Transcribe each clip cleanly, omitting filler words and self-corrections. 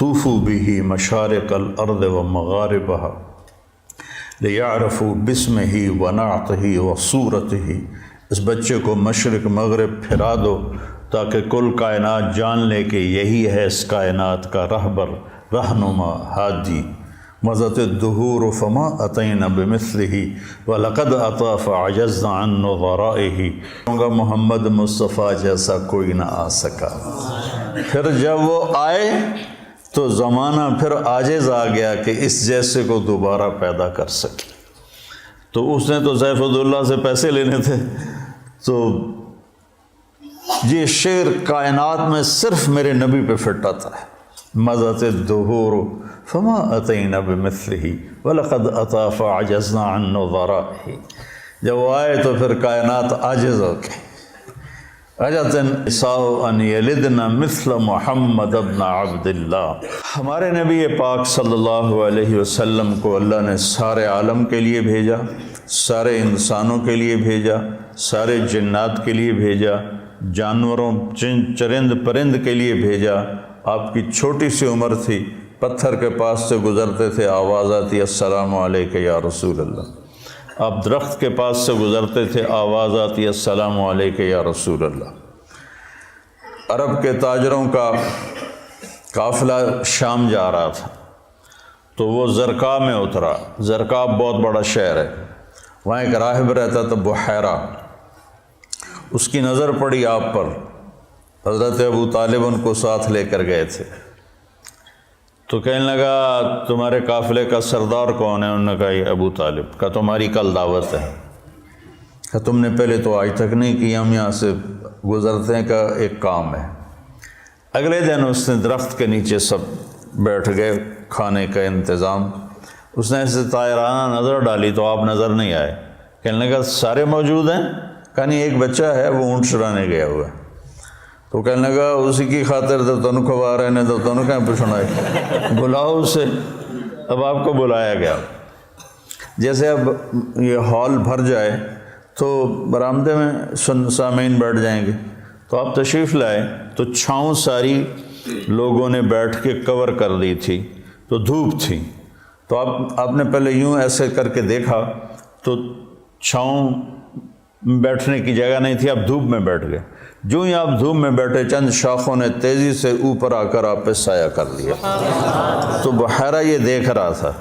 طوفوا به مشارق الارض ومغاربها لیعرفوا باسمہ ونعتہ وصورتہ، اس بچے کو مشرق مغرب پھرا دو تاکہ کل کائنات جان لے کہ یہی ہے اس کائنات کا رہبر، رہنما، ہادی۔ مضت الدہور فما اتینا بمثلہ ولقد اتی فعجزنا عن نظرائہ، محمد مصطفیٰ جیسا کوئی نہ آ سکا۔ پھر جب وہ آئے تو زمانہ پھر عاجز آ گیا کہ اس جیسے کو دوبارہ پیدا کر سکے۔ تو اس نے تو سیف اللہ سے پیسے لینے تھے، تو یہ شعر کائنات میں صرف میرے نبی پہ فٹ آتا ہے۔ مضت الدہور فما اتینا بمثلہ ولقد اتی فعجزنا عن نظرائہ، جب وہ آئے تو پھر کائنات عاجز ہو گئی۔ عجزا النساء ان یلدن مثل محمد ابن عبد اللہ، ہمارے نبی پاک صلی اللہ علیہ وسلم کو اللہ نے سارے عالم کے لیے بھیجا، سارے انسانوں کے لیے بھیجا، سارے جنات کے لیے بھیجا، جانوروں چرند پرند کے لیے بھیجا۔ آپ کی چھوٹی سی عمر تھی، پتھر کے پاس سے گزرتے تھے، آواز آتی السلام علیکہ یا رسول اللہ۔ آپ درخت کے پاس سے گزرتے تھے، آواز آتی السلام علیکہ یا رسول اللہ۔ عرب کے تاجروں کا قافلہ شام جا رہا تھا تو وہ زرقا میں اترا۔ زرقا بہت بڑا شہر ہے، وہاں ایک راہب رہتا تھا بحیرہ، اس کی نظر پڑی آپ پر۔ حضرت ابو طالب ان کو ساتھ لے کر گئے تھے، تو کہنے لگا تمہارے قافلے کا سردار کون ہے؟ انہوں نے کہا یہ ابو طالب۔ کہا تمہاری کل دعوت ہے۔ کہا تم نے پہلے تو آج تک نہیں کی، ہم یہاں سے گزرتے ہیں، کا ایک کام ہے۔ اگلے دن اس نے درخت کے نیچے سب بیٹھ گئے، کھانے کا انتظام۔ اس نے ایسے طائرانہ نظر ڈالی تو آپ نظر نہیں آئے۔ کہنے لگا سارے موجود ہیں؟ کہا نہیں، ایک بچہ ہے وہ اونٹ چرانے گیا ہوا ہے۔ تو کہنے لگا اسی کی خاطر تو تنو کھوا رہے نے، تو تنو کہیں پوچھنا ہے، بلاؤ اسے۔ اب آپ کو بلایا گیا۔ جیسے اب یہ ہال بھر جائے تو برآمدے میں سامعین بیٹھ جائیں گے، تو آپ تشریف لائے تو چھاؤں ساری لوگوں نے بیٹھ کے کور کر دی تھی، تو دھوپ تھی، تو آپ نے پہلے یوں ایسے کر کے دیکھا تو چھاؤں بیٹھنے کی جگہ نہیں تھی، آپ دھوپ میں بیٹھ گئے۔ جو ہی آپ دھوپ میں بیٹھے، چند شاخوں نے تیزی سے اوپر آ کر آپ پہ سایہ کر لیا۔ تو بحیرہ یہ دیکھ رہا تھا،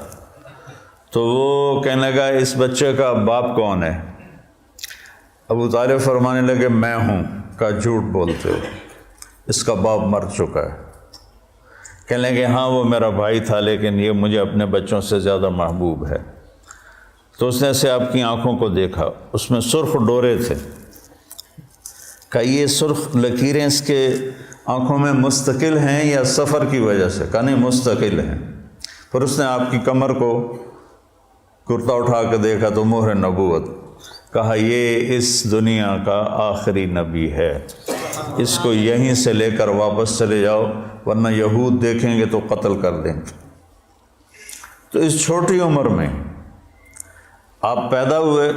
تو وہ کہنے لگا اس بچے کا باپ کون ہے؟ ابو طالب فرمانے لگے میں ہوں۔ کہا جھوٹ بولتے ہو، اس کا باپ مر چکا ہے۔ کہنے لگے ہاں وہ میرا بھائی تھا، لیکن یہ مجھے اپنے بچوں سے زیادہ محبوب ہے۔ تو اس نے ایسے آپ کی آنکھوں کو دیکھا، اس میں سرخ ڈورے تھے۔ کہ یہ سرخ لکیریں اس کے آنکھوں میں مستقل ہیں یا سفر کی وجہ سے؟ کہا نہیں، مستقل ہیں۔ پھر اس نے آپ کی کمر کو کرتا اٹھا کے دیکھا تو مہر نبوت۔ کہا یہ اس دنیا کا آخری نبی ہے، اس کو یہیں سے لے کر واپس چلے جاؤ، ورنہ یہود دیکھیں گے تو قتل کر دیں گے۔ تو اس چھوٹی عمر میں آپ پیدا ہوئے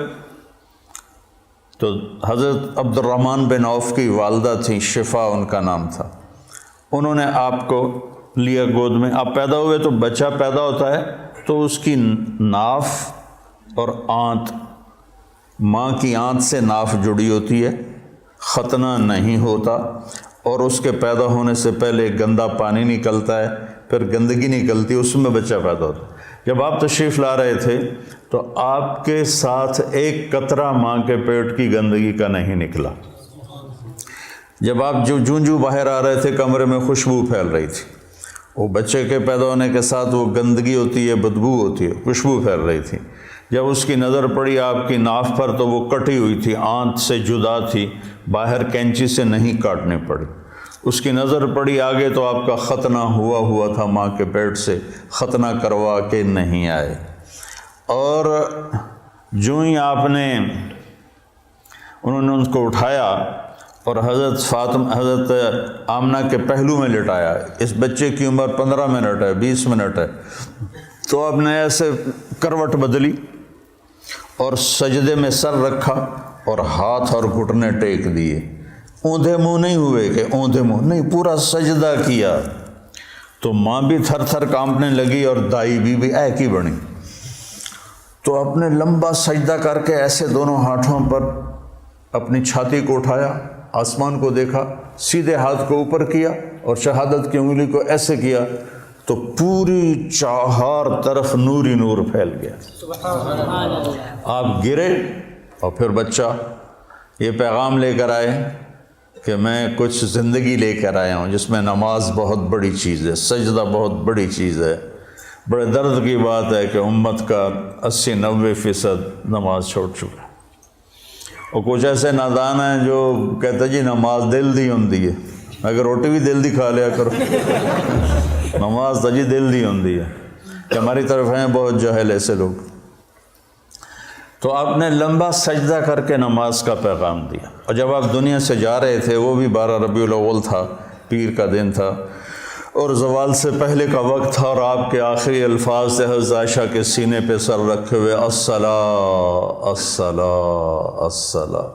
تو حضرت عبد الرحمن بن عوف کی والدہ تھیں، شفا ان کا نام تھا، انہوں نے آپ کو لیا گود میں۔ آپ پیدا ہوئے تو بچہ پیدا ہوتا ہے تو اس کی ناف اور آنت، ماں کی آنت سے ناف جڑی ہوتی ہے، ختنہ نہیں ہوتا، اور اس کے پیدا ہونے سے پہلے گندا پانی نکلتا ہے، پھر گندگی نکلتی ہے، اس میں بچہ پیدا ہوتا ہے۔ جب آپ تشریف لا رہے تھے تو آپ کے ساتھ ایک قطرہ ماں کے پیٹ کی گندگی کا نہیں نکلا۔ جب آپ جو باہر آ رہے تھے کمرے میں خوشبو پھیل رہی تھی، وہ بچے کے پیدا ہونے کے ساتھ وہ گندگی ہوتی ہے، بدبو ہوتی ہے، خوشبو پھیل رہی تھی۔ جب اس کی نظر پڑی آپ کی ناف پر تو وہ کٹی ہوئی تھی، آنت سے جدا تھی، باہر کینچی سے نہیں کاٹنی پڑی۔ اس کی نظر پڑی آگے تو آپ کا ختنہ ہوا تھا، ماں کے پیٹ سے ختنہ کروا کے نہیں آئے۔ اور جو ہی آپ نے انہوں نے اس کو اٹھایا اور حضرت آمنہ کے پہلو میں لٹایا، اس بچے کی عمر 15 منٹ ہے، 20 منٹ ہے، تو آپ نے ایسے کروٹ بدلی اور سجدے میں سر رکھا اور ہاتھ اور گھٹنے ٹیک دیے۔ اوندھے منہ نہیں ہوئے کہ اوندھے منہ نہیں، پورا سجدہ کیا۔ تو ماں بھی تھر تھر کانپنے لگی اور دائی بھی ایک ہی بنی۔ تو اپنے لمبا سجدہ کر کے ایسے دونوں ہاتھوں پر اپنی چھاتی کو اٹھایا، آسمان کو دیکھا، سیدھے ہاتھ کو اوپر کیا اور شہادت کی انگلی کو ایسے کیا تو پوری چہار طرف نور ہی نور پھیل گیا۔ آپ گرے اور پھر بچہ یہ پیغام لے کر آئے کہ میں کچھ زندگی لے کر آیا ہوں جس میں نماز بہت بڑی چیز ہے، سجدہ بہت بڑی چیز ہے۔ بڑے درد کی بات ہے کہ امت کا 80-90% نماز چھوڑ چکا ہے، اور کچھ ایسے نادان ہیں جو کہتے جی نماز دل دی ہوندی ہے، اگر روٹی بھی دل دی کھا لیا کرو نماز تو جی دل دی ہوندی ہے، کہ ہماری طرف ہیں بہت جاہل ایسے لوگ۔ تو آپ نے لمبا سجدہ کر کے نماز کا پیغام دیا، اور جب آپ دنیا سے جا رہے تھے وہ بھی 12 ربیع الاول تھا، پیر کا دن تھا اور زوال سے پہلے کا وقت تھا، اور آپ کے آخری الفاظ تھے حضرت عائشہ کے سینے پہ سر رکھے ہوئے، الصلاۃ الصلاۃ الصلاۃ،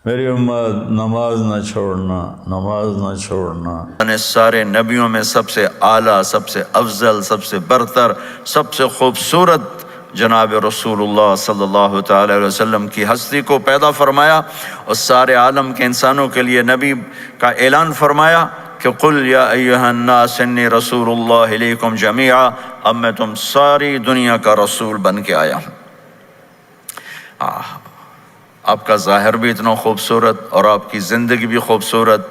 میری امت نماز نہ چھوڑنا، نماز نہ چھوڑنا۔ سارے نبیوں میں سب سے اعلیٰ، سب سے افضل، سب سے برتر، سب سے خوبصورت جناب رسول اللہ صلی اللہ تعالی علیہ وسلم کی ہستی کو پیدا فرمایا، اور سارے عالم کے انسانوں کے لیے نبی کا اعلان فرمایا کہ قل یا ایھا الناس انی رسول اللہ الیکم جمیعا، اب میں تم ساری دنیا کا رسول بن کے آیا ہوں۔ آپ کا ظاہر بھی اتنا خوبصورت اور آپ کی زندگی بھی خوبصورت۔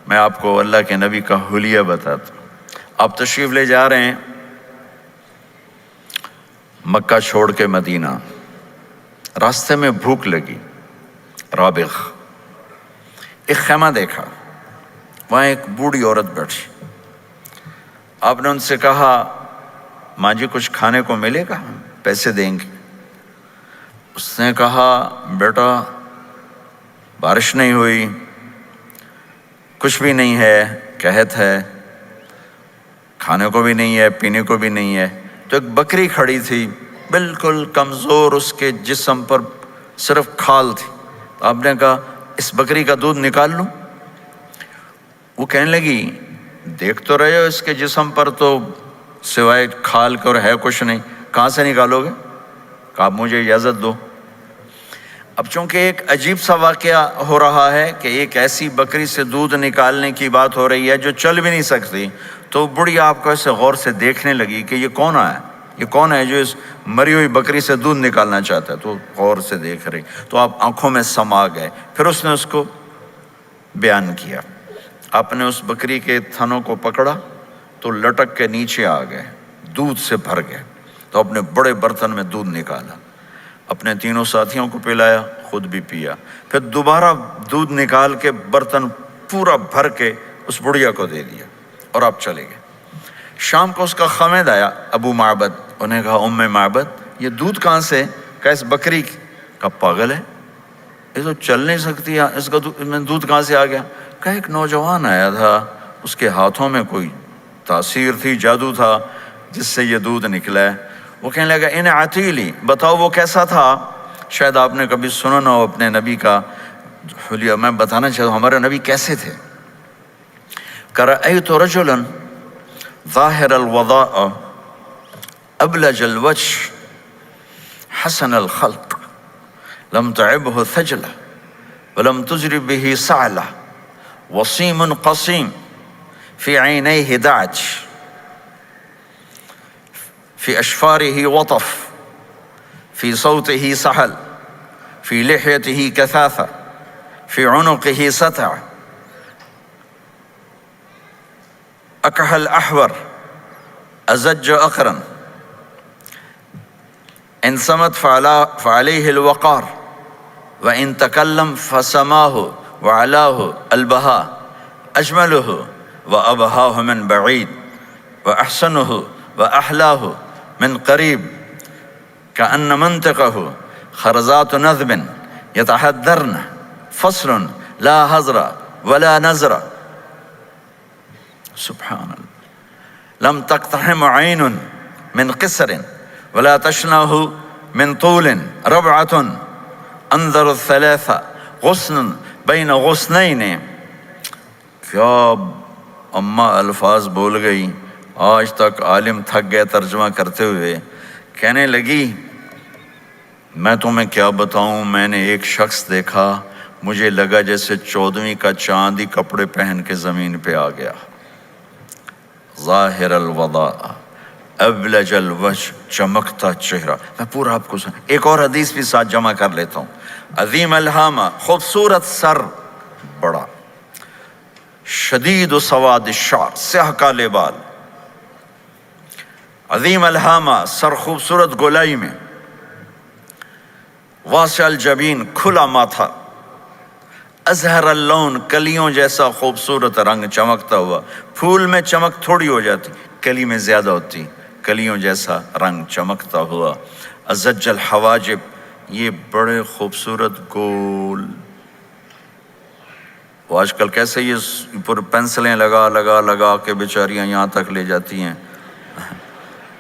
میں آپ کو اللہ کے نبی کا حلیہ بتاتا ہوں۔ آپ تشریف لے جا رہے ہیں مکہ چھوڑ کے مدینہ، راستے میں بھوک لگی، رابغ ایک خیمہ دیکھا، وہاں ایک بوڑھی عورت بیٹھی۔ آپ نے ان سے کہا ماں جی کچھ کھانے کو ملے گا، پیسے دیں گے؟ اس نے کہا بیٹا بارش نہیں ہوئی، کچھ بھی نہیں ہے، قحط ہے، کھانے کو بھی نہیں ہے، پینے کو بھی نہیں ہے۔ تو ایک بکری کھڑی تھی، بالکل کمزور، اس کے جسم پر صرف کھال تھی۔ آپ نے کہا اس بکری کا دودھ نکال لوں؟ وہ کہنے لگی دیکھ تو رہے ہو اس کے جسم پر تو سوائے کھال کے اور ہے کچھ نہیں، کہاں سے نکالو گے؟ کہا آپ مجھے اجازت دو۔ اب چونکہ ایک عجیب سا واقعہ ہو رہا ہے کہ ایک ایسی بکری سے دودھ نکالنے کی بات ہو رہی ہے جو چل بھی نہیں سکتی، تو بڑھی آپ کو ایسے غور سے دیکھنے لگی کہ یہ کون ہے، یہ کون ہے جو اس مری ہوئی بکری سے دودھ نکالنا چاہتا ہے؟ تو غور سے دیکھ رہی، تو آپ آنکھوں میں سما گئے۔ پھر اس نے اس کو بیان کیا۔ آپ نے اس بکری کے تھنوں کو پکڑا تو لٹک کے نیچے آ گئے، دودھ سے بھر گئے۔ تو اپنے بڑے برتن میں دودھ نکالا، اپنے تینوں ساتھیوں کو پلایا، خود بھی پیا، پھر دوبارہ دودھ نکال کے برتن پورا بھر کے اس بڑھیا کو دے دیا، اور آپ چلے گئے۔ شام کو اس کا خامد آیا، ابو معبد، انہیں کہا ام معبد یہ دودھ کہاں سے؟ کہا اس بکری کی۔ کہا پاگل ہے، یہ تو چل نہیں سکتی، اس کا دودھ کہاں سے آ گیا؟ کہا ایک نوجوان آیا تھا، اس کے ہاتھوں میں کوئی تاثیر تھی، جادو تھا، جس سے یہ دودھ نکلا ہے۔ وہ کہنے لگا ان عتیلی، بتاؤ وہ کیسا تھا؟ شاید آپ نے کبھی سنا نہ ہو اپنے نبی کا حلیہ، میں بتانا چاہتا ہوں ہمارے نبی کیسے تھے۔ رأیت رجلا ظاہر الوضاء ابلج الوجه حسن الخلق لم تعبه ثجلة ولم تجر به سعلة وصيم قصيم في عينيه دعج في أشفاره وطف في صوته سحل في لحيته كثافة في عنقه ستع أكحل أحور أزج أقرن إن صمت فعليه الوقار وإن تكلم فسماه وعلاه البهاء أجمله وأبهاه من بعيد وأحسنه وأحلاه من قريب كأن منطقه خرزات نذب يتحذرن فصل لا هزر ولا نزر سبحان الله لم تقتحم عين من قصر ولا تشنه من طول ربعة انظر الثلاثة غصن بين غصنين۔ کیا اماں الفاظ بول گئی، آج تک عالم تھک گئے ترجمہ کرتے ہوئے، کہنے لگی میں تمہیں کیا بتاؤں، میں نے ایک شخص دیکھا، مجھے لگا جیسے 14ویں کا چاند ہی کپڑے پہن کے زمین پہ آ گیا، ظاہر الوضاء ابلج الوجه، چمکتا چہرہ۔ میں پورا آپ کو ایک اور حدیث بھی ساتھ جمع کر لیتا ہوں۔ عظیم الہامہ، خوبصورت سر، بڑا، شدید سواد الشعر، سیاہ کالے بال، عظیم الہامہ، سر خوبصورت گولائی میں، واسع الجبین، کھلا ماتھا، ازہر اللون، کلیوں جیسا خوبصورت رنگ چمکتا ہوا، پھول میں چمک تھوڑی ہو جاتی، کلی میں زیادہ ہوتی، کلیوں جیسا رنگ چمکتا ہوا، ازج الحواجب، یہ بڑے خوبصورت گول، وہ آج کل کیسے یہ پر پینسلیں لگا کے بیچاریاں یہاں تک لے جاتی ہیں،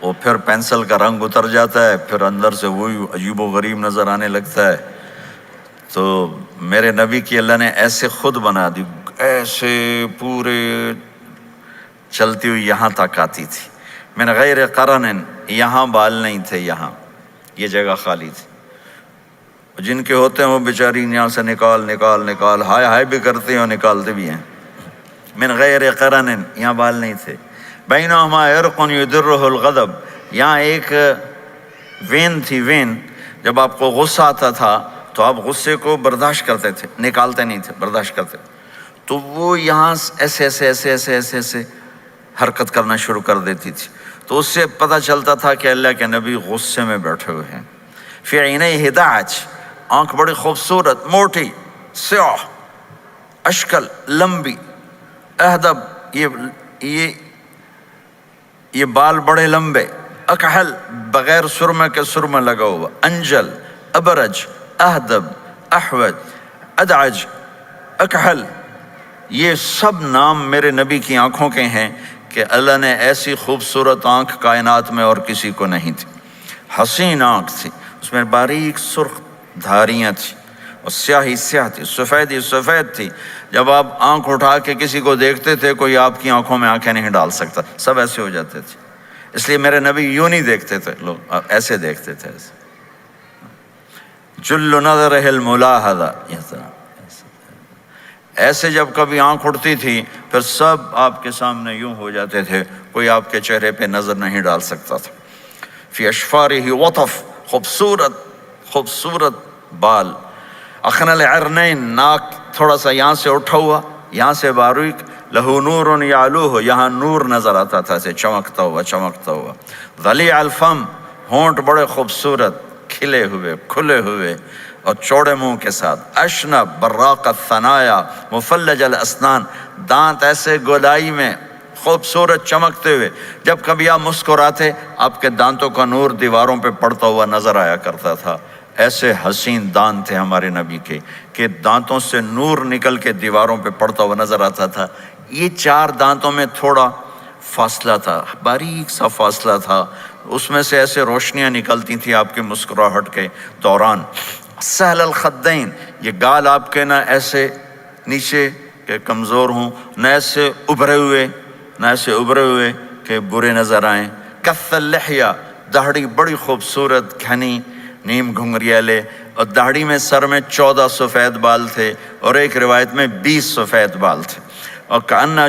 وہ پھر پینسل کا رنگ اتر جاتا ہے، پھر اندر سے وہی عجیب و غریب نظر آنے لگتا ہے۔ تو میرے نبی کی اللہ نے ایسے خود بنا دی، ایسے پورے چلتی ہوئی یہاں تک آتی تھی، من غیر قرن، یہاں بال نہیں تھے، یہاں یہ جگہ خالی تھی، جن کے ہوتے ہیں وہ بیچاری یہاں سے نکال ہائے ہائے بھی کرتے ہیں اور نکالتے بھی ہیں، من غیر قرن، یہاں بال نہیں تھے، بینہما عرق یدرہ الغضب، یہاں ایک وین تھی، وین، جب آپ کو غصہ آتا تھا تو آپ غصے کو برداشت کرتے تھے، نکالتے نہیں تھے، برداشت کرتے، تو وہ یہاں ایسے حرکت کرنا شروع کر دیتی تھی، تو اس سے پتہ چلتا تھا کہ اللہ کے نبی غصے میں بیٹھے ہوئے ہیں۔ فی عینیہ دعج، آنکھ بڑی خوبصورت، موٹی، سیاہ، اشکل، لمبی، اہدب، یہ بال بڑے لمبے، اکحل، بغیر سرمے کے سرمہ لگا ہوا، انجل، ابرج، اہدب، احوج، ادعج، اکحل، یہ سب نام میرے نبی کی آنکھوں کے ہیں کہ اللہ نے ایسی خوبصورت آنکھ کائنات میں اور کسی کو نہیں تھی، حسین آنکھ تھی، اس میں باریک سرخ دھاریاں تھیں، اور سیاہی سیاہ تھی، سفیدی سفید تھی، جب آپ آنکھ اٹھا کے کسی کو دیکھتے تھے کوئی آپ کی آنکھوں میں آنکھیں نہیں ڈال سکتا، سب ایسے ہو جاتے تھے، اس لیے میرے نبی یوں نہیں دیکھتے تھے، لوگ ایسے دیکھتے تھے، جل نظرہ الملاحظہ، ایسے جب کبھی آنکھ اٹھتی تھی پھر سب آپ کے سامنے یوں ہو جاتے تھے، کوئی آپ کے چہرے پہ نظر نہیں ڈال سکتا تھا۔ فی اشفارہ وطف، خوبصورت بال، اخن العرنین، ناک تھوڑا سا یہاں سے اٹھا ہوا، یہاں سے باریک، لہو نور یعلوہ، یہاں نور نظر آتا تھا اسے چمکتا ہوا، ضلیع الفم، ہونٹ بڑے خوبصورت، کھلے ہوئے اور چوڑے منہ کے ساتھ، اشنب براق الثنایا، مفلج الاسنان، دانت ایسے گولائی میں خوبصورت چمکتے ہوئے، جب کبھی آپ مسکراتے آپ کے دانتوں کا نور دیواروں پہ پڑتا ہوا نظر آیا کرتا تھا، ایسے حسین دانت تھے ہمارے نبی کے کہ دانتوں سے نور نکل کے دیواروں پہ پڑتا ہوا نظر آتا تھا۔ یہ 4 دانتوں میں تھوڑا فاصلہ تھا، باریک سا فاصلہ تھا، اس میں سے ایسے روشنیاں نکلتی تھیں آپ کے مسکراہٹ کے دوران۔ سہل الخدین، یہ گال آپ کے نہ ایسے نیچے کہ کمزور ہوں، نہ ایسے ابھرے ہوئے کہ برے نظر آئیں۔ کث اللحیہ، داڑھی بڑی خوبصورت گھنی، نیم گھنگریالے، اور داڑھی میں سر میں 14 سفید بال تھے، اور ایک روایت میں 20 سفید بال تھے، اور کأن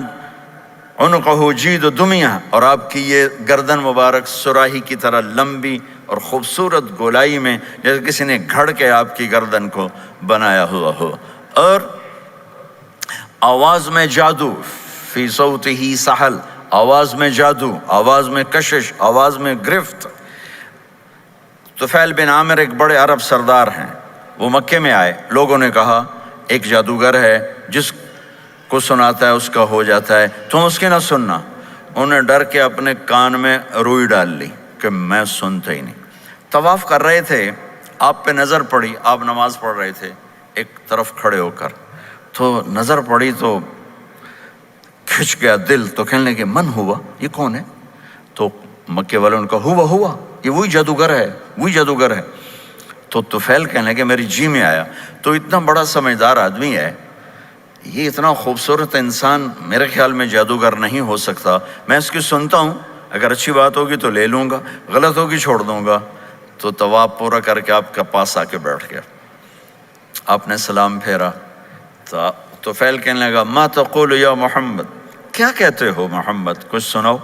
عنقہ جید دمیہ، اور آپ کی یہ گردن مبارک سراہی کی طرح لمبی اور خوبصورت گولائی میں، جیسے کسی نے گھڑ کے آپ کی گردن کو بنایا ہوا ہو، اور آواز میں جادو، فی صوتہ سحل، آواز میں جادو، آواز میں کشش، آواز میں گرفت۔ طفیل بن عامر ایک بڑے عرب سردار ہیں، وہ مکے میں آئے، لوگوں نے کہا ایک جادوگر ہے جس کو سناتا ہے اس کا ہو جاتا ہے، تم اس کی نہ سننا۔ انہوں نے ڈر کے اپنے کان میں روئی ڈال لی کہ میں سنتا ہی نہیں۔ طواف کر رہے تھے، آپ پہ نظر پڑی، آپ نماز پڑھ رہے تھے ایک طرف کھڑے ہو کر، تو نظر پڑی تو کھچ گیا دل، تو کہنے لگے من ہوا، یہ کون ہے؟ تو مکے والوں نے کہا ہوا، یہ وہی جادوگر ہے۔ تو طفیل کہنے لگے میری جی میں آیا، تو اتنا بڑا سمجھدار آدمی ہے، یہ اتنا خوبصورت انسان میرے خیال میں جادوگر نہیں ہو سکتا، میں اس کی سنتا ہوں، اگر اچھی بات ہوگی تو لے لوں گا، غلط ہوگی چھوڑ دوں گا۔ تو طواف پورا کر کے آپ کے پاس آ کے بیٹھ گیا، آپ نے سلام پھیرا تو فعل کہنے لگا ما تقول یا محمد، کیا کہتے ہو محمد، کچھ سناؤ۔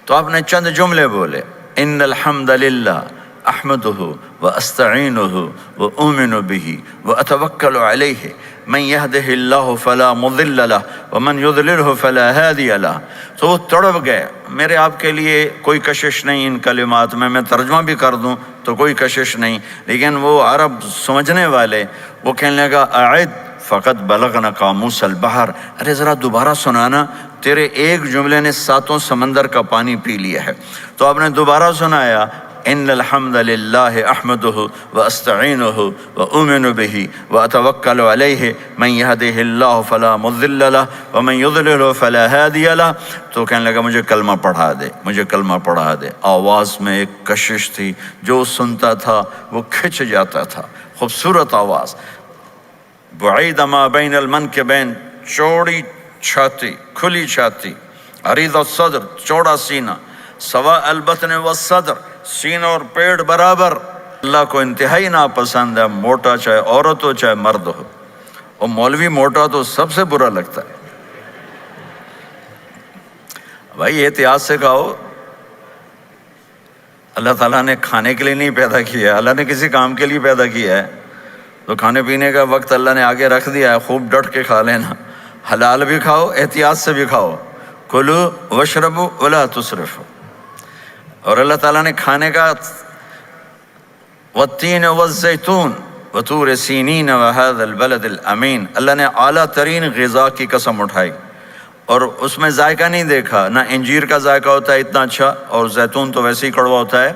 تو آپ نے چند جملے بولے، ان الحمد للہ احمدہ واستعینہ واؤمن بہ واتوکل علیہ من یہدہ اللہ فلا مضل لہ ومن یضللہ فلا ہادی لہ۔ تو وہ تڑپ گئے، میرے آپ کے لیے کوئی کشش نہیں ان کلمات میں ترجمہ بھی کر دوں تو کوئی کشش نہیں، لیکن وہ عرب سمجھنے والے وہ کہنے لگا اعد فقط بلغنا قاموس البحر، ارے ذرا دوبارہ سنانا، تیرے ایک جملے نے 7 سمندر کا پانی پی لیا ہے۔ تو آپ نے دوبارہ سنایا ان الحمد للہ احمدہ واستعینہ واؤمن بہ واتوکل علیہ من یہدہ اللہ فلا مضل لہ ومن یضللہ فلا ہادی لہ۔ تو کہنے لگا مجھے کلمہ پڑھا دے، مجھے کلمہ پڑھا دے۔ آواز میں ایک کشش تھی، جو سنتا تھا وہ کھچ جاتا تھا، خوبصورت آواز۔ بعید ما بین المنکبین، چوڑی چھاتی، کھلی چھاتی، عریض الصدر، چوڑا سینہ، سواء البطن والصدر، سینہ اور پیٹ برابر۔ اللہ کو انتہائی ناپسند ہے موٹا، چاہے عورت ہو چاہے مرد ہو، اور مولوی موٹا تو سب سے برا لگتا ہے۔ بھائی احتیاط سے کھاؤ، اللہ تعالیٰ نے کھانے کے لیے نہیں پیدا کیا ہے، اللہ نے کسی کام کے لیے پیدا کیا ہے، تو کھانے پینے کا وقت اللہ نے آگے رکھ دیا ہے، خوب ڈٹ کے کھا لینا، حلال بھی کھاؤ احتیاط سے بھی کھاؤ، کلو واشربوا ولا تسرفوا۔ اور اللہ تعالیٰ نے کھانے کا والتین والزیتون وطور سینین وہذا البلد الامین، اللہ نے اعلیٰ ترین غذا کی قسم اٹھائی، اور اس میں ذائقہ نہیں دیکھا، نہ انجیر کا ذائقہ ہوتا ہے اتنا اچھا، اور زیتون تو ویسے ہی کڑوا ہوتا ہے۔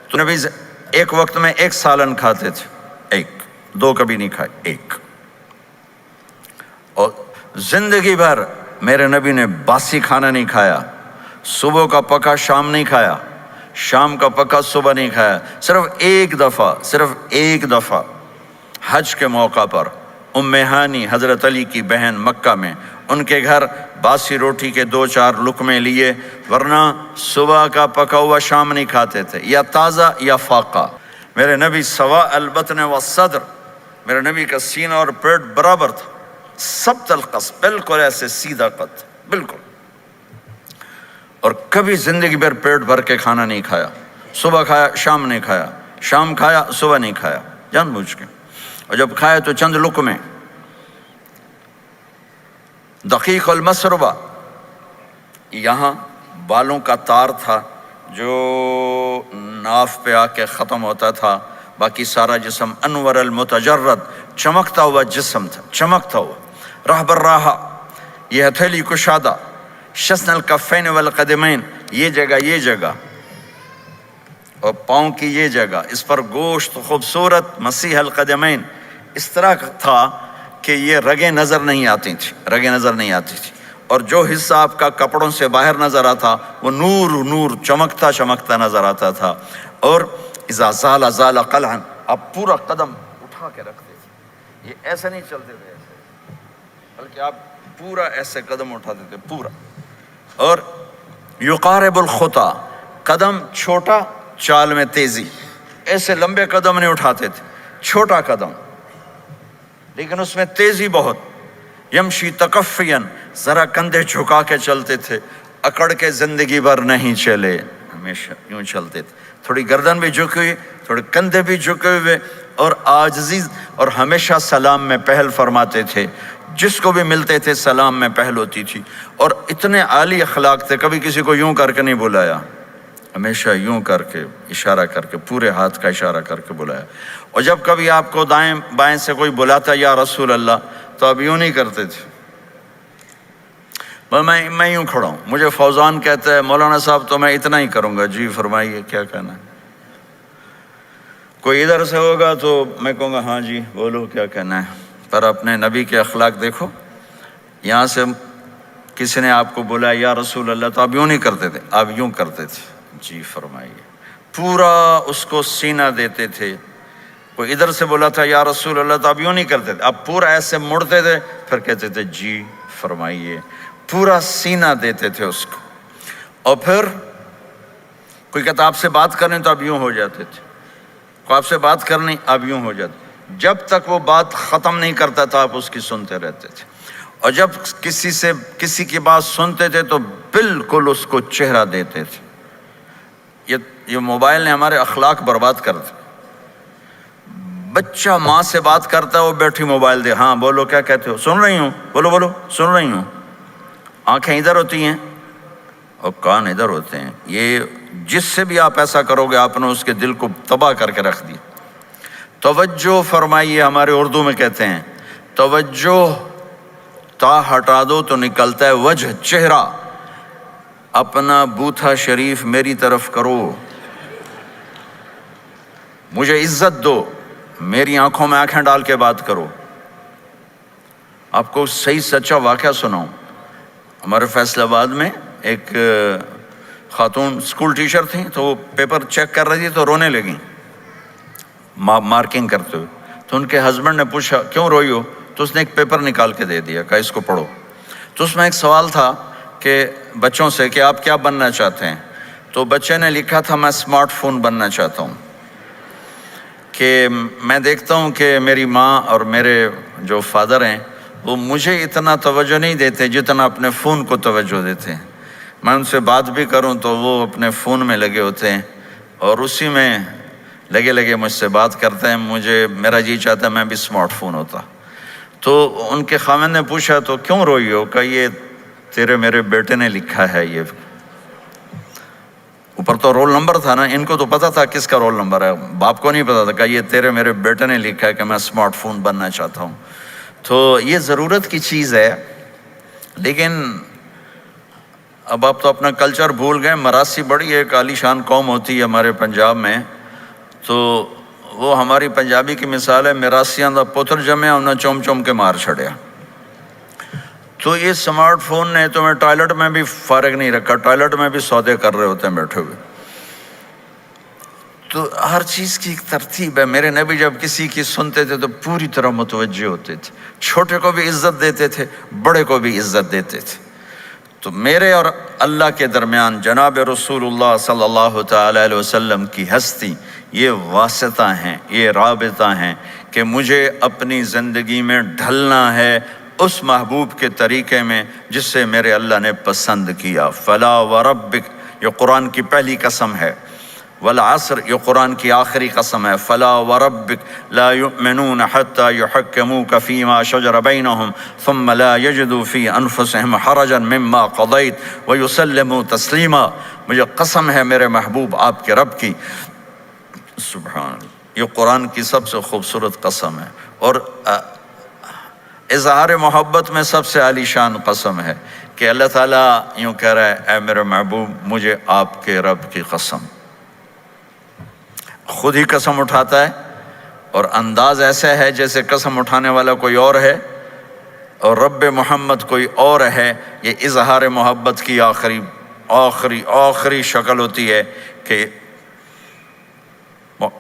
تو نبی ایک وقت میں 1 سالن کھاتے تھے، 1 2 کبھی نہیں کھائے، 1۔ اور زندگی بھر میرے نبی نے باسی کھانا نہیں کھایا، صبح کا پکا شام نہیں کھایا، شام کا پکا صبح نہیں کھایا، صرف ایک دفعہ حج کے موقع پر ام ہانی حضرت علی کی بہن مکہ میں، ان کے گھر باسی روٹی کے 2-4 لقمے لیے، ورنہ صبح کا پکا ہوا شام نہیں کھاتے تھے، یا تازہ یا فاقہ۔ میرے نبی سواء البطن والصدر، میرے نبی کا سینہ اور پیٹ برابر تھا، سبط القص، بالکل ایسے سیدھا قد، بالکل۔ اور کبھی زندگی بھر پیٹ بھر کے کھانا نہیں کھایا، صبح کھایا شام نہیں کھایا، شام کھایا صبح نہیں کھایا، جان بوجھ کے۔ اور جب کھایا تو چند لقمے۔ دقیق المسربہ، یہاں بالوں کا تار تھا جو ناف پہ آ کے ختم ہوتا تھا، باقی سارا جسم انور المتجرد، چمکتا ہوا جسم تھا، چمکتا ہوا۔ راہ بر راہ، یہ ہتھیلی کشادہ، شسن الکفین والقدمین، یہ جگہ اور پاؤں کی یہ جگہ، اس پر گوشت خوبصورت، مسیح القدمین، اس طرح تھا کہ یہ رگیں نظر نہیں آتی تھی، اور جو حصہ آپ کا کپڑوں سے باہر نظر آتا وہ نور چمکتا نظر آتا تھا۔ اور اذا زال قلعا، آپ پورا قدم اٹھا کے رکھتے تھے، یہ ایسے نہیں چلتے تھے ایسے، بلکہ آپ پورا ایسے قدم اٹھاتے تھے پورا۔ اور یقارب الخطا، قدم چھوٹا چال میں تیزی، ایسے لمبے قدم نہیں اٹھاتے تھے، چھوٹا قدم لیکن اس میں تیزی بہت۔ یمشی تکفین، ذرا کندھے جھکا کے چلتے تھے، اکڑ کے زندگی بھر نہیں چلے، ہمیشہ یوں چلتے تھے، تھوڑی گردن بھی جھکی ہوئی، تھوڑے کندھے بھی جھکے ہوئے، اور عاجزی، اور ہمیشہ سلام میں پہل فرماتے تھے، جس کو بھی ملتے تھے سلام میں پہل ہوتی تھی۔ اور اتنے عالی اخلاق تھے، کبھی کسی کو یوں کر کے نہیں بلایا، ہمیشہ یوں کر کے اشارہ کر کے، پورے ہاتھ کا اشارہ کر کے بلایا۔ اور جب کبھی آپ کو دائیں بائیں سے کوئی بلاتا یا رسول اللہ، تو آپ یوں نہیں کرتے تھے، میں یوں کھڑا ہوں، مجھے فوزان کہتا ہے مولانا صاحب تو میں اتنا ہی کروں گا، جی فرمائیے کیا کہنا ہے۔ کوئی ادھر سے ہوگا تو میں کہوں گا ہاں جی بولو کیا کہنا ہے۔ پر اپنے نبی کے اخلاق دیکھو، یہاں سے کسی نے آپ کو بولا یا رسول اللہ، تو آپ یوں نہیں کرتے تھے، آپ یوں کرتے تھے، جی فرمائیے، پورا اس کو سینہ دیتے تھے، کوئی ادھر سے بولا تھا یا رسول اللہ، تو اب یوں نہیں کرتے تھے، اب پورا ایسے مڑتے تھے، پھر کہتے تھے جی فرمائیے، پورا سینہ دیتے تھے اس کو. اور پھر کوئی کہتا آپ سے بات کریں تو اب یوں ہو جاتے تھے، کوئی آپ سے بات کرنی اب یوں ہو جاتے، جب تک وہ بات ختم نہیں کرتا تھا آپ اس کی سنتے رہتے تھے. اور جب کسی کی بات سنتے تھے تو بالکل اس کو چہرہ دیتے تھے. یہ موبائل نے ہمارے اخلاق برباد کر دیے. بچہ ماں سے بات کرتا ہے، وہ بیٹھی موبائل دے، ہاں بولو کیا کہتے ہو، سن رہی ہوں، بولو بولو سن رہی ہوں. آنکھیں ادھر ہوتی ہیں اور کان ادھر ہوتے ہیں. یہ جس سے بھی آپ ایسا کرو گے آپ نے اس کے دل کو تباہ کر کے رکھ دیا. توجہ فرمائیے، ہمارے اردو میں کہتے ہیں توجہ، تا ہٹا دو تو نکلتا ہے وجہ، چہرہ. اپنا بوتھا شریف میری طرف کرو، مجھے عزت دو، میری آنکھوں میں آنکھیں ڈال کے بات کرو. آپ کو صحیح سچا واقعہ سناؤں. ہمارے فیصل آباد میں ایک خاتون اسکول ٹیچر تھیں، تو وہ پیپر چیک کر رہی تھی تو رونے لگیں مارکنگ کرتے ہوئے. تو ان کے ہسبینڈ نے پوچھا کیوں روئی ہو، تو اس نے ایک پیپر نکال کے دے دیا، کہا اس کو پڑھو. تو اس میں ایک سوال تھا کہ بچوں سے کہ آپ کیا بننا چاہتے ہیں. تو بچے نے لکھا تھا میں اسمارٹ فون بننا چاہتا ہوں، کہ میں دیکھتا ہوں کہ میری ماں اور میرے جو فادر ہیں وہ مجھے اتنا توجہ نہیں دیتے جتنا اپنے فون کو توجہ دیتے ہیں. میں ان سے بات بھی کروں تو وہ اپنے فون میں لگے ہوتے ہیں اور اسی میں لگے مجھ سے بات کرتے ہیں. میرا جی چاہتا ہے میں بھی اسمارٹ فون ہوتا. تو ان کے خاوند نے پوچھا تو کیوں روئی ہو، کہ یہ تیرے میرے بیٹے نے لکھا ہے. یہ اوپر تو رول نمبر تھا نا، ان کو تو پتا تھا کس کا رول نمبر ہے، باپ کو نہیں پتا تھا. کہ یہ تیرے میرے بیٹے نے لکھا ہے کہ میں اسمارٹ فون بننا چاہتا ہوں. تو یہ ضرورت کی چیز ہے. لیکن اب آپ تو اپنا کلچر بھول گئے. مراسی بڑی ایک عالی شان قوم ہوتی ہے ہمارے پنجاب میں، تو وہ ہماری پنجابی کی مثال ہے میراسیاں دا پتر جمیا انہیں چوم چوم کے مار چھڑیا. تو یہ اسمارٹ فون نے تمہیں ٹوائلٹ میں بھی فارغ نہیں رکھا، ٹوائلٹ میں بھی سودے کر رہے ہوتے ہیں بیٹھے ہوئے. تو ہر چیز کی ایک ترتیب ہے. میرے نبی جب کسی کی سنتے تھے تو پوری طرح متوجہ ہوتے تھے، چھوٹے کو بھی عزت دیتے تھے، بڑے کو بھی عزت دیتے تھے. تو میرے اور اللہ کے درمیان جناب رسول اللہ صلی اللہ تعالی علیہ وسلم کی ہستی، یہ واسطہ ہیں، یہ رابطہ ہیں کہ مجھے اپنی زندگی میں ڈھلنا ہے اس محبوب کے طریقے میں جس سے میرے اللہ نے پسند کیا. فلا وربک یہ قرآن کی پہلی قسم ہے، والعصر یہ قرآن کی آخری قسم ہے. فلا وربک لا یؤمنون حتی یحکموک فیما شجر بینہم ثم لا یجدوا فی انفسہم حرجا مما قضیت ویسلموا تسلیما. مجھے قسم ہے میرے محبوب آپ کے رب کی. سبحان اللہ، یہ قرآن کی سب سے خوبصورت قسم ہے اور اظہار محبت میں سب سے عالی شان قسم ہے کہ اللہ تعالیٰ یوں کہہ رہا ہے اے میرے محبوب مجھے آپ کے رب کی قسم. خود ہی قسم اٹھاتا ہے اور انداز ایسا ہے جیسے قسم اٹھانے والا کوئی اور ہے اور رب محمد کوئی اور ہے. یہ اظہار محبت کی آخری شکل ہوتی ہے کہ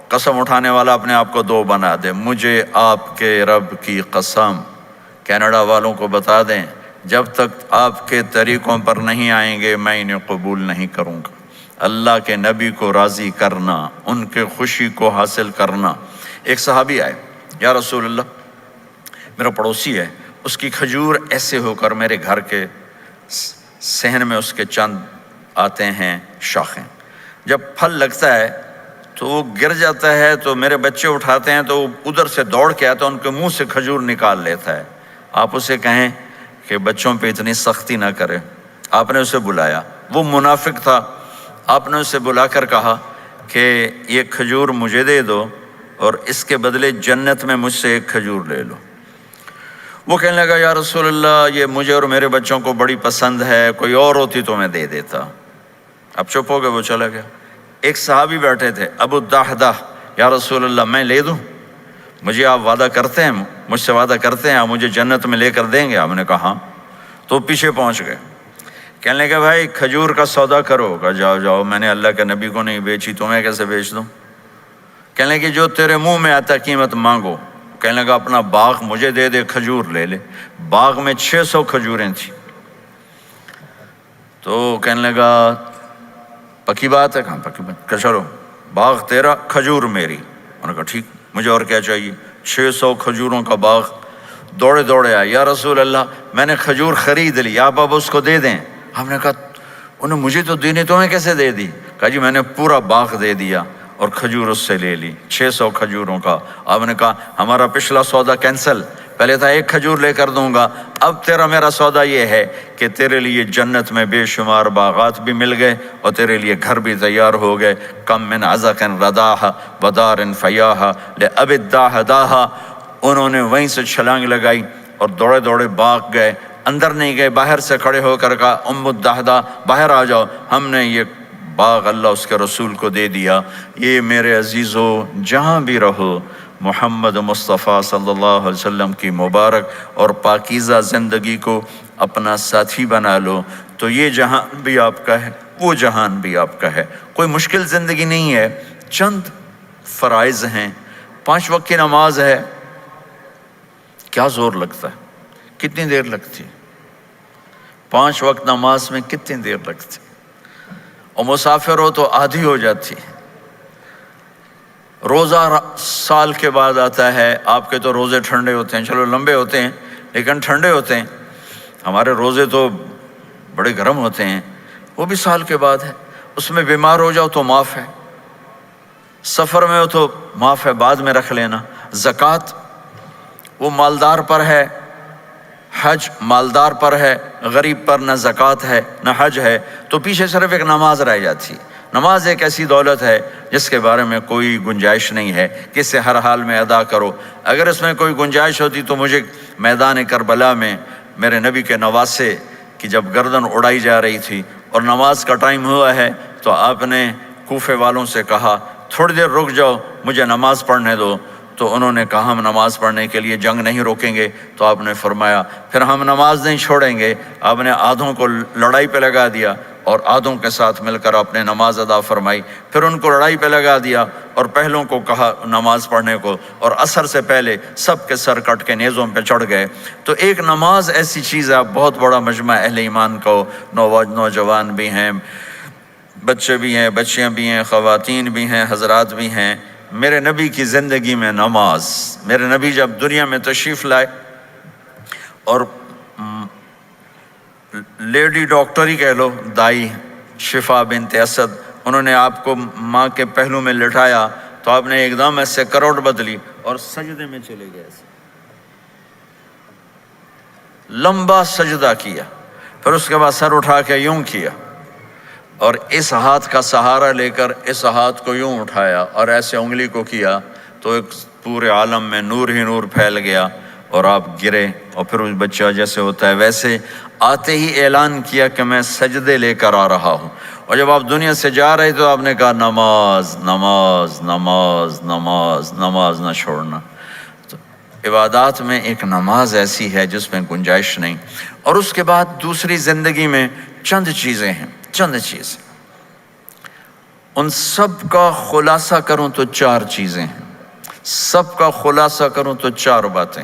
قسم اٹھانے والا اپنے آپ کو دو بنا دے. مجھے آپ کے رب کی قسم. کینیڈا والوں کو بتا دیں جب تک آپ کے طریقوں پر نہیں آئیں گے میں انہیں قبول نہیں کروں گا. اللہ کے نبی کو راضی کرنا، ان کے خوشی کو حاصل کرنا. ایک صحابی آئے، یا رسول اللہ میرا پڑوسی ہے، اس کی کھجور ایسے ہو کر میرے گھر کے صحن میں اس کے چند آتے ہیں شاخیں، جب پھل لگتا ہے تو وہ گر جاتا ہے تو میرے بچے اٹھاتے ہیں تو وہ ادھر سے دوڑ کے آتا ہے، ان کے منہ سے کھجور نکال لیتا ہے. آپ اسے کہیں کہ بچوں پہ اتنی سختی نہ کرے. آپ نے اسے بلایا، وہ منافق تھا. آپ نے اسے بلا کر کہا کہ یہ کھجور مجھے دے دو اور اس کے بدلے جنت میں مجھ سے ایک کھجور لے لو. وہ کہنے لگا یا رسول اللہ یہ مجھے اور میرے بچوں کو بڑی پسند ہے، کوئی اور ہوتی تو میں دے دیتا. اب چپ ہو گئے، وہ چلا گیا. ایک صحابی بیٹھے تھے ابو الدحدہ، یا رسول اللہ میں لے دوں؟ مجھے آپ وعدہ کرتے ہیں، مجھ سے وعدہ کرتے ہیں آپ مجھے جنت میں لے کر دیں گے؟ آپ نے کہا ہاں. تو پیچھے پہنچ گئے. کہنے لگا بھائی کھجور کا سودا کرو. کہا جاؤ میں نے اللہ کے نبی کو نہیں بیچی، تمہیں کیسے بیچ دوں؟ کہنے لگے جو تیرے منہ میں آتا قیمت مانگو. کہنے لگا اپنا باغ مجھے دے دے، کھجور لے لے. باغ میں 600 کھجوریں تھیں. تو کہنے لگا پکی بات ہے؟ کہاں پکی بات؟ کہ چلو باغ تیرا، کھجور میری. انہوں نے کہا ٹھیک، مجھے اور کیا چاہیے. 600 کھجوروں کا باغ. دوڑے دوڑے آئے، یا رسول اللہ میں نے کھجور خرید لی، آپ اب اس کو دے دیں. ہم نے کہا انہیں مجھے تو دینی، تمہیں کیسے دے دی؟ کہا جی میں نے پورا باغ دے دیا اور کھجور اس سے لے لی، 600 کھجوروں کا. آپ نے کہا ہمارا پچھلا سودا کینسل، پہلے تھا 1 کھجور لے کر دوں گا، اب تیرا میرا سودا یہ ہے کہ تیرے لیے جنت میں بے شمار باغات بھی مل گئے اور تیرے لیے گھر بھی تیار ہو گئے. کم من عزق رداح ودار فیاح لأب الداح داہا. انہوں نے وہیں سے چھلانگ لگائی اور دوڑے دوڑے باغ گئے. اندر نہیں گئے، باہر سے کھڑے ہو کر کہا ام الدحدہ باہر آ جاؤ، ہم نے یہ باغ اللہ اس کے رسول کو دے دیا. یہ میرے عزیزو جہاں بھی رہو محمد مصطفیٰ صلی اللہ علیہ وسلم کی مبارک اور پاکیزہ زندگی کو اپنا ساتھی بنا لو، تو یہ جہان بھی آپ کا ہے، وہ جہان بھی آپ کا ہے. کوئی مشکل زندگی نہیں ہے، چند فرائض ہیں. 5 وقت کی نماز ہے، کیا زور لگتا ہے، کتنی دیر لگتی ہے؟ 5 وقت نماز میں کتنی دیر لگتی؟ اور مسافر ہو تو آدھی ہو جاتی. روزہ سال کے بعد آتا ہے، آپ کے تو روزے ٹھنڈے ہوتے ہیں، چلو لمبے ہوتے ہیں لیکن ٹھنڈے ہوتے ہیں. ہمارے روزے تو بڑے گرم ہوتے ہیں، وہ بھی سال کے بعد ہے. اس میں بیمار ہو جاؤ تو معاف ہے، سفر میں ہو تو معاف ہے، بعد میں رکھ لینا. زکوٰۃ وہ مالدار پر ہے، حج مالدار پر ہے، غریب پر نہ زکوٰۃ ہے نہ حج ہے. تو پیچھے صرف ایک نماز رہ جاتی. نماز ایک ایسی دولت ہے جس کے بارے میں کوئی گنجائش نہیں ہے کہ اسے ہر حال میں ادا کرو. اگر اس میں کوئی گنجائش ہوتی تو مجھے میدان کربلا میں میرے نبی کے نواسے کی جب گردن اڑائی جا رہی تھی اور نماز کا ٹائم ہوا ہے تو آپ نے کوفے والوں سے کہا تھوڑی دیر رک جاؤ، مجھے نماز پڑھنے دو. تو انہوں نے کہا ہم نماز پڑھنے کے لیے جنگ نہیں روکیں گے. تو آپ نے فرمایا پھر ہم نماز نہیں چھوڑیں گے. آپ نے آدھوں کو لڑائی پہ لگا دیا اور آدھوں کے ساتھ مل کر آپ نے نماز ادا فرمائی. پھر ان کو لڑائی پہ لگا دیا اور پہلوں کو کہا نماز پڑھنے کو، اور عصر سے پہلے سب کے سر کٹ کے نیزوں پہ چڑھ گئے. تو ایک نماز ایسی چیز ہے، بہت بڑا مجمع اہل ایمان کو، نوجوان بھی ہیں، بچے بھی ہیں، بچیاں بھی ہیں، خواتین بھی ہیں، حضرات بھی ہیں. میرے نبی کی زندگی میں نماز، میرے نبی جب دنیا میں تشریف لائے اور لیڈی ڈاکٹر ہی کہہ لو، دائی شفا بنت اسد، انہوں نے آپ کو ماں کے پہلو میں لٹایا تو آپ نے ایک دم ایسے کروٹ بدلی اور سجدے میں چلے گئے. لمبا سجدہ کیا، پھر اس کے بعد سر اٹھا کے یوں کیا اور اس ہاتھ کا سہارا لے کر اس ہاتھ کو یوں اٹھایا اور ایسے انگلی کو کیا تو ایک پورے عالم میں نور ہی نور پھیل گیا اور آپ گرے. اور پھر اس بچہ جیسے ہوتا ہے ویسے آتے ہی اعلان کیا کہ میں سجدے لے کر آ رہا ہوں. اور جب آپ دنیا سے جا رہے تو آپ نے کہا نماز نماز نماز نماز نماز نہ چھوڑنا. تو عبادات میں ایک نماز ایسی ہے جس میں گنجائش نہیں. اور اس کے بعد دوسری زندگی میں چند چیزیں ہیں، چند چیز، ان سب کا خلاصہ کروں تو 4 چیزیں ہیں. سب کا خلاصہ کروں تو 4 باتیں،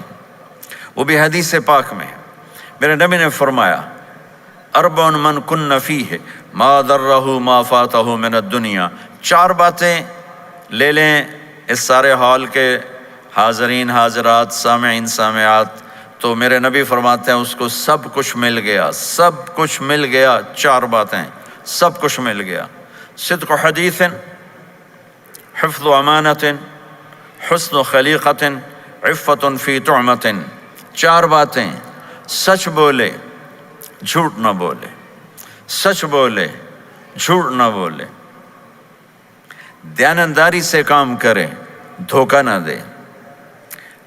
وہ بھی حدیث پاک میں. میرے نبی نے فرمایا اربع من کن فیہ ما ضرہ ما فاتہ من الدنیا. 4 باتیں لے لیں اس سارے ہال کے حاضرین حاضرات سامعین سامعات، تو میرے نبی فرماتے ہیں اس کو سب کچھ مل گیا، سب کچھ مل گیا. 4 باتیں، سب کچھ مل گیا. صدق حدیث، حفظ امانت، حسن خلیقت، عفت فی طعمت. 4 باتیں، سچ بولے جھوٹ نہ بولے، سچ بولے جھوٹ نہ بولے، دیانتداری سے کام کرے، دھوکہ نہ دے،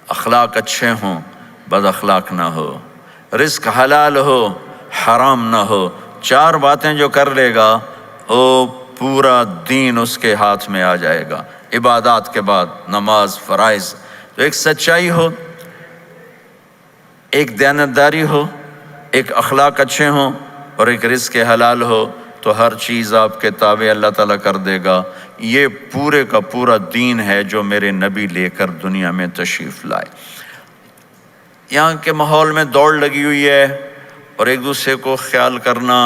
اخلاق اچھے ہوں، بد اخلاق نہ ہو، رزق حلال ہو، حرام نہ ہو. 4 باتیں جو کر لے گا وہ پورا دین اس کے ہاتھ میں آ جائے گا. عبادات کے بعد نماز، فرائض، تو ایک سچائی ہو، ایک دیانتداری ہو، ایک اخلاق اچھے ہوں اور ایک رزق حلال ہو. تو ہر چیز آپ کے تابع اللہ تعالیٰ کر دے گا۔ یہ پورے کا پورا دین ہے جو میرے نبی لے کر دنیا میں تشریف لائے۔ یہاں کے ماحول میں دوڑ لگی ہوئی ہے، اور ایک دوسرے کو خیال کرنا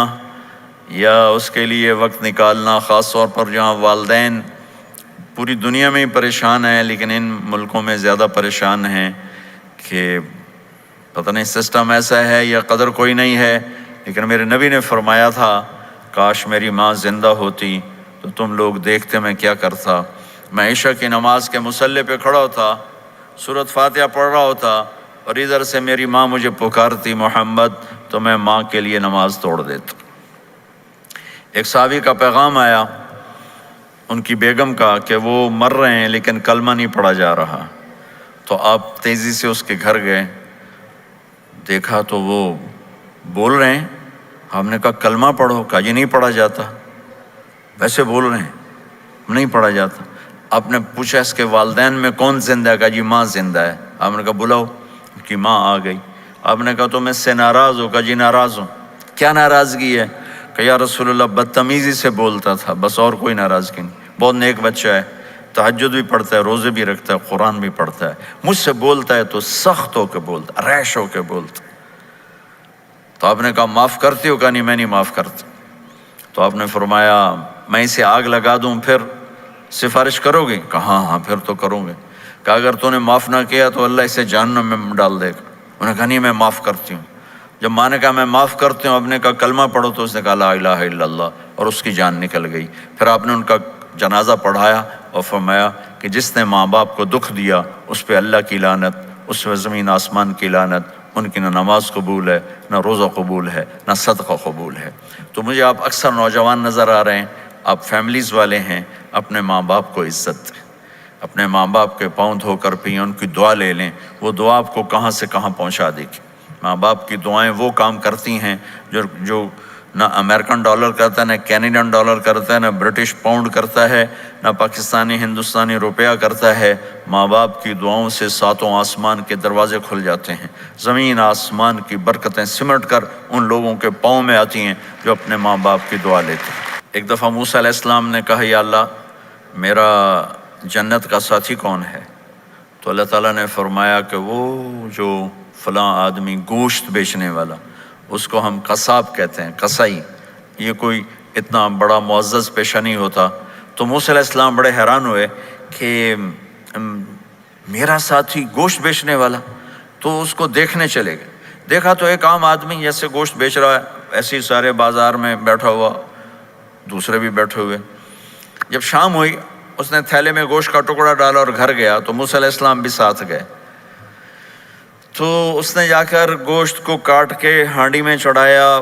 یا اس کے لیے وقت نکالنا، خاص طور پر جہاں والدین پوری دنیا میں ہی پریشان ہیں، لیکن ان ملکوں میں زیادہ پریشان ہیں کہ پتہ نہیں سسٹم ایسا ہے یا قدر کوئی نہیں ہے۔ لیکن میرے نبی نے فرمایا تھا، کاش میری ماں زندہ ہوتی تو تم لوگ دیکھتے میں کیا کرتا۔ میں عشاء کی نماز کے مصلی پہ کھڑا ہوتا، سورۃ فاتحہ پڑھ رہا ہوتا، اور ادھر سے میری ماں مجھے پکارتی محمد، تو میں ماں کے لیے نماز توڑ دیتا۔ ایک صحابی کا پیغام آیا ان کی بیگم کا کہ وہ مر رہے ہیں لیکن کلمہ نہیں پڑھا جا رہا، تو آپ تیزی سے اس کے گھر گئے، دیکھا تو وہ بول رہے ہیں۔ ہم نے کہا کلمہ پڑھو، کہا جی نہیں پڑھا جاتا، ویسے بول رہے ہیں نہیں پڑھا جاتا۔ آپ نے پوچھا اس کے والدین میں کون زندہ ہے؟ کہا جی ماں زندہ ہے۔ آپ نے کہا بلاؤ، کہ ماں آ گئی۔ آپ نے کہا تم اس سے ناراض ہو؟ کہا جی ناراض ہوں۔ کیا ناراضگی ہے؟ کہ یا رسول اللہ بدتمیزی سے بولتا تھا، بس اور کوئی ناراضگی نہیں، بہت نیک بچہ ہے، تہجد بھی پڑھتا ہے، روزے بھی رکھتا ہے، قرآن بھی پڑھتا ہے، مجھ سے بولتا ہے تو سخت ہو کے بولتا، ریش ہو کے بولتا۔ تو آپ نے کہا معاف کرتی ہو؟ کہا نہیں میں نہیں معاف کرتا۔ تو آپ نے فرمایا میں اسے آگ لگا دوں پھر سفارش کرو گے؟ کہا ہاں ہاں پھر تو کروں گے۔ کہا اگر تو نے معاف نہ کیا تو اللہ اسے جہنم میں ڈال دے گا۔ انہوں نے کہا نہیں میں معاف کرتی ہوں۔ جب ماں نے کہا میں معاف کرتی ہوں، آپ نے کہا کلمہ پڑھو، تو اس نے کہا لا الہ الا اللہ، اور اس کی جان نکل گئی۔ پھر آپ نے ان کا جنازہ پڑھایا اور فرمایا کہ جس نے ماں باپ کو دکھ دیا اس پہ اللہ کی لعنت، اس پہ زمین آسمان کی لعنت، ان کی نہ نماز قبول ہے، نہ روزہ قبول ہے، نہ صدقہ قبول ہے۔ تو مجھے آپ اکثر نوجوان نظر آ رہے ہیں، آپ فیملیز والے ہیں، اپنے ماں باپ کو عزت دیں، اپنے ماں باپ کے پاؤں دھو کر پئیں، ان کی دعا لے لیں، وہ دعا آپ کو کہاں سے کہاں پہنچا دے گی۔ ماں باپ کی دعائیں وہ کام کرتی ہیں جو نہ امریکن ڈالر کرتا ہے، نہ کینیڈین ڈالر کرتا ہے، نہ برٹش پاؤنڈ کرتا ہے، نہ پاکستانی ہندوستانی روپیہ کرتا ہے۔ ماں باپ کی دعاؤں سے ساتوں آسمان کے دروازے کھل جاتے ہیں، زمین آسمان کی برکتیں سمٹ کر ان لوگوں کے پاؤں میں آتی ہیں جو اپنے ماں باپ کی دعا لیتے ہیں۔ ایک دفعہ موسیٰ علیہ السلام نے کہا یا اللہ میرا جنت کا ساتھی کون ہے؟ تو اللہ تعالیٰ نے فرمایا کہ وہ جو فلاں آدمی گوشت بیچنے والا، اس کو ہم قصاب کہتے ہیں، قصائی، یہ کوئی اتنا بڑا معزز پیشہ نہیں ہوتا۔ تو موسیٰ علیہ السلام بڑے حیران ہوئے کہ میرا ساتھی گوشت بیچنے والا، تو اس کو دیکھنے چلے گئے۔ دیکھا تو ایک عام آدمی جیسے گوشت بیچ رہا ہے، ایسے ہی سارے بازار میں بیٹھا ہوا، دوسرے بھی بیٹھے ہوئے۔ جب شام ہوئی اس نے تھیلے میں گوشت کا ٹکڑا ڈالا اور گھر گیا، تو موسیٰ علیہ السلام بھی ساتھ گئے۔ تو اس نے جا کر گوشت کو کاٹ کے ہانڈی میں چڑھایا،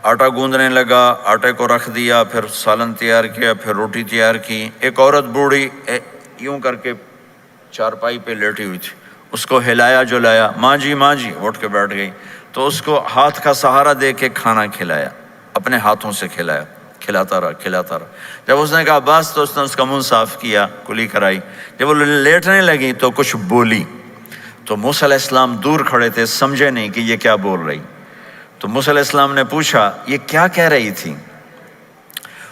آٹا گوندنے لگا، آٹے کو رکھ دیا، پھر سالن تیار کیا، پھر روٹی تیار کی۔ ایک عورت بوڑھی یوں کر کے چارپائی پہ لیٹی ہوئی تھی، اس کو ہلایا جلایا، ماں جی اٹھ کے بیٹھ گئی۔ تو اس کو ہاتھ کا سہارا دے کے کھانا کھلایا، اپنے ہاتھوں سے کھلایا، کھلاتا رہا۔ جب اس نے کہا بس، تو اس نے اس کا منہ صاف کیا، کلی کرائی۔ جب وہ لیٹنے لگی تو کچھ بولی، تو موسیٰ علیہ السلام دور کھڑے تھے، سمجھے نہیں کہ یہ کیا بول رہی۔ تو موسیٰ علیہ السلام نے پوچھا یہ کیا کہہ رہی تھی؟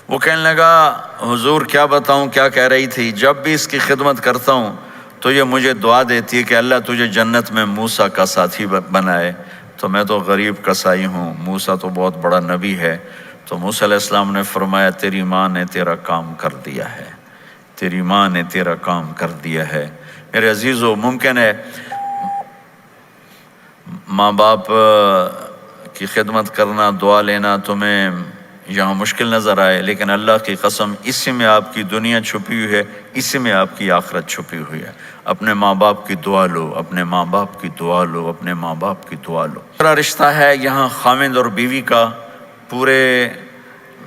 وہ کہنے لگا حضور کیا بتاؤں کیا کہہ رہی تھی، جب بھی اس کی خدمت کرتا ہوں تو یہ مجھے دعا دیتی ہے کہ اللہ تجھے جنت میں موسیٰ کا ساتھی بنائے۔ تو میں تو غریب کسائی ہوں، موسیٰ تو بہت بڑا نبی ہے۔ تو موسیٰ علیہ السلام نے فرمایا تیری ماں نے تیرا کام کر دیا ہے، تیری ماں نے تیرا کام کر دیا ہے۔ میرے عزیزو، ممکن ہے ماں باپ کی خدمت کرنا، دعا لینا تمہیں یہاں مشکل نظر آئے، لیکن اللہ کی قسم اسی میں آپ کی دنیا چھپی ہوئی ہے، اسی میں آپ کی آخرت چھپی ہوئی ہے۔ اپنے ماں باپ کی دعا لو، اپنے ماں باپ کی دعا لو، اپنے ماں باپ کی دعا لو۔ دوسرا رشتہ ہے یہاں خاوند اور بیوی کا۔ پورے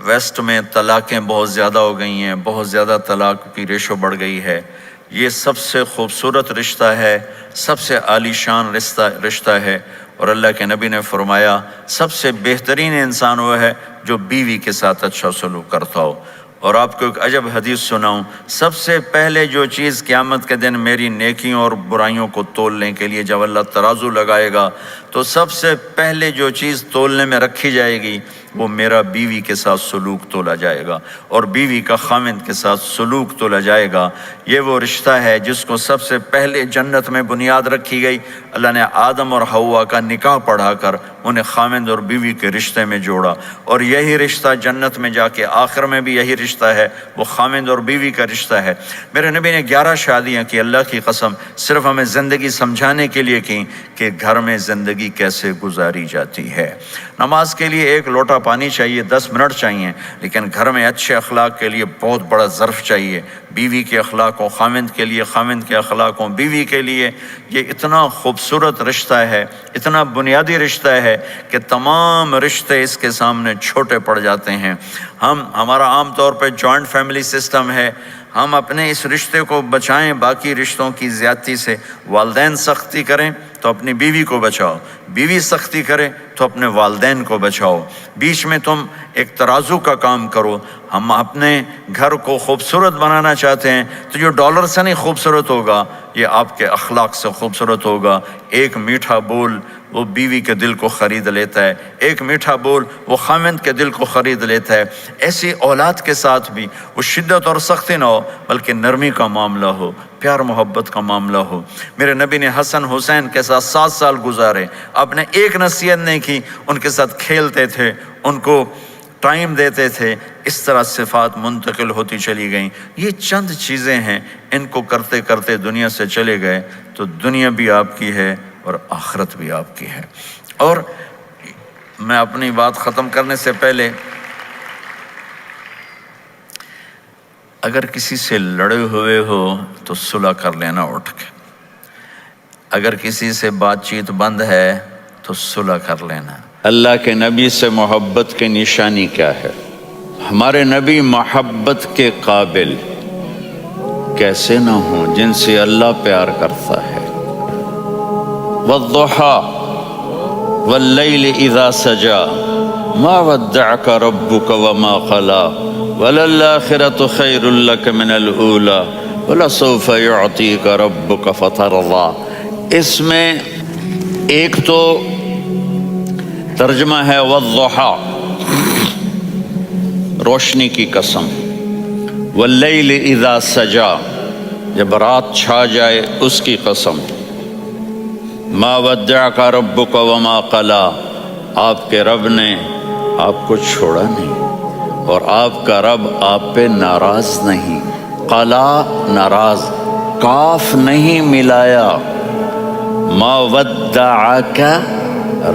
ویسٹ میں طلاقیں بہت زیادہ ہو گئی ہیں، بہت زیادہ طلاق کی ریشو بڑھ گئی ہے۔ یہ سب سے خوبصورت رشتہ ہے، سب سے عالی شان رشتہ ہے، اور اللہ کے نبی نے فرمایا سب سے بہترین انسان وہ ہے جو بیوی کے ساتھ اچھا سلوک کرتا ہو۔ اور آپ کو ایک عجب حدیث سناؤں، سب سے پہلے جو چیز قیامت کے دن میری نیکیوں اور برائیوں کو تولنے کے لیے جب اللہ ترازو لگائے گا، تو سب سے پہلے جو چیز تولنے میں رکھی جائے گی وہ میرا بیوی کے ساتھ سلوک تولا جائے گا اور بیوی کا خاوند کے ساتھ سلوک تولا جائے گا۔ یہ وہ رشتہ ہے جس کو سب سے پہلے جنت میں بنیاد رکھی گئی۔ اللہ نے آدم اور حوا کا نکاح پڑھا کر انہیں خاوند اور بیوی کے رشتے میں جوڑا، اور یہی رشتہ جنت میں جا کے آخر میں بھی یہی رشتہ ہے، وہ خاوند اور بیوی کا رشتہ ہے۔ میرے نبی نے 11 شادیاں کی، اللہ کی قسم صرف ہمیں زندگی سمجھانے کے لیے کی کہ گھر میں زندگی کیسے گزاری جاتی ہے۔ نماز کے لیے 1 لوٹا پانی چاہیے، 10 منٹ چاہیے، لیکن گھر میں اچھے اخلاق کے لیے بہت بڑا ظرف چاہیے۔ بیوی کے اخلاق ہوں خاوند کے لیے، خاوند کے اخلاق ہوں بیوی کے لیے۔ یہ اتنا خوبصورت رشتہ ہے، اتنا بنیادی رشتہ ہے کہ تمام رشتے اس کے سامنے چھوٹے پڑ جاتے ہیں۔ ہمارا عام طور پہ جوائنٹ فیملی سسٹم ہے، ہم اپنے اس رشتے کو بچائیں باقی رشتوں کی زیادتی سے۔ والدین سختی کریں تو اپنی بیوی کو بچاؤ، بیوی سختی کرے تو اپنے والدین کو بچاؤ، بیچ میں تم ایک ترازو کا کام کرو۔ ہم اپنے گھر کو خوبصورت بنانا چاہتے ہیں تو جو ڈالر سے نہیں خوبصورت ہوگا، یہ آپ کے اخلاق سے خوبصورت ہوگا۔ ایک میٹھا بول وہ بیوی کے دل کو خرید لیتا ہے، ایک میٹھا بول وہ خاوند کے دل کو خرید لیتا ہے۔ ایسی اولاد کے ساتھ بھی وہ شدت اور سختی نہ ہو، بلکہ نرمی کا معاملہ ہو، پیار محبت کا معاملہ ہو۔ میرے نبی نے حسن حسین کے ساتھ 7 سال گزارے، آپ نے ایک نصیحت نہیں کی، ان کے ساتھ کھیلتے تھے، ان کو ٹائم دیتے تھے، اس طرح صفات منتقل ہوتی چلی گئیں۔ یہ چند چیزیں ہیں، ان کو کرتے کرتے دنیا سے چلے گئے تو دنیا بھی آپ کی ہے اور آخرت بھی آپ کی ہے۔ اور میں اپنی بات ختم کرنے سے پہلے اگر کسی سے لڑے ہوئے ہو تو صلح کر لینا اٹھ کے، اگر کسی سے بات چیت بند ہے تو صلح کر لینا۔ اللہ کے نبی سے محبت کی نشانی کیا ہے؟ ہمارے نبی محبت کے قابل کیسے نہ ہوں جن سے اللہ پیار کرتا ہے۔ والضحى والليل إذا سجى ما ودعك ربك وما قلى وللآخرة خير لك من الأولى ولسوف يعطيك ربك فترضى۔ اس میں ایک تو ترجمہ ہے والضحى، روشنی کی قسم، واللیل اذا سجا، جب رات چھا جائے اس کی قسم، ما ودعک ربک وما قلا، آپ کے رب نے آپ کو چھوڑا نہیں اور آپ کا رب آپ پہ ناراض نہیں۔ قلا ناراض، کاف نہیں ملایا، ما ودعک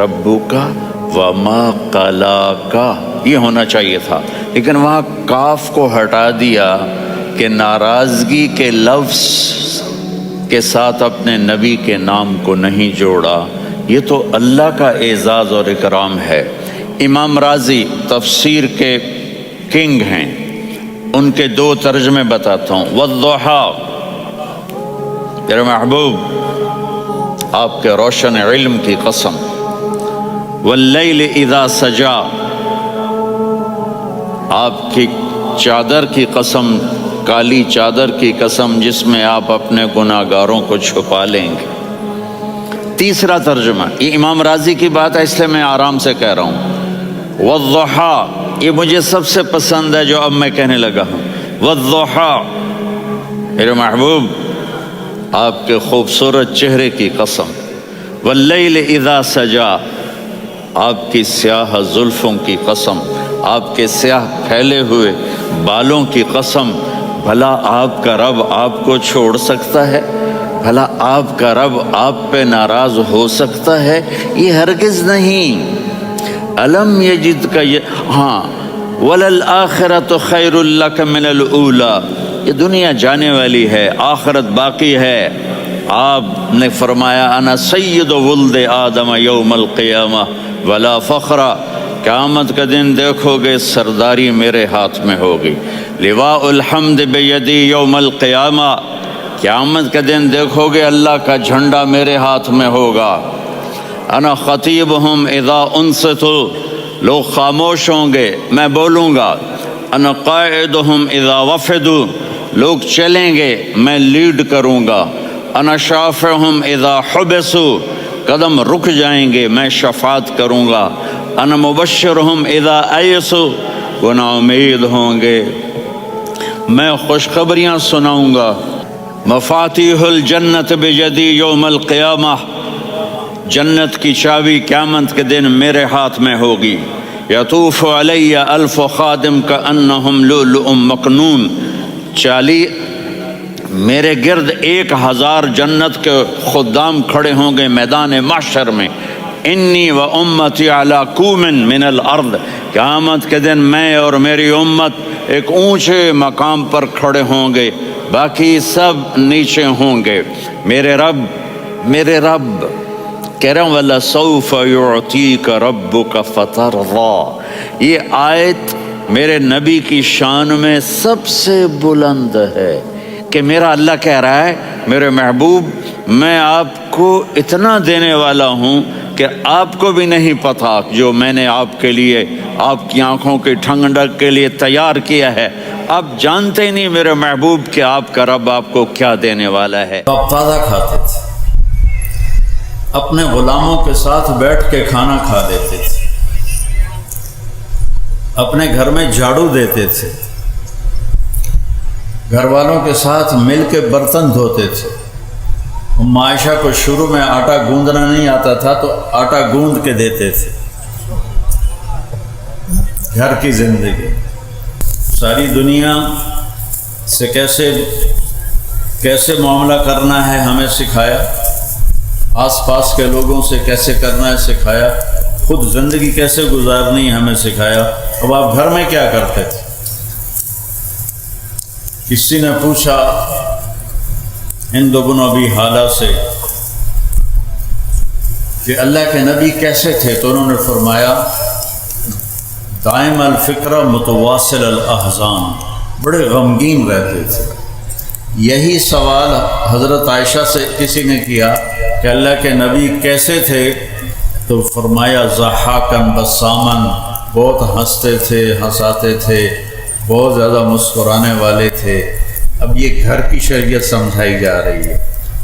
ربک وما قلاک یہ ہونا چاہیے تھا، لیکن وہاں کاف کو ہٹا دیا کہ ناراضگی کے لفظ کے ساتھ اپنے نبی کے نام کو نہیں جوڑا۔ یہ تو اللہ کا اعزاز اور اکرام ہے۔ امام راضی تفسیر کے کنگ ہیں، ان کے 2 ترجمے بتاتا ہوں۔ والضحیٰ، میرے محبوب آپ کے روشن علم کی قسم، واللیل اذا سجا، آپ کی چادر کی قسم، کالی چادر کی قسم جس میں آپ اپنے گناہ گاروں کو چھپا لیں گے۔ تیسرا ترجمہ، یہ امام راضی کی بات ہے اس لیے میں آرام سے کہہ رہا ہوں۔ والضحیٰ، یہ مجھے سب سے پسند ہے جو اب میں کہنے لگا ہوں۔ والضحیٰ، میرے محبوب آپ کے خوبصورت چہرے کی قسم، واللیل اذا سجا، آپ کی سیاہ زلفوں کی قسم، آپ کے سیاہ پھیلے ہوئے بالوں کی قسم۔ بھلا آپ کا رب آپ کو چھوڑ سکتا ہے؟ بھلا آپ کا رب آپ پہ ناراض ہو سکتا ہے؟ یہ ہرگز نہیں۔ الم یجد کا ہاں، وللآخرۃ خیر لک من الاولی، یہ دنیا جانے والی ہے، آخرت باقی ہے۔ آپ نے فرمایا انا سید ولد آدم یوم القیامہ ولا فخر، قیامت کا دن دیکھو گے سرداری میرے ہاتھ میں ہوگی۔ لواء الحمد بیدی یوم القیامہ، قیامت کا دن دیکھو گے اللہ کا جھنڈا میرے ہاتھ میں ہوگا۔ انا خطیبہم اذا انصتوا، لوگ خاموش ہوں گے میں بولوں گا۔ انا قائدہم اذا وفدوا، لوگ چلیں گے میں لیڈ کروں گا۔ انا شافعہم اذا حبسوا، قدم رک جائیں گے میں شفاعت کروں گا۔ انا مبشرہم اذا ایسو، وہ نا امید ہوں گے میں خوشخبریاں سناؤں گا۔ مفاتیح الجنت بیدی یوم القیامہ، جنت کی چابی قیامت کے دن میرے ہاتھ میں ہوگی۔ یطوف علی الف خادم کانہم لؤلؤ مکنون، میرے گرد 1000 جنت کے خدام کھڑے ہوں گے میدان محشر میں۔ انی و امتی علی کوم من الارض، قیامت کے دن میں اور میری امت ایک اونچے مقام پر کھڑے ہوں گے، باقی سب نیچے ہوں گے۔ میرے رب کہہ رہا ہوں وَلَسَوْفَ يُعْطِيكَ رَبُّكَ فَتَرْضَىٰ، یہ آیت میرے نبی کی شان میں سب سے بلند ہے کہ میرا اللہ کہہ رہا ہے میرے محبوب میں آپ کو اتنا دینے والا ہوں کہ آپ کو بھی نہیں پتا جو میں نے آپ کے لیے، آپ کی آنکھوں کی ٹھنڈک کے لیے تیار کیا ہے۔ آپ جانتے ہی نہیں میرے محبوب کہ آپ کا رب آپ کو کیا دینے والا ہے۔ آپ تازہ کھاتے تھے، اپنے غلاموں کے ساتھ بیٹھ کے کھانا کھا لیتے تھے، اپنے گھر میں جھاڑو دیتے تھے، گھر والوں کے ساتھ مل کے برتن دھوتے تھے۔ عائشہ کو شروع میں آٹا گوندنا نہیں آتا تھا تو آٹا گوند کے دیتے تھے۔ گھر کی زندگی، ساری دنیا سے کیسے معاملہ کرنا ہے ہمیں سکھایا، آس پاس کے لوگوں سے کیسے کرنا ہے سکھایا، خود زندگی کیسے گزارنی ہے ہمیں سکھایا۔ اب آپ گھر میں کیا کرتے تھے؟ کسی نے پوچھا ہند بن ابی حالہ سے کہ اللہ کے نبی کیسے تھے، تو انہوں نے فرمایا دائم الفکر متواصل الاحزان، بڑے غمگین رہتے تھے۔ یہی سوال حضرت عائشہ سے کسی نے کیا کہ اللہ کے نبی کیسے تھے، تو فرمایا ضحاکن بسامن، بہت ہنستے تھے، ہنساتے تھے، بہت زیادہ مسکرانے والے تھے۔ اب یہ گھر کی شریعت سمجھائی جا رہی ہے۔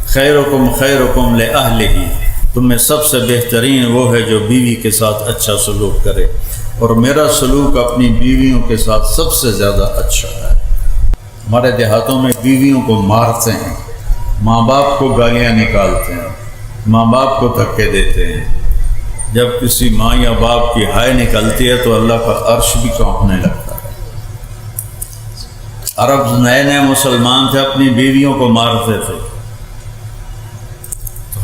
خیرکم خیرکم لأہلہ، تم میں سب سے بہترین وہ ہے جو بیوی کے ساتھ اچھا سلوک کرے، اور میرا سلوک اپنی بیویوں کے ساتھ سب سے زیادہ اچھا ہے۔ ہمارے دیہاتوں میں بیویوں کو مارتے ہیں، ماں باپ کو گالیاں نکالتے ہیں، ماں باپ کو دھکے دیتے ہیں۔ جب کسی ماں یا باپ کی ہائے نکلتی ہے تو اللہ کا عرش بھی کانپنے لگتا ہے۔ عرب نئے نئے مسلمان تھے، اپنی بیویوں کو مارتے تھے۔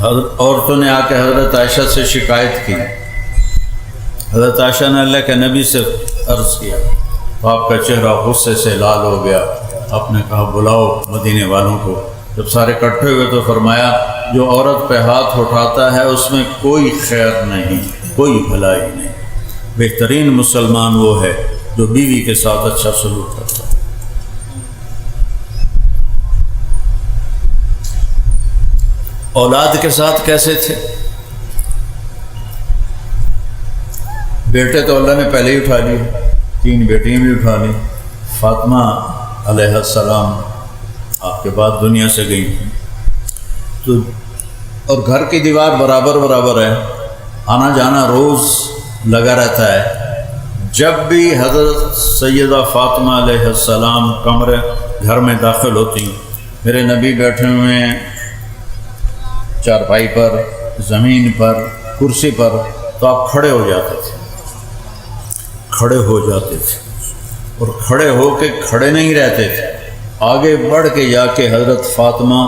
عورتوں نے آ کے حضرت عائشہ سے شکایت کی، حضرت عائشہ نے اللہ کے نبی سے عرض کیا تو آپ کا چہرہ غصے سے لال ہو گیا۔ آپ نے کہا بلاؤ مدینے والوں کو۔ جب سارے اکٹھے ہوئے تو فرمایا جو عورت پہ ہاتھ اٹھاتا ہے اس میں کوئی خیر نہیں، کوئی بھلائی نہیں۔ بہترین مسلمان وہ ہے جو بیوی کے ساتھ اچھا سلوک کرتا ہے۔ اولاد کے ساتھ کیسے تھے؟ بیٹے تو اللہ نے پہلے ہی اٹھا لیے، 3 بیٹیاں بھی اٹھا لیں۔ فاطمہ علیہ السلام آپ کے بعد دنیا سے گئی تو، اور گھر کی دیوار برابر ہے، آنا جانا روز لگا رہتا ہے۔ جب بھی حضرت سیدہ فاطمہ علیہ السلام کمرے گھر میں داخل ہوتی، میرے نبی بیٹھے ہوئے ہیں چارپائی پر، زمین پر، کرسی پر، تو آپ کھڑے ہو جاتے تھے، اور کھڑے ہو کے کھڑے نہیں رہتے تھے، آگے بڑھ کے جا کے حضرت فاطمہ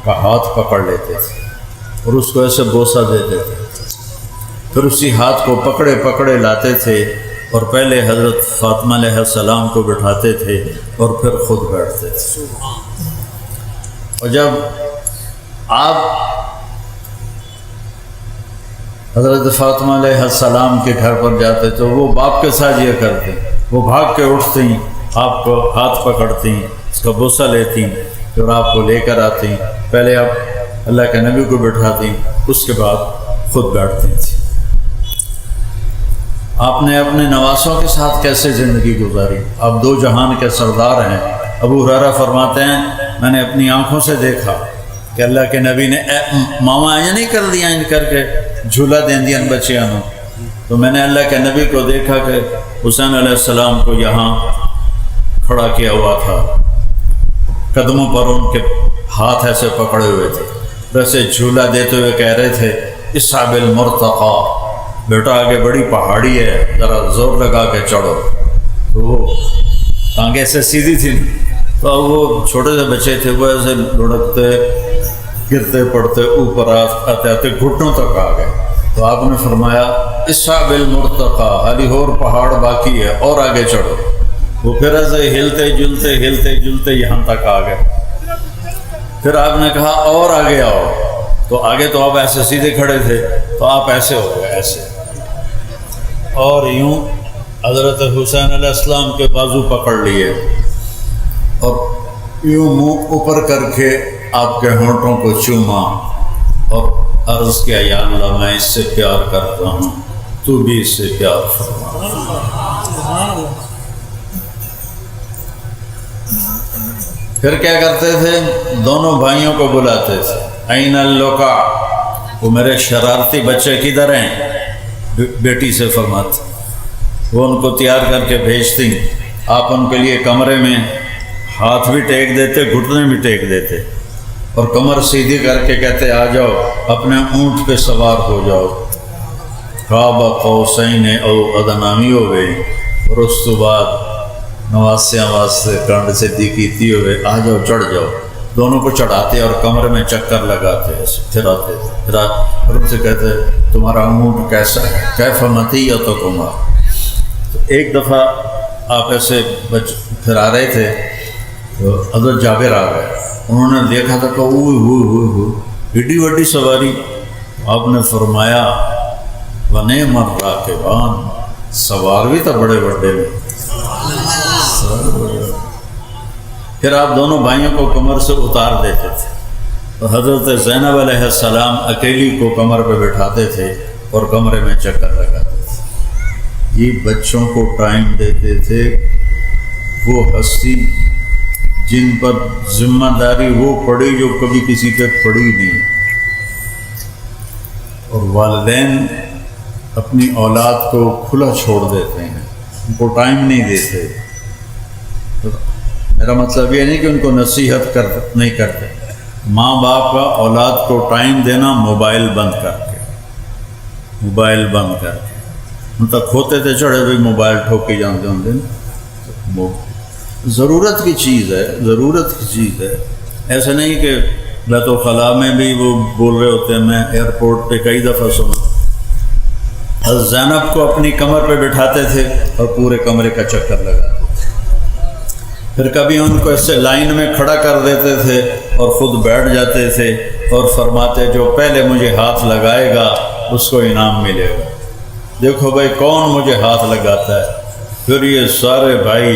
کا ہاتھ پکڑ لیتے تھے اور اس کو ایسے بوسہ دیتے تھے، پھر اسی ہاتھ کو پکڑے لاتے تھے اور پہلے حضرت فاطمہ علیہ السلام کو بٹھاتے تھے اور پھر خود بیٹھتے تھے۔ اور جب آپ حضرت فاطمہ علیہ السلام کے گھر پر جاتے تو وہ باپ کے ساتھ یہ کرتے، وہ بھاگ کے اٹھتی، آپ کو ہاتھ پکڑتی، اس کا بوسہ لیتی، پھر آپ کو لے کر آتی، پہلے آپ اللہ کے نبی کو بٹھاتی، اس کے بعد خود بیٹھتی تھی۔ آپ نے اپنے نواسوں کے ساتھ کیسے زندگی گزاری؟ آپ 2 جہان کے سردار ہیں۔ ابو ہریرہ فرماتے ہیں میں نے اپنی آنکھوں سے دیکھا کہ اللہ کے نبی نے ماما یہ نہیں کر دیا ان کر کے جھولا دین دیا بچیاں نو، تو میں نے اللہ کے نبی کو دیکھا کہ حسین علیہ السلام کو یہاں کھڑا کیا ہوا تھا، قدموں پر ان کے ہاتھ ایسے پکڑے ہوئے تھے، ویسے جھولا دیتے ہوئے کہہ رہے تھے اصحاب المرتقى، بیٹا آگے بڑی پہاڑی ہے، ذرا زور لگا کے چڑھو۔ تو وہ ٹانگیں سے سیدھی تھی، تو وہ چھوٹے سے بچے تھے، وہ ایسے لڑکتے گرتے پڑتے اوپر آتے آتے گھٹنوں تک آ گئے۔ تو آپ نے فرمایا اصحاب المرتقى، حالی اور پہاڑ باقی ہے، اور آگے چڑھو۔ وہ پھر ایسے ہلتے جلتے یہاں تک آ گئے۔ پھر آپ نے کہا اور آگے آؤ، تو آگے تو آپ ایسے سیدھے کھڑے تھے، تو آپ ایسے ہو گئے ایسے، اور یوں حضرت حسین علیہ السلام کے بازو پکڑ لیے اور یوں منہ اوپر کر کے آپ کے ہونٹوں کو چوما اور عرض کیا یا اللہ میں اس سے پیار کرتا ہوں، تو بھی اس سے پیار فرما۔ پھر کیا کرتے تھے؟ دونوں بھائیوں کو بلاتے تھے، این اللقا، وہ میرے شرارتی بچے کدھر ہیں؟ بیٹی سے فرماتے، وہ ان کو تیار کر کے بھیجتی، آپ ان کے لیے کمرے میں ہاتھ بھی ٹیک دیتے، گھٹنے بھی ٹیک دیتے، اور کمر سیدھی کر کے کہتے آ جاؤ، اپنے اونٹ پہ سوار ہو جاؤ۔ قاب قوسین او ادنی ہو گئی، اور اس تو بعد نواسیاں واسطے کانڈ سے دیکھیتی ہوئے آ جاؤ، چڑھ جاؤ۔ دونوں کو چڑھاتے اور کمرے میں چکر لگاتے، پھر آتے پھر اور ان سے کہتے تمہارا اونٹ کیسا ہے، کیف مطیتکما۔ تو ایک دفعہ آپ ایسے پھر آ رہے تھے تو حضرت جابر آ گئے، انہوں نے دیکھا تھا کہ ایڈی وڈی سواری۔ آپ نے فرمایا ونعم الراکبان، سوار بھی تو بڑے بڑے میں۔ پھر آپ دونوں بھائیوں کو کمر سے اتار دیتے تھے، تو حضرت زینب علیہ السلام اکیلی کو کمر پہ بٹھاتے تھے اور کمرے میں چکر لگاتے تھے۔ یہ بچوں کو ٹائم دیتے تھے، وہ ہستی جن پر ذمہ داری وہ پڑی جو کبھی کسی پہ پڑی نہیں، اور والدین اپنی اولاد کو کھلا چھوڑ دیتے ہیں، ان کو ٹائم نہیں دیتے۔ میرا مطلب یہ نہیں کہ ان کو نصیحت نہیں کرتے، ماں باپ کا اولاد کو ٹائم دینا موبائل بند کر کے، ان تک ہوتے تھے چڑھے ہوئے موبائل ٹھوکی جانتے ہوں گے۔ ضرورت کی چیز ہے، ایسا نہیں کہ بیت الخلاء میں بھی وہ بول رہے ہوتے ہیں۔ میں ایئرپورٹ پہ کئی دفعہ سنا، حضرت زینب کو اپنی کمر پہ بٹھاتے تھے اور پورے کمرے کا چکر لگاتے تھے۔ پھر کبھی ان کو ایسے لائن میں کھڑا کر دیتے تھے اور خود بیٹھ جاتے تھے اور فرماتے جو پہلے مجھے ہاتھ لگائے گا اس کو انعام ملے گا۔ دیکھو بھائی کون مجھے ہاتھ لگاتا ہے۔ پھر یہ سارے بھائی،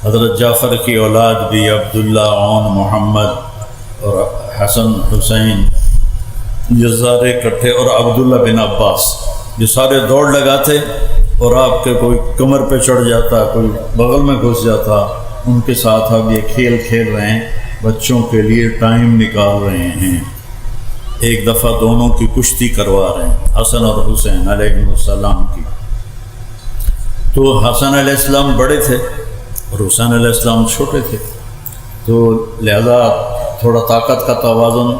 حضرت جعفر کی اولاد بھی، عبداللہ، عون، محمد اور حسن، حسین، یہ سارے اکٹھے، اور عبداللہ بن عباس، یہ سارے دوڑ لگاتے، اور آپ کے کوئی کمر پہ چڑھ جاتا، کوئی بغل میں گھس جاتا۔ ان کے ساتھ اب یہ کھیل کھیل رہے ہیں، بچوں کے لیے ٹائم نکال رہے ہیں۔ ایک دفعہ دونوں کی کشتی کروا رہے ہیں، حسن اور حسین علیہ السلام کی۔ تو حسن علیہ السلام بڑے تھے اور حسین علیہ السلام چھوٹے تھے، تو لہذا تھوڑا طاقت کا توازن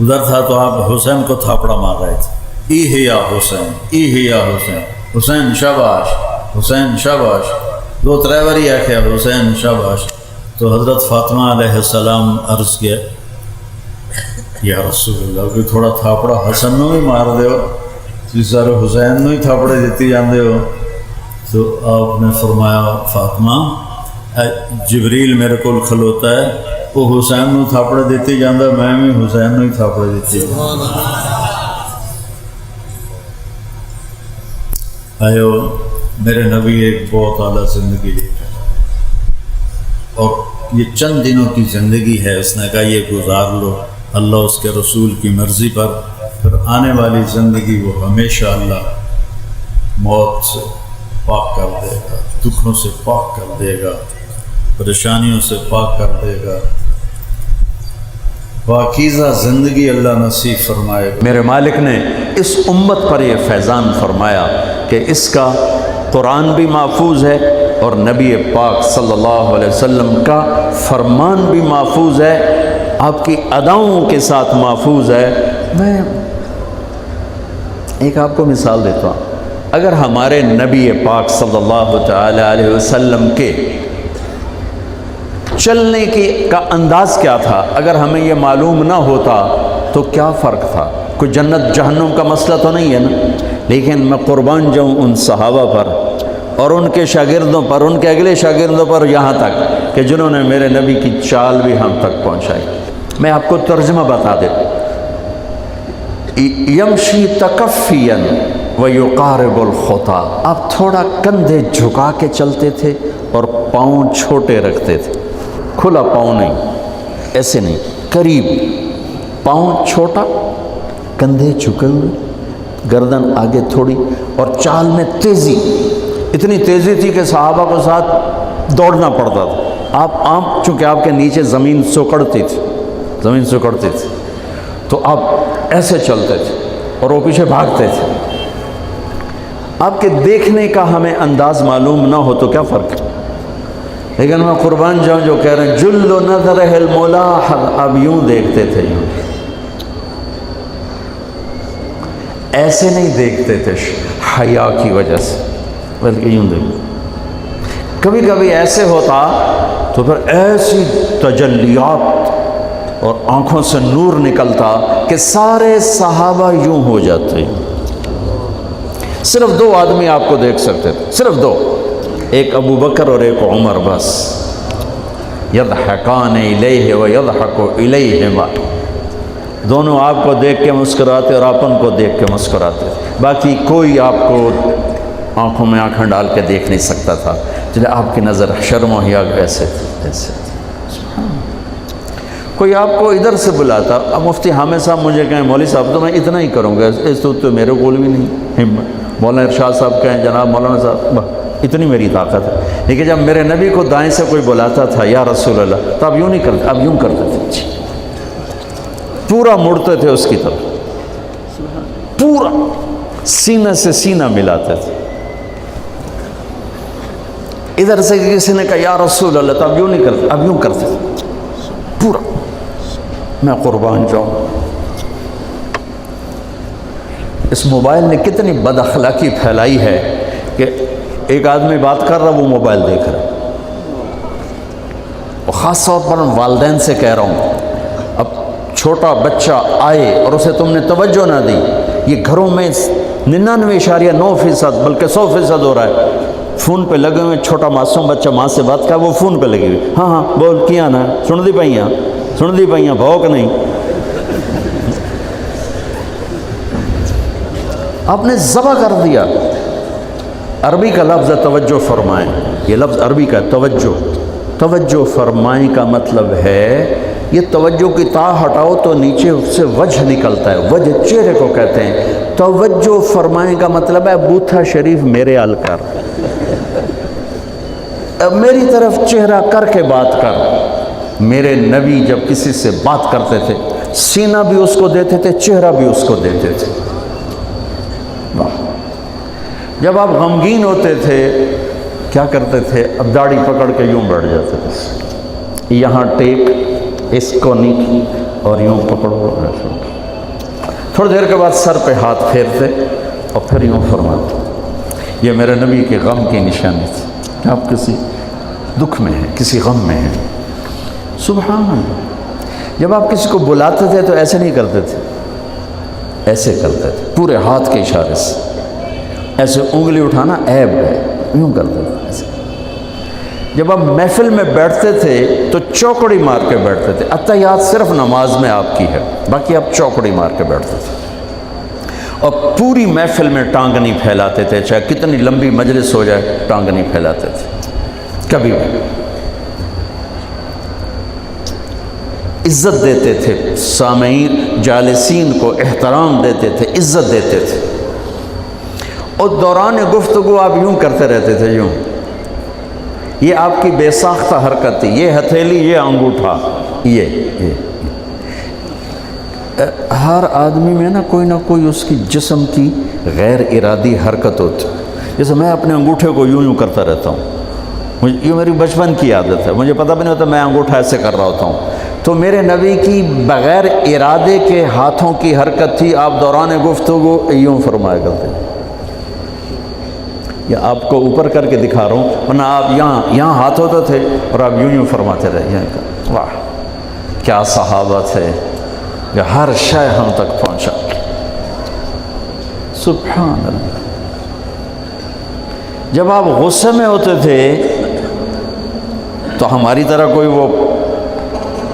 ادھر تھا، تو آپ حسین کو تھاپڑا مار رہے تھے، ای یا حسین، ای یا حسین، حسین شاباش، حسین شاباش، دو ترے باری آخیا حسین شاباش۔ تو حضرت فاطمہ علیہ السلام عرض کیا یا رسول اللہ کوئی تھوڑا تھاپڑا حسن نو بھی مار دیو، جس سارے حسین نو ہی تھاپڑے دیتی جاندے ہو۔ تو آپ نے فرمایا فاطمہ جبریل میرے کو کھلوتا ہے، وہ حسین نو تھاپڑے دیتی جاندہ، میں بھی حسین نو ہی تھاپڑے دیتی جاندہ۔ آئیو میرے نبی ایک بہت اعلیٰ زندگی لے کر، اور یہ چند دنوں کی زندگی ہے، اس نے کہا یہ گزار لو اللہ اس کے رسول کی مرضی پر، پھر آنے والی زندگی وہ ہمیشہ اللہ موت سے پاک کر دے گا، دکھوں سے پاک کر دے گا، پریشانیوں سے پاک کر دے گا۔ پاکیزہ زندگی اللہ نصیب فرمائے۔ میرے مالک نے اس امت پر یہ فیضان فرمایا کہ اس کا قرآن بھی محفوظ ہے اور نبی پاک صلی اللہ علیہ وسلم کا فرمان بھی محفوظ ہے، آپ کی اداؤں کے ساتھ محفوظ ہے۔ میں ایک آپ کو مثال دیتا ہوں، اگر ہمارے نبی پاک صلی اللہ تعالی علیہ وسلم کے چلنے کا انداز کیا تھا، اگر ہمیں یہ معلوم نہ ہوتا تو کیا فرق تھا؟ کوئی جنت جہنم کا مسئلہ تو نہیں ہے نا، لیکن میں قربان جاؤں ان صحابہ پر اور ان کے شاگردوں پر، ان کے اگلے شاگردوں پر، یہاں تک کہ جنہوں نے میرے نبی کی چال بھی ہم تک پہنچائی۔ میں آپ کو ترجمہ بتا دیں، یمشی تکفیاً ویقارب الخطا، آپ تھوڑا کندھے جھکا کے چلتے تھے اور پاؤں چھوٹے رکھتے تھے، کھلا پاؤں نہیں، ایسے نہیں، قریب، پاؤں چھوٹا، کندھے جھکے ہوئے، گردن آگے تھوڑی، اور چال میں تیزی، اتنی تیزی تھی کہ صحابہ کو ساتھ دوڑنا پڑتا تھا۔ آپ چونکہ آپ کے نیچے زمین سکڑتی تھی تو آپ ایسے چلتے تھے اور وہ پیچھے بھاگتے تھے۔ آپ کے دیکھنے کا ہمیں انداز معلوم نہ ہو تو کیا فرق ہے، لیکن میں قربان جاؤں جو کہہ رہے ہیں جل نظرہ الملاحظ، آپ یوں دیکھتے تھے، یوں ایسے نہیں دیکھتے تھے حیا کی وجہ سے، بلکہ یوں دیکھتے۔ کبھی کبھی ایسے ہوتا تو پھر ایسی تجلیات اور آنکھوں سے نور نکلتا کہ سارے صحابہ یوں ہو جاتے۔ صرف دو آدمی آپ کو دیکھ سکتے تھے، صرف دو، ایک ابو بکر اور ایک عمر، بس۔ یضحکان الیہ ویضحک الیہما، دونوں آپ کو دیکھ کے مسکراتے اور آپ ان کو دیکھ کے مسکراتے، باقی کوئی آپ کو آنکھوں میں آنکھیں ڈال کے دیکھ نہیں سکتا تھا، جنہیں آپ کی نظر شرم و حیا ایسے تھی، ایسے تھی۔ کوئی آپ کو ادھر سے بلاتا، اب مفتی حامد صاحب مجھے کہیں مولوی صاحب تو میں اتنا ہی کروں گا، اس تو میرے کول بھی نہیں ہمت، مولانا ارشاد صاحب کہیں جناب مولانا صاحب، اتنی میری طاقت ہے۔ لیکن جب میرے نبی کو دائیں سے کوئی بلاتا تھا یا رسول اللہ، تو اب یوں نہیں کرتے، اب یوں کرتے تھے، پورا مڑتے تھے اس کی طرف، پورا سینہ سے سینہ ملاتے تھے۔ ادھر سے کسی نے کہا یا رسول اللہ، تو اب یوں نہیں کرتے، اب یوں کرتے تھے پورا۔ میں قربان جاؤں، اس موبائل نے کتنی بد اخلاقی پھیلائی ہے کہ ایک آدمی بات کر رہا، وہ موبائل دیکھ رہا، اور خاص طور پر والدین سے کہہ رہا ہوں، اب چھوٹا بچہ آئے اور اسے تم نے توجہ نہ دی، یہ گھروں میں 99.9% بلکہ 100% ہو رہا ہے، فون پہ لگے ہوئے، چھوٹا معصوم بچہ ماں سے بات کر، وہ فون پہ لگی ہوئی، ہاں بول کیا نا، سن دی پئیاں بھوک نہیں۔ آپ نے ذبح کر دیا۔ عربی کا لفظ ہے توجہ فرمائیں، یہ لفظ عربی کا توجہ فرمائیں کا مطلب ہے، یہ توجہ کی تا ہٹاؤ تو نیچے سے وجہ نکلتا ہے، وجہ چہرے کو کہتے ہیں۔ توجہ فرمائیں کا مطلب ہے بوتھا شریف میرے حال کر، اب میری طرف چہرہ کر کے بات کر۔ میرے نبی جب کسی سے بات کرتے تھے، سینہ بھی اس کو دیتے تھے، چہرہ بھی اس کو دیتے تھے۔ جب آپ غمگین ہوتے تھے کیا کرتے تھے؟ اب داڑھی پکڑ کے یوں بیٹھ جاتے تھے، یہاں ٹیک، اس کو نیکی، اور یوں پکڑو، تھوڑی دیر کے بعد سر پہ ہاتھ پھیرتے اور پھر یوں فرماتے۔ یہ میرے نبی کے غم کی نشانی تھی کہ آپ کسی دکھ میں ہیں، کسی غم میں ہیں۔ سبحان اللہ۔ جب آپ کسی کو بلاتے تھے تو ایسے نہیں کرتے تھے، ایسے کرتے تھے، پورے ہاتھ کے اشارے سے، ایسے انگلی اٹھانا عیب ہے، یوں کرتے تھے ایسے۔ جب آپ محفل میں بیٹھتے تھے تو چوکڑی مار کے بیٹھتے تھے، اتحیات صرف نماز میں آپ کی ہے، باقی آپ چوکڑی مار کے بیٹھتے تھے، اور پوری محفل میں ٹانگ نہیں پھیلاتے تھے، چاہے کتنی لمبی مجلس ہو جائے ٹانگ نہیں پھیلاتے تھے کبھی بھی۔ عزت دیتے تھے، سامعین جالسین کو احترام دیتے تھے، عزت دیتے تھے، اور دوران گفتگو آپ یوں کرتے رہتے تھے، یوں۔ یہ آپ کی بے ساختہ حرکت تھی، یہ ہتھیلی، یہ انگوٹھا، یہ ہر آدمی میں نا کوئی اس کی جسم کی غیر ارادی حرکت ہوتی. جیسے میں اپنے انگوٹھے کو یوں کرتا رہتا ہوں, یہ میری بچپن کی عادت ہے, مجھے پتہ بھی نہیں ہوتا میں انگوٹھا ایسے کر رہا ہوتا ہوں. تو میرے نبی کی بغیر ارادے کے ہاتھوں کی حرکت تھی. آپ دوران گفتگو یوں فرمایا کرتے, یا آپ کو اوپر کر کے دکھا رہا ہوں, ورنہ آپ یہاں ہاتھ ہوتے تھے اور آپ یوں فرماتے رہے. واہ کیا صحابہ تھے کہ ہر شے ہم تک پہنچا. سبحان اللہ. جب آپ غصے میں ہوتے تھے تو ہماری طرح کوئی وہ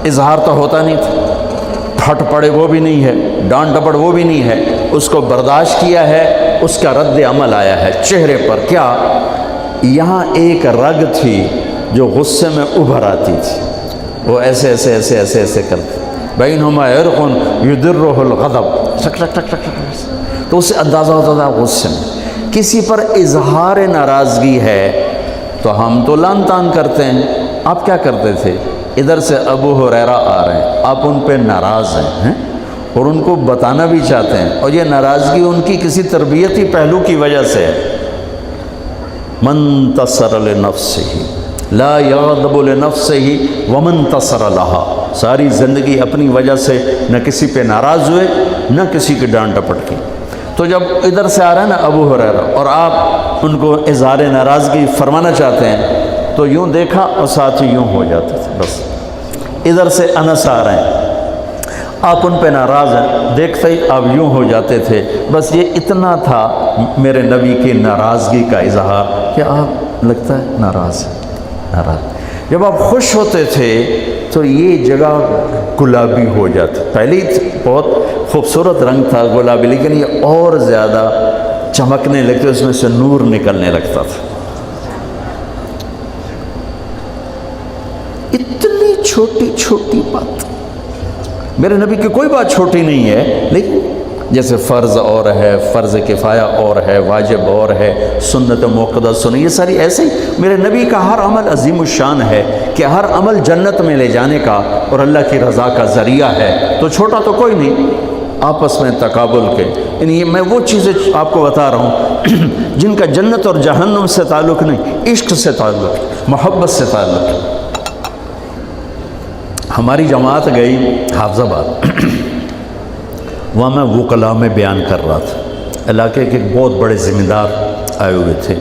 اظہار تو ہوتا نہیں تھا, پھٹ پڑے وہ بھی نہیں ہے, ڈانٹ ڈپٹ وہ بھی نہیں ہے. اس کو برداشت کیا ہے, اس کا رد عمل آیا ہے چہرے پر. کیا یہاں ایک رگ تھی جو غصے میں ابھر آتی تھی, وہ ایسے ایسے ایسے ایسے ایسے کرتے. بینہما عرق یدرہ الغضب, ٹک ٹک ٹک ٹک ٹک. تو اس سے اندازہ ہوتا تھا غصے میں کسی پر اظہار ناراضگی ہے تو ہم تو لان تان کرتے ہیں. آپ کیا کرتے تھے؟ ادھر سے ابو ہریرہ آ رہے ہیں, آپ ان پہ ناراض ہیں اور ان کو بتانا بھی چاہتے ہیں, اور یہ ناراضگی ان کی کسی تربیتی پہلو کی وجہ سے ہے. من تصر لنفسہ لا یغضب لنفسہ ومن تصر لہا. ساری زندگی اپنی وجہ سے نہ کسی پہ ناراض ہوئے نہ کسی کی ڈانٹ ڈپٹ کی. تو جب ادھر سے آ رہا ہے نا ابو ہریرہ اور آپ ان کو اظہار ناراضگی فرمانا چاہتے ہیں تو یوں دیکھا اور ساتھ ہی یوں ہو جاتے تھے. بس ادھر سے انس آ رہے ہیں, آپ ان پہ ناراض ہیں, دیکھتے ہی آپ یوں ہو جاتے تھے. بس یہ اتنا تھا میرے نبی کی ناراضگی کا اظہار کہ آپ لگتا ہے ناراض ہیں, ناراض. جب آپ خوش ہوتے تھے تو یہ جگہ گلابی ہو جاتی. پہلے بہت خوبصورت رنگ تھا گلابی, لیکن یہ اور زیادہ چمکنے لگتے, اس میں سے نور نکلنے لگتا تھا. اتنی چھوٹی چھوٹی بات, میرے نبی کی کوئی بات چھوٹی نہیں ہے, لیکن جیسے فرض اور ہے, فرض کفایہ اور ہے, واجب اور ہے, سنت موقدہ سنت, یہ ساری ایسے ہی میرے نبی کا ہر عمل عظیم الشان ہے کہ ہر عمل جنت میں لے جانے کا اور اللہ کی رضا کا ذریعہ ہے. تو چھوٹا تو کوئی نہیں, آپس میں تقابل کے. یعنی میں وہ چیزیں آپ کو بتا رہا ہوں جن کا جنت اور جہنم سے تعلق نہیں, عشق سے تعلق, محبت سے تعلق. ہماری جماعت گئی حافظ آباد, وہاں میں وکلا میں بیان کر رہا تھا. علاقے کے بہت بڑے ذمہ دار آئے ہوئے تھے.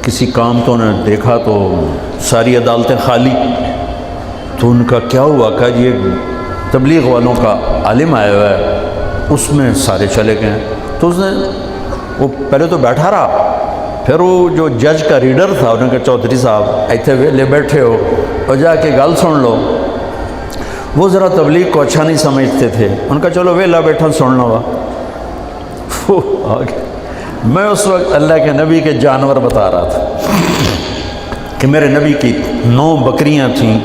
کسی کام تو نے دیکھا تو ساری عدالتیں خالی, تو ان کا کیا ہوا کہ یہ تبلیغ والوں کا عالم آیا ہوا ہے, اس میں سارے چلے گئے. تو اس نے وہ پہلے تو بیٹھا رہا, پھر وہ جو جج کا ریڈر تھا انہوں نے کہا چودھری صاحب ایتھے ویلے بیٹھے ہو اور جا کے گل سن لو. وہ ذرا تبلیغ کو اچھا نہیں سمجھتے تھے, ان کا چلو ویلا بیٹھا سن لو. میں اس وقت اللہ کے نبی کے جانور بتا رہا تھا کہ میرے نبی کی 9 بکریاں تھیں,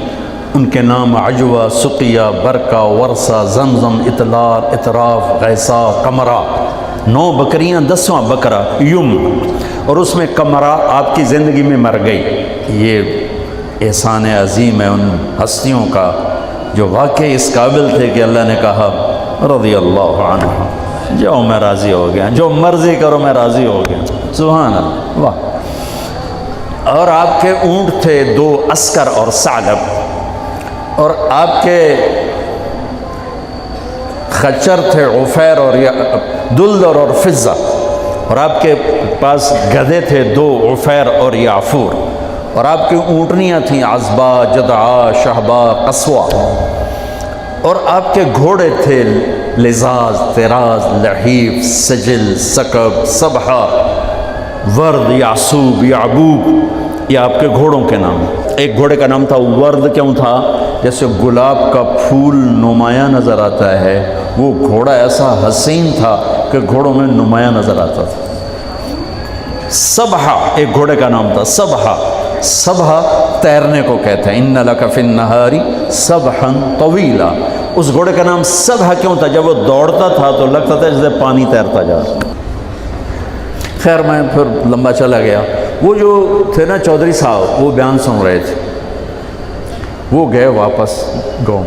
ان کے نام عجوہ, سقیہ, برکہ, ورثہ, زمزم, اطلال, اطراف, غیثہ, قمرہ. 9 بکریاں, 10واں بکرا یم, اور اس میں قمرہ آپ کی زندگی میں مر گئی. یہ احسان عظیم ہے ان ہستیوں کا جو واقعی اس قابل تھے کہ اللہ نے کہا رضی اللہ عنہ, جاؤ میں راضی ہو گیا, جو مرضی کرو میں راضی ہو گیا. سبحان اللہ, واہ. اور آپ کے اونٹ تھے 2 عسکر اور ثعلب, اور آپ کے خچر تھے عفیر اور دلدر اور فضہ, اور آپ کے پاس گدھے تھے 2 عفیر اور یعفور, اور آپ کی اونٹنیاں تھیں عذبہ, جدعا, شہبہ, قصوہ, اور آپ کے گھوڑے تھے لزاز, تراز, لحیف, سجل, سکب, سبحہ, ورد, یعصوب, یعبوب. یہ آپ کے گھوڑوں کے نام. ایک گھوڑے کا نام تھا ورد, کیوں تھا؟ جیسے گلاب کا پھول نمایاں نظر آتا ہے, وہ گھوڑا ایسا حسین تھا کہ گھوڑوں میں نمایاں نظر آتا تھا. سبحہ ایک گھوڑے کا نام تھا, سبحہ. سبحہ تیرنے کو کہتے ہیں, ان لک فی النہار سبحا طویلا. اس گھوڑے کا نام سبحہ کیوں تھا؟ جب وہ دوڑتا تھا تو لگتا تھا جیسے پانی تیرتا جا رہا. خیر میں پھر لمبا چلا گیا. وہ جو تھے نا چودھری صاحب, وہ بیان سن رہے تھے, وہ گئے واپس گاؤں.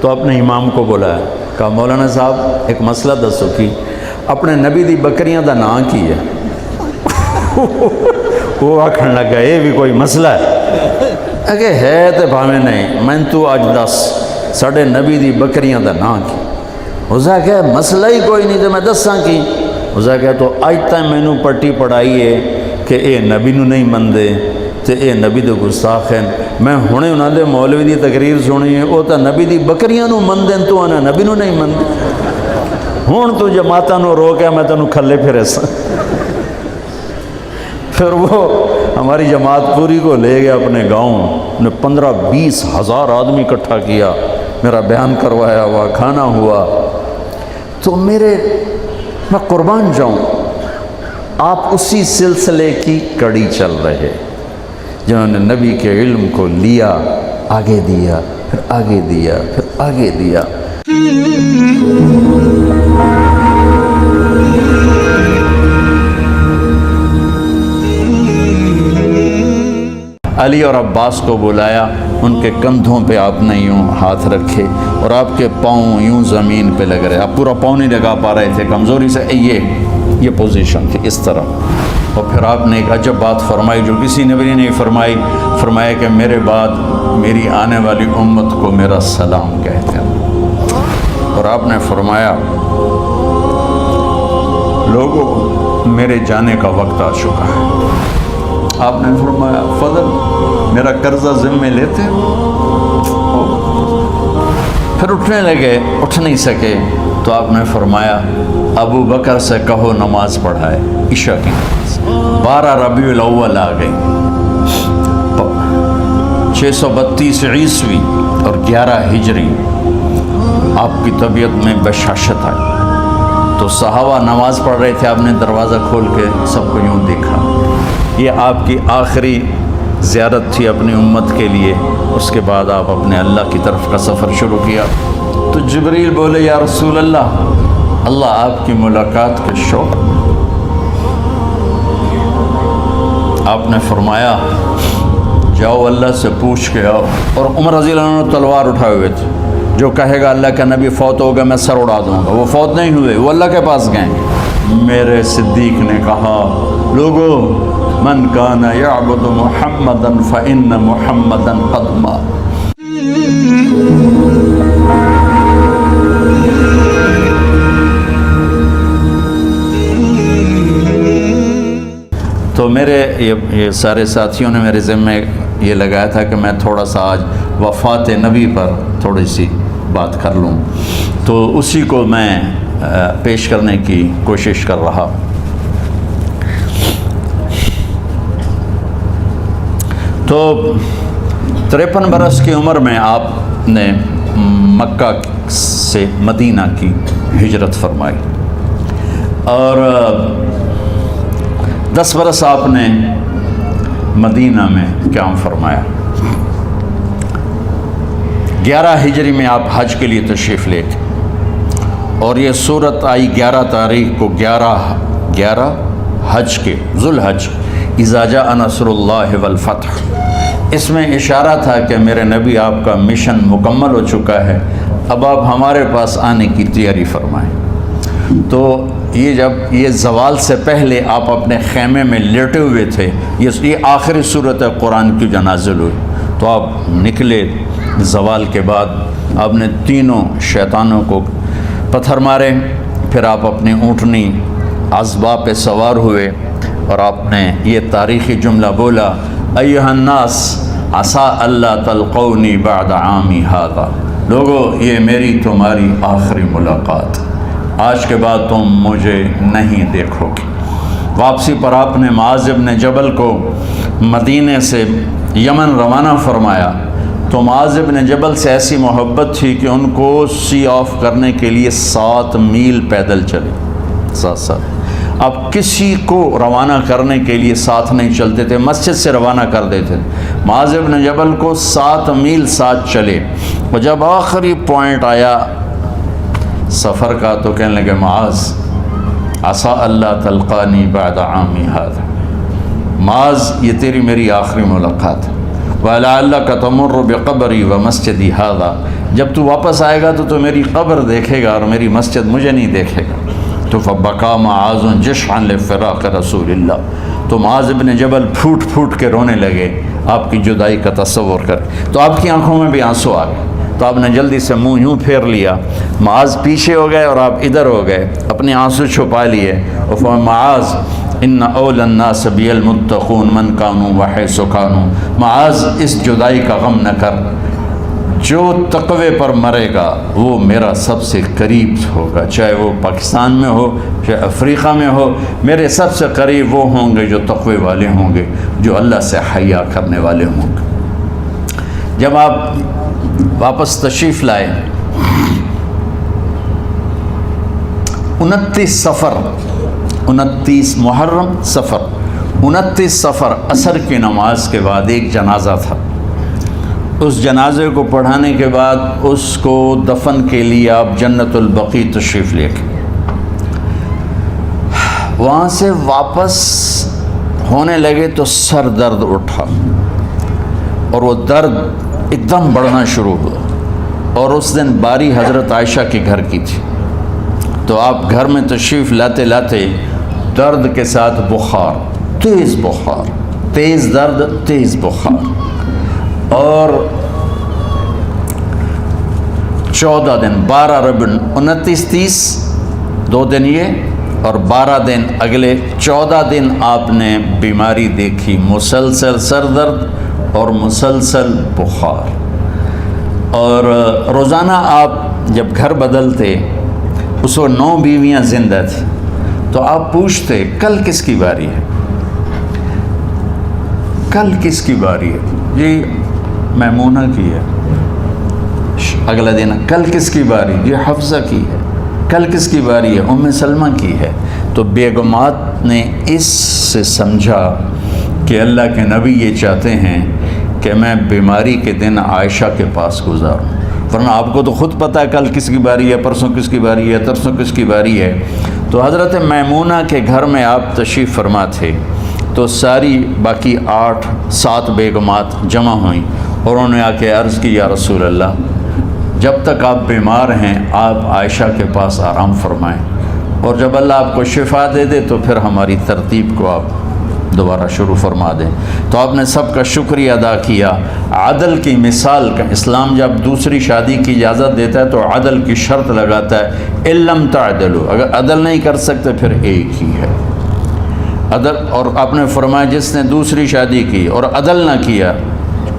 تو اپنے امام کو بلایا، کہا مولانا صاحب ایک مسئلہ دسو کی اپنے نبی دی بکریاں دا نام کی ہے؟ وہ آکھن لگا یہ بھی کوئی مسئلہ ہے؟ اگے ہے تے بھاویں نہیں، میں تو آج دس ساڑھے نبی دی بکریاں دا نام کی؟ اسا کہا مسئلہ ہی کوئی نہیں تو میں دساں کی؟ اسا کہا تو آج تک میں نو پٹی پڑھائی ہے کہ اے نبی نو نہیں مندے تے اے نبی دے گستاخ ہیں، میں ہونے انہاں دے مولوی دی تقریر سنی ہے وہ تا نبی دی بکریاں نو مندے تو آنا نبی نو نہیں مندے، ہون تو جماعتاں نو رو کے میں تنو کھلے پھرے سا۔ پھر وہ ہماری جماعت پوری کو لے گیا اپنے گاؤں نے 15-20 ہزار آدمی اکٹھا کیا، میرا بیان کروایا ہوا، کھانا ہوا۔ تو میں قربان جاؤں، آپ اسی سلسلے کی کڑی چل رہے جنہوں نے نبی کے علم کو لیا، آگے دیا، پھر آگے دیا، پھر آگے دیا۔ علی اور عباس کو بلایا، ان کے کندھوں پہ آپ نے یوں ہاتھ رکھے اور آپ کے پاؤں یوں زمین پہ لگ رہے، آپ پورا پاؤں نہیں لگا پا رہے تھے کمزوری سے، یہ پوزیشن تھی اس طرح۔ اور پھر آپ نے ایک عجب بات فرمائی جو کسی نبی نے نہیں فرمائی، فرمایا کہ میرے بعد میری آنے والی امت کو میرا سلام کہتے ہیں۔ اور آپ نے فرمایا لوگوں میرے جانے کا وقت آ چکا ہے۔ آپ نے فرمایا فضل میرا قرضہ ذمے لیتے ہو؟ پھر اٹھنے لگے، اٹھ نہیں سکے تو آپ نے فرمایا ابو بکر سے کہو نماز پڑھائے، عشاء کی نماز۔ 12 ربیع الاول آ گئی، 632 عیسوی اور 11 ہجری، آپ کی طبیعت میں بشاشت آئی تو صحابہ نماز پڑھ رہے تھے، آپ نے دروازہ کھول کے سب کو یوں دیکھا۔ یہ آپ کی آخری زیارت تھی اپنی امت کے لیے، اس کے بعد آپ اپنے اللہ کی طرف کا سفر شروع کیا۔ تو جبریل بولے یا رسول اللہ آپ کی ملاقات کے شوق۔ آپ نے فرمایا جاؤ اللہ سے پوچھ کے آؤ۔ اور عمر رضی اللہ عنہ تلوار اٹھائے ہوئے تھے، جو کہے گا اللہ کا نبی فوت ہو گیا میں سر اڑا دوں گا، وہ فوت نہیں ہوئے، وہ اللہ کے پاس گئے۔ میرے صدیق نے کہا لوگو من کان یعبد محمدا فإن محمدا قد مات۔ تو میرے یہ سارے ساتھیوں نے میرے ذمے یہ لگایا تھا کہ میں تھوڑا سا آج وفات نبی پر تھوڑی سی بات کر لوں، تو اسی کو میں پیش کرنے کی کوشش کر رہا۔ تو 53 برس کی عمر میں آپ نے مکہ سے مدینہ کی ہجرت فرمائی اور 10 برس آپ نے مدینہ میں قیام فرمایا۔ 11 ہجری میں آپ حج کے لیے تشریف لے گئے اور یہ صورت آئی 11 تاریخ کو، 11 حج کے ذوالحج، اذا جاء نصر اللہ والفتح۔ اس میں اشارہ تھا کہ میرے نبی آپ کا مشن مکمل ہو چکا ہے، اب آپ ہمارے پاس آنے کی تیاری فرمائیں۔ تو یہ جب یہ زوال سے پہلے آپ اپنے خیمے میں لیٹے ہوئے تھے، یہ آخری صورت قرآن کی جو نازل ہوئی، تو آپ نکلے زوال کے بعد، آپ نے تینوں شیطانوں کو پتھر مارے، پھر آپ اپنی اونٹنی عذبہ پہ سوار ہوئے اور آپ نے یہ تاریخی جملہ بولا ایھا الناس عسیٰ اللہ تلقونی بعد عامی ھذا، لوگو یہ میری تمہاری آخری ملاقات، آج کے بعد تم مجھے نہیں دیکھو گے۔ واپسی پر آپ نے معاذ بن جبل کو مدینے سے یمن روانہ فرمایا، تو معاذ بن جبل سے ایسی محبت تھی کہ ان کو سی آف کرنے کے لیے 7 میل پیدل چلے، 7۔ اب کسی کو روانہ کرنے کے لیے ساتھ نہیں چلتے تھے، مسجد سے روانہ کر دیتے تھے، معاذ بن جبل کو 7 میل ساتھ چلے، اور جب آخری پوائنٹ آیا سفر کا تو کہنے لگے معاذ عسیٰ اللہ تلقانی بعد عامی ھذا، معاذ یہ تیری میری آخری ملاقات ہے۔ وَلَعَلَّكَ تَمُرُّ بِقَبْرِي وَمَسْجِدِي هَذَا، جب تو واپس آئے گا تو میری قبر دیکھے گا اور میری مسجد مجھے نہیں دیکھے گا۔ تو فَبَكَى مُعَاذٌ جِشْعًا لِفِرَاقِ رسول اللہ، تو معاذ بن جبل پھوٹ پھوٹ کے رونے لگے آپ کی جدائی کا تصور کر، تو آپ کی آنکھوں میں بھی آنسو آ گئے، تو آپ نے جلدی سے منہ یوں پھیر لیا، معاذ پیچھے ہو گئے اور آپ ادھر ہو گئے، اپنے آنسو چھپا لیے، اور فرمایا معاذ ان اول الناس بی المتقون من کانوا وحیث کانوا، معاذ اس جدائی کا غم نہ کر، جو تقوی پر مرے گا وہ میرا سب سے قریب ہوگا، چاہے وہ پاکستان میں ہو چاہے افریقہ میں ہو، میرے سب سے قریب وہ ہوں گے جو تقوی والے ہوں گے، جو اللہ سے حیا کرنے والے ہوں گے۔ جب آپ واپس تشریف لائے 29 صفر، 29 محرم صفر، 29 صفر عصر کی نماز کے بعد ایک جنازہ تھا، اس جنازے کو پڑھانے کے بعد اس کو دفن کے لیے آپ جنت البقیع تشریف لے گئے۔ وہاں سے واپس ہونے لگے تو سر درد اٹھا، اور وہ درد ایک دم بڑھنا شروع ہوا، اور اس دن باری حضرت عائشہ کے گھر کی تھی، تو آپ گھر میں تشریف لاتے لاتے درد کے ساتھ بخار، تیز درد تیز بخار، اور 14 دن 12 ربیع 29 30 2 دن یہ اور 12 دن اگلے 14 دن آپ نے بیماری دیکھی، مسلسل سر درد اور مسلسل بخار، اور روزانہ آپ جب گھر بدلتے اس وقت 9 بیویاں زندہ تھیں، تو آپ پوچھتے کل کس کی باری ہے، کل کس کی باری ہے، جی میمونہ کی ہے، اگلا دن کل کس کی باری، یہ حفصہ کی ہے، کل کس کی باری ہے، ام سلمہ کی ہے۔ تو بیگمات نے اس سے سمجھا کہ اللہ کے نبی یہ چاہتے ہیں کہ میں بیماری کے دن عائشہ کے پاس گزاروں، ورنہ آپ کو تو خود پتہ ہے کل کس کی باری ہے، پرسوں کس کی باری ہے، ترسوں کس کی باری ہے۔ تو حضرت میمونہ کے گھر میں آپ تشریف فرما تھے، تو ساری باقی 7 بیگمات جمع ہوئیں، اور انہوں نے آ کے عرض کی یا رسول اللہ، جب تک آپ بیمار ہیں آپ عائشہ کے پاس آرام فرمائیں، اور جب اللہ آپ کو شفا دے دے تو پھر ہماری ترتیب کو آپ دوبارہ شروع فرما دیں۔ تو آپ نے سب کا شکریہ ادا کیا۔ عدل کی مثال کا اسلام جب دوسری شادی کی اجازت دیتا ہے تو عدل کی شرط لگاتا ہے، اِلَّمْ تَعْدِلُوا، اگر عدل نہیں کر سکتے پھر ایک ہی ہے عدل۔ اور آپ نے فرمایا جس نے دوسری شادی کی اور عدل نہ کیا،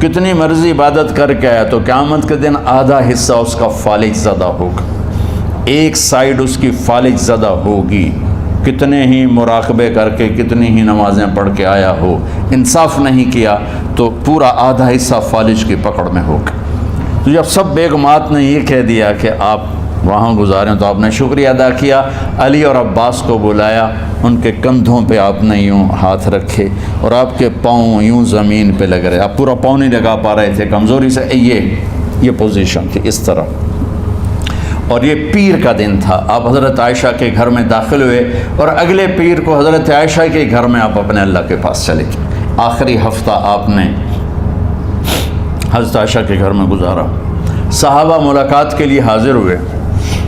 کتنی مرضی عبادت کر کے آیا، تو قیامت کے دن آدھا حصہ اس کا فالج زدہ ہوگا، ایک سائیڈ اس کی فالج زدہ ہوگی، کتنے ہی مراقبے کر کے کتنی ہی نمازیں پڑھ کے آیا ہو، انصاف نہیں کیا تو پورا آدھا حصہ فالج کی پکڑ میں ہوگا۔ تو جب سب بیگمات نے یہ کہہ دیا کہ آپ وہاں گزاریں تو آپ نے شکریہ ادا کیا، علی اور عباس کو بلایا، ان کے کندھوں پہ آپ نے یوں ہاتھ رکھے اور آپ کے پاؤں یوں زمین پہ لگ رہے، آپ پورا پاؤں نہیں لگا پا رہے تھے کمزوری سے، یہ پوزیشن تھی اس طرح۔ اور یہ پیر کا دن تھا، آپ حضرت عائشہ کے گھر میں داخل ہوئے، اور اگلے پیر کو حضرت عائشہ کے گھر میں آپ اپنے اللہ کے پاس چلے گئے۔ آخری ہفتہ آپ نے حضرت عائشہ کے گھر میں گزارا۔ صحابہ ملاقات کے لیے حاضر ہوئے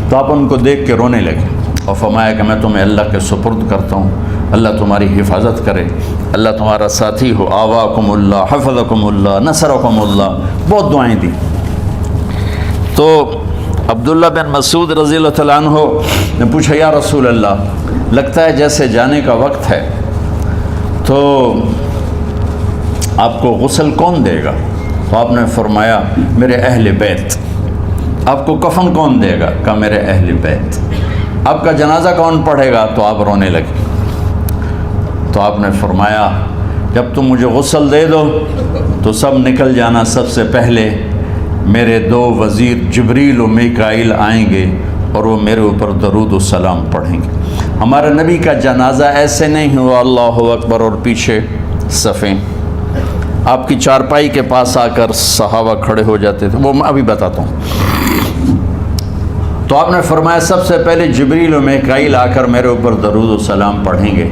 تو آپ ان کو دیکھ کے رونے لگے اور فرمایا کہ میں تمہیں اللہ کے سپرد کرتا ہوں، اللہ تمہاری حفاظت کرے، اللہ تمہارا ساتھی ہو، آواکم اللہ، حفظکم اللہ، نصرکم اللہ، بہت دعائیں دی۔ تو عبداللہ بن مسعود رضی اللہ تعالیٰ عنہ نے پوچھا یا رسول اللہ، لگتا ہے جیسے جانے کا وقت ہے، تو آپ کو غسل کون دے گا؟ تو آپ نے فرمایا میرے اہل بیت۔ آپ کو کفن کون دے گا؟ کہا میرے اہل بیت۔ آپ کا جنازہ کون پڑھے گا؟ تو آپ رونے لگے۔ تو آپ نے فرمایا جب تم مجھے غسل دے دو تو سب نکل جانا، سب سے پہلے میرے 2 وزیر جبریل و میکائیل آئیں گے اور وہ میرے اوپر درود و سلام پڑھیں گے۔ ہمارے نبی کا جنازہ ایسے نہیں ہوا اللہ اکبر اور پیچھے صفیں، آپ کی چارپائی کے پاس آ کر صحابہ کھڑے ہو جاتے تھے، وہ میں ابھی بتاتا ہوں۔ تو آپ نے فرمایا سب سے پہلے جبریل و میکائیل آ کر میرے اوپر درود و سلام پڑھیں گے،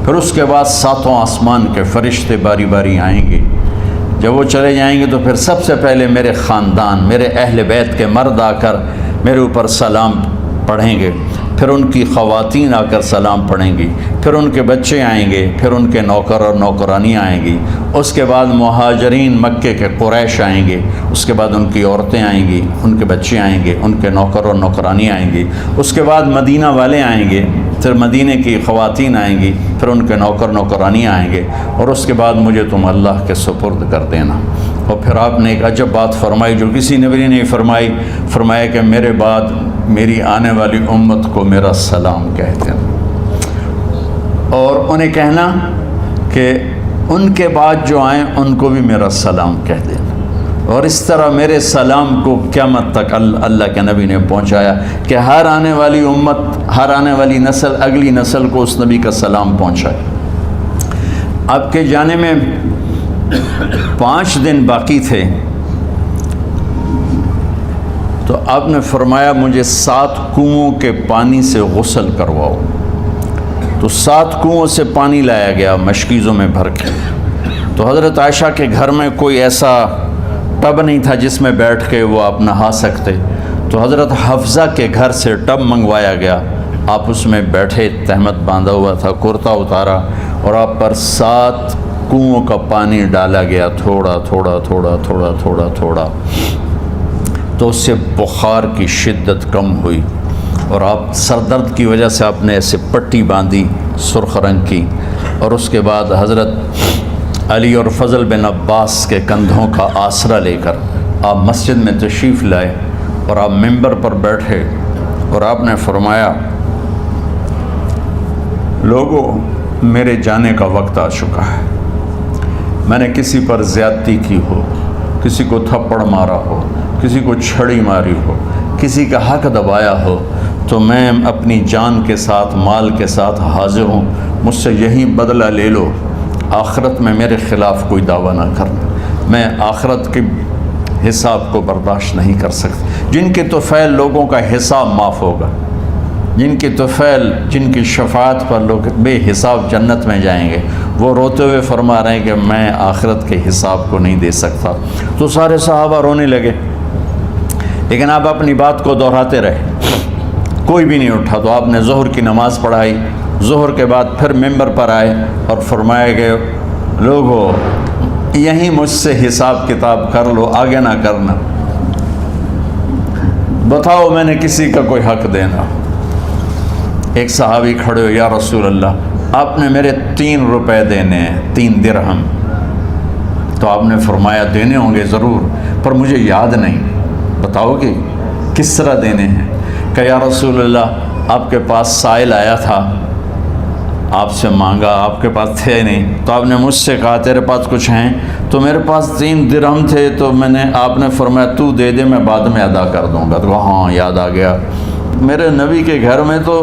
پھر اس کے بعد 7 آسمان کے فرشتے باری باری آئیں گے۔ جب وہ چلے جائیں گے تو پھر سب سے پہلے میرے خاندان، میرے اہل بیت کے مرد آ کر میرے اوپر سلام پڑھیں گے، پھر ان کی خواتین آ کر سلام پڑھیں گی، پھر ان کے بچے آئیں گے، پھر ان کے نوکر اور نوکرانی آئیں گی، اس کے بعد مہاجرین مکے کے قریش آئیں گے، اس کے بعد ان کی عورتیں آئیں گی، ان کے بچے آئیں گے، ان کے نوکر اور نوکرانی آئیں گی، اس کے بعد مدینہ والے آئیں گے، پھر مدینہ کی خواتین آئیں گی، پھر ان کے نوکر نوکرانی آئیں گے، اور اس کے بعد مجھے تم اللہ کے سپرد کر دینا۔ اور پھر آپ نے ایک عجب بات فرمائی جو کسی نبی نے نہیں فرمائی، فرمایا کہ میرے بعد میری آنے والی امت کو میرا سلام کہہ دینا، اور انہیں کہنا کہ ان کے بعد جو آئیں ان کو بھی میرا سلام کہہ دینا۔ اور اس طرح میرے سلام کو قیامت تک اللہ کے نبی نے پہنچایا کہ ہر آنے والی امت، ہر آنے والی نسل، اگلی نسل کو اس نبی کا سلام پہنچائے۔ آپ کے جانے میں 5 دن باقی تھے تو آپ نے فرمایا مجھے 7 کنوؤں کے پانی سے غسل کرواؤ۔ تو 7 کنوؤں سے پانی لایا گیا مشکیزوں میں بھر کے۔ تو حضرت عائشہ کے گھر میں کوئی ایسا ٹب نہیں تھا جس میں بیٹھ کے وہ آپ نہا سکتے، تو حضرت حفصہ کے گھر سے ٹب منگوایا گیا، آپ اس میں بیٹھے، تہمت باندھا ہوا تھا، کرتا اتارا، اور آپ پر 7 کنوؤں کا پانی ڈالا گیا، تھوڑا تھوڑا تھوڑا تھوڑا تھوڑا تھوڑا، تو اس سے بخار کی شدت کم ہوئی، اور آپ سر درد کی وجہ سے آپ نے ایسے پٹی باندھی سرخ رنگ کی، اور اس کے بعد حضرت علی اور فضل بن عباس کے کندھوں کا آسرا لے کر آپ مسجد میں تشریف لائے، اور آپ ممبر پر بیٹھے، اور آپ نے فرمایا لوگوں میرے جانے کا وقت آ چکا ہے، میں نے کسی پر زیادتی کی ہو، کسی کو تھپڑ مارا ہو، کسی کو چھڑی ماری ہو، کسی کا حق دبایا ہو، تو میں اپنی جان کے ساتھ، مال کے ساتھ حاضر ہوں، مجھ سے یہی بدلہ لے لو، آخرت میں میرے خلاف کوئی دعویٰ نہ کرنا، میں آخرت کے حساب کو برداشت نہیں کر سکتا۔ جن کے طفیل لوگوں کا حساب معاف ہوگا، جن کے طفیل، جن کی شفاعت پر لوگ بے حساب جنت میں جائیں گے، وہ روتے ہوئے فرما رہے ہیں کہ میں آخرت کے حساب کو نہیں دے سکتا۔ تو سارے صحابہ رونے لگے، لیکن آپ اپنی بات کو دہراتے رہے، کوئی بھی نہیں اٹھا۔ تو آپ نے ظہر کی نماز پڑھائی، ظہر کے بعد پھر ممبر پر آئے اور فرمایا کہ لوگو یہیں مجھ سے حساب کتاب کر لو، آگے نہ کرنا، بتاؤ میں نے کسی کا کوئی حق دینا۔ ایک صحابی کھڑے ہو، یا رسول اللہ آپ نے میرے 3 روپے دینے ہیں، 3 درہم۔ تو آپ نے فرمایا دینے ہوں گے ضرور، پر مجھے یاد نہیں، بتاؤ گے کس طرح دینے ہیں؟ کہ یا رسول اللہ آپ کے پاس سائل آیا تھا، آپ سے مانگا، آپ کے پاس تھے نہیں، تو آپ نے مجھ سے کہا تیرے پاس کچھ ہیں؟ تو میرے پاس 3 درہم تھے، تو آپ نے فرمایا تو دے دے، میں بعد میں ادا کر دوں گا۔ تو ہاں یاد آ گیا، میرے نبی کے گھر میں تو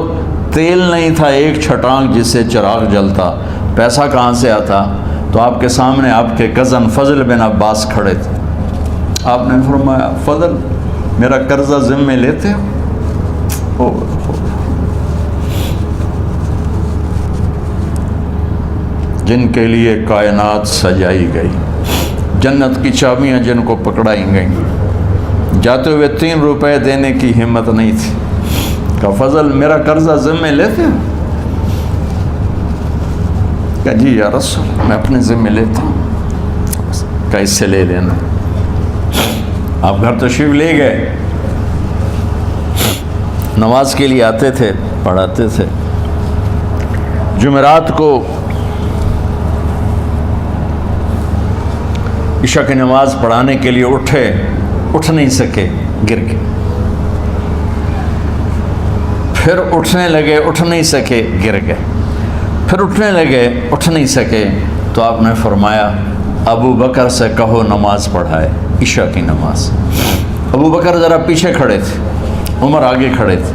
تیل نہیں تھا، ایک چھٹانگ جس سے چراغ جلتا، پیسہ کہاں سے آتا؟ تو آپ کے سامنے آپ کے کزن فضل بن عباس کھڑے تھے، آپ نے فرمایا فضل میرا قرضہ ذمے لیتے ہو؟ جن کے لیے کائنات سجائی گئی، جنت کی چابیاں جن کو پکڑائی گئیں، جاتے ہوئے 3 روپے دینے کی ہمت نہیں تھی، کہ فضل میرا قرضہ ذمے لیتے ہو؟ کہ جی یا رسول میں اپنے ذمے لیتا ہوں۔ کہ اس سے لے لینا۔ آپ گھر تشریف لے گئے، نماز کے لیے آتے تھے، پڑھاتے تھے۔ جمعرات کو عشاء کی نماز پڑھانے کے لیے اٹھ نہیں سکے، گر گئے، پھر اٹھنے لگے، اٹھ نہیں سکے، گر گئے، پھر اٹھنے لگے، اٹھ نہیں سکے۔ تو آپ نے فرمایا ابو بکر سے کہو نماز پڑھائے، عشاء کی نماز۔ ابو بکر ذرا پیچھے کھڑے تھے، عمر آگے کھڑے تھے،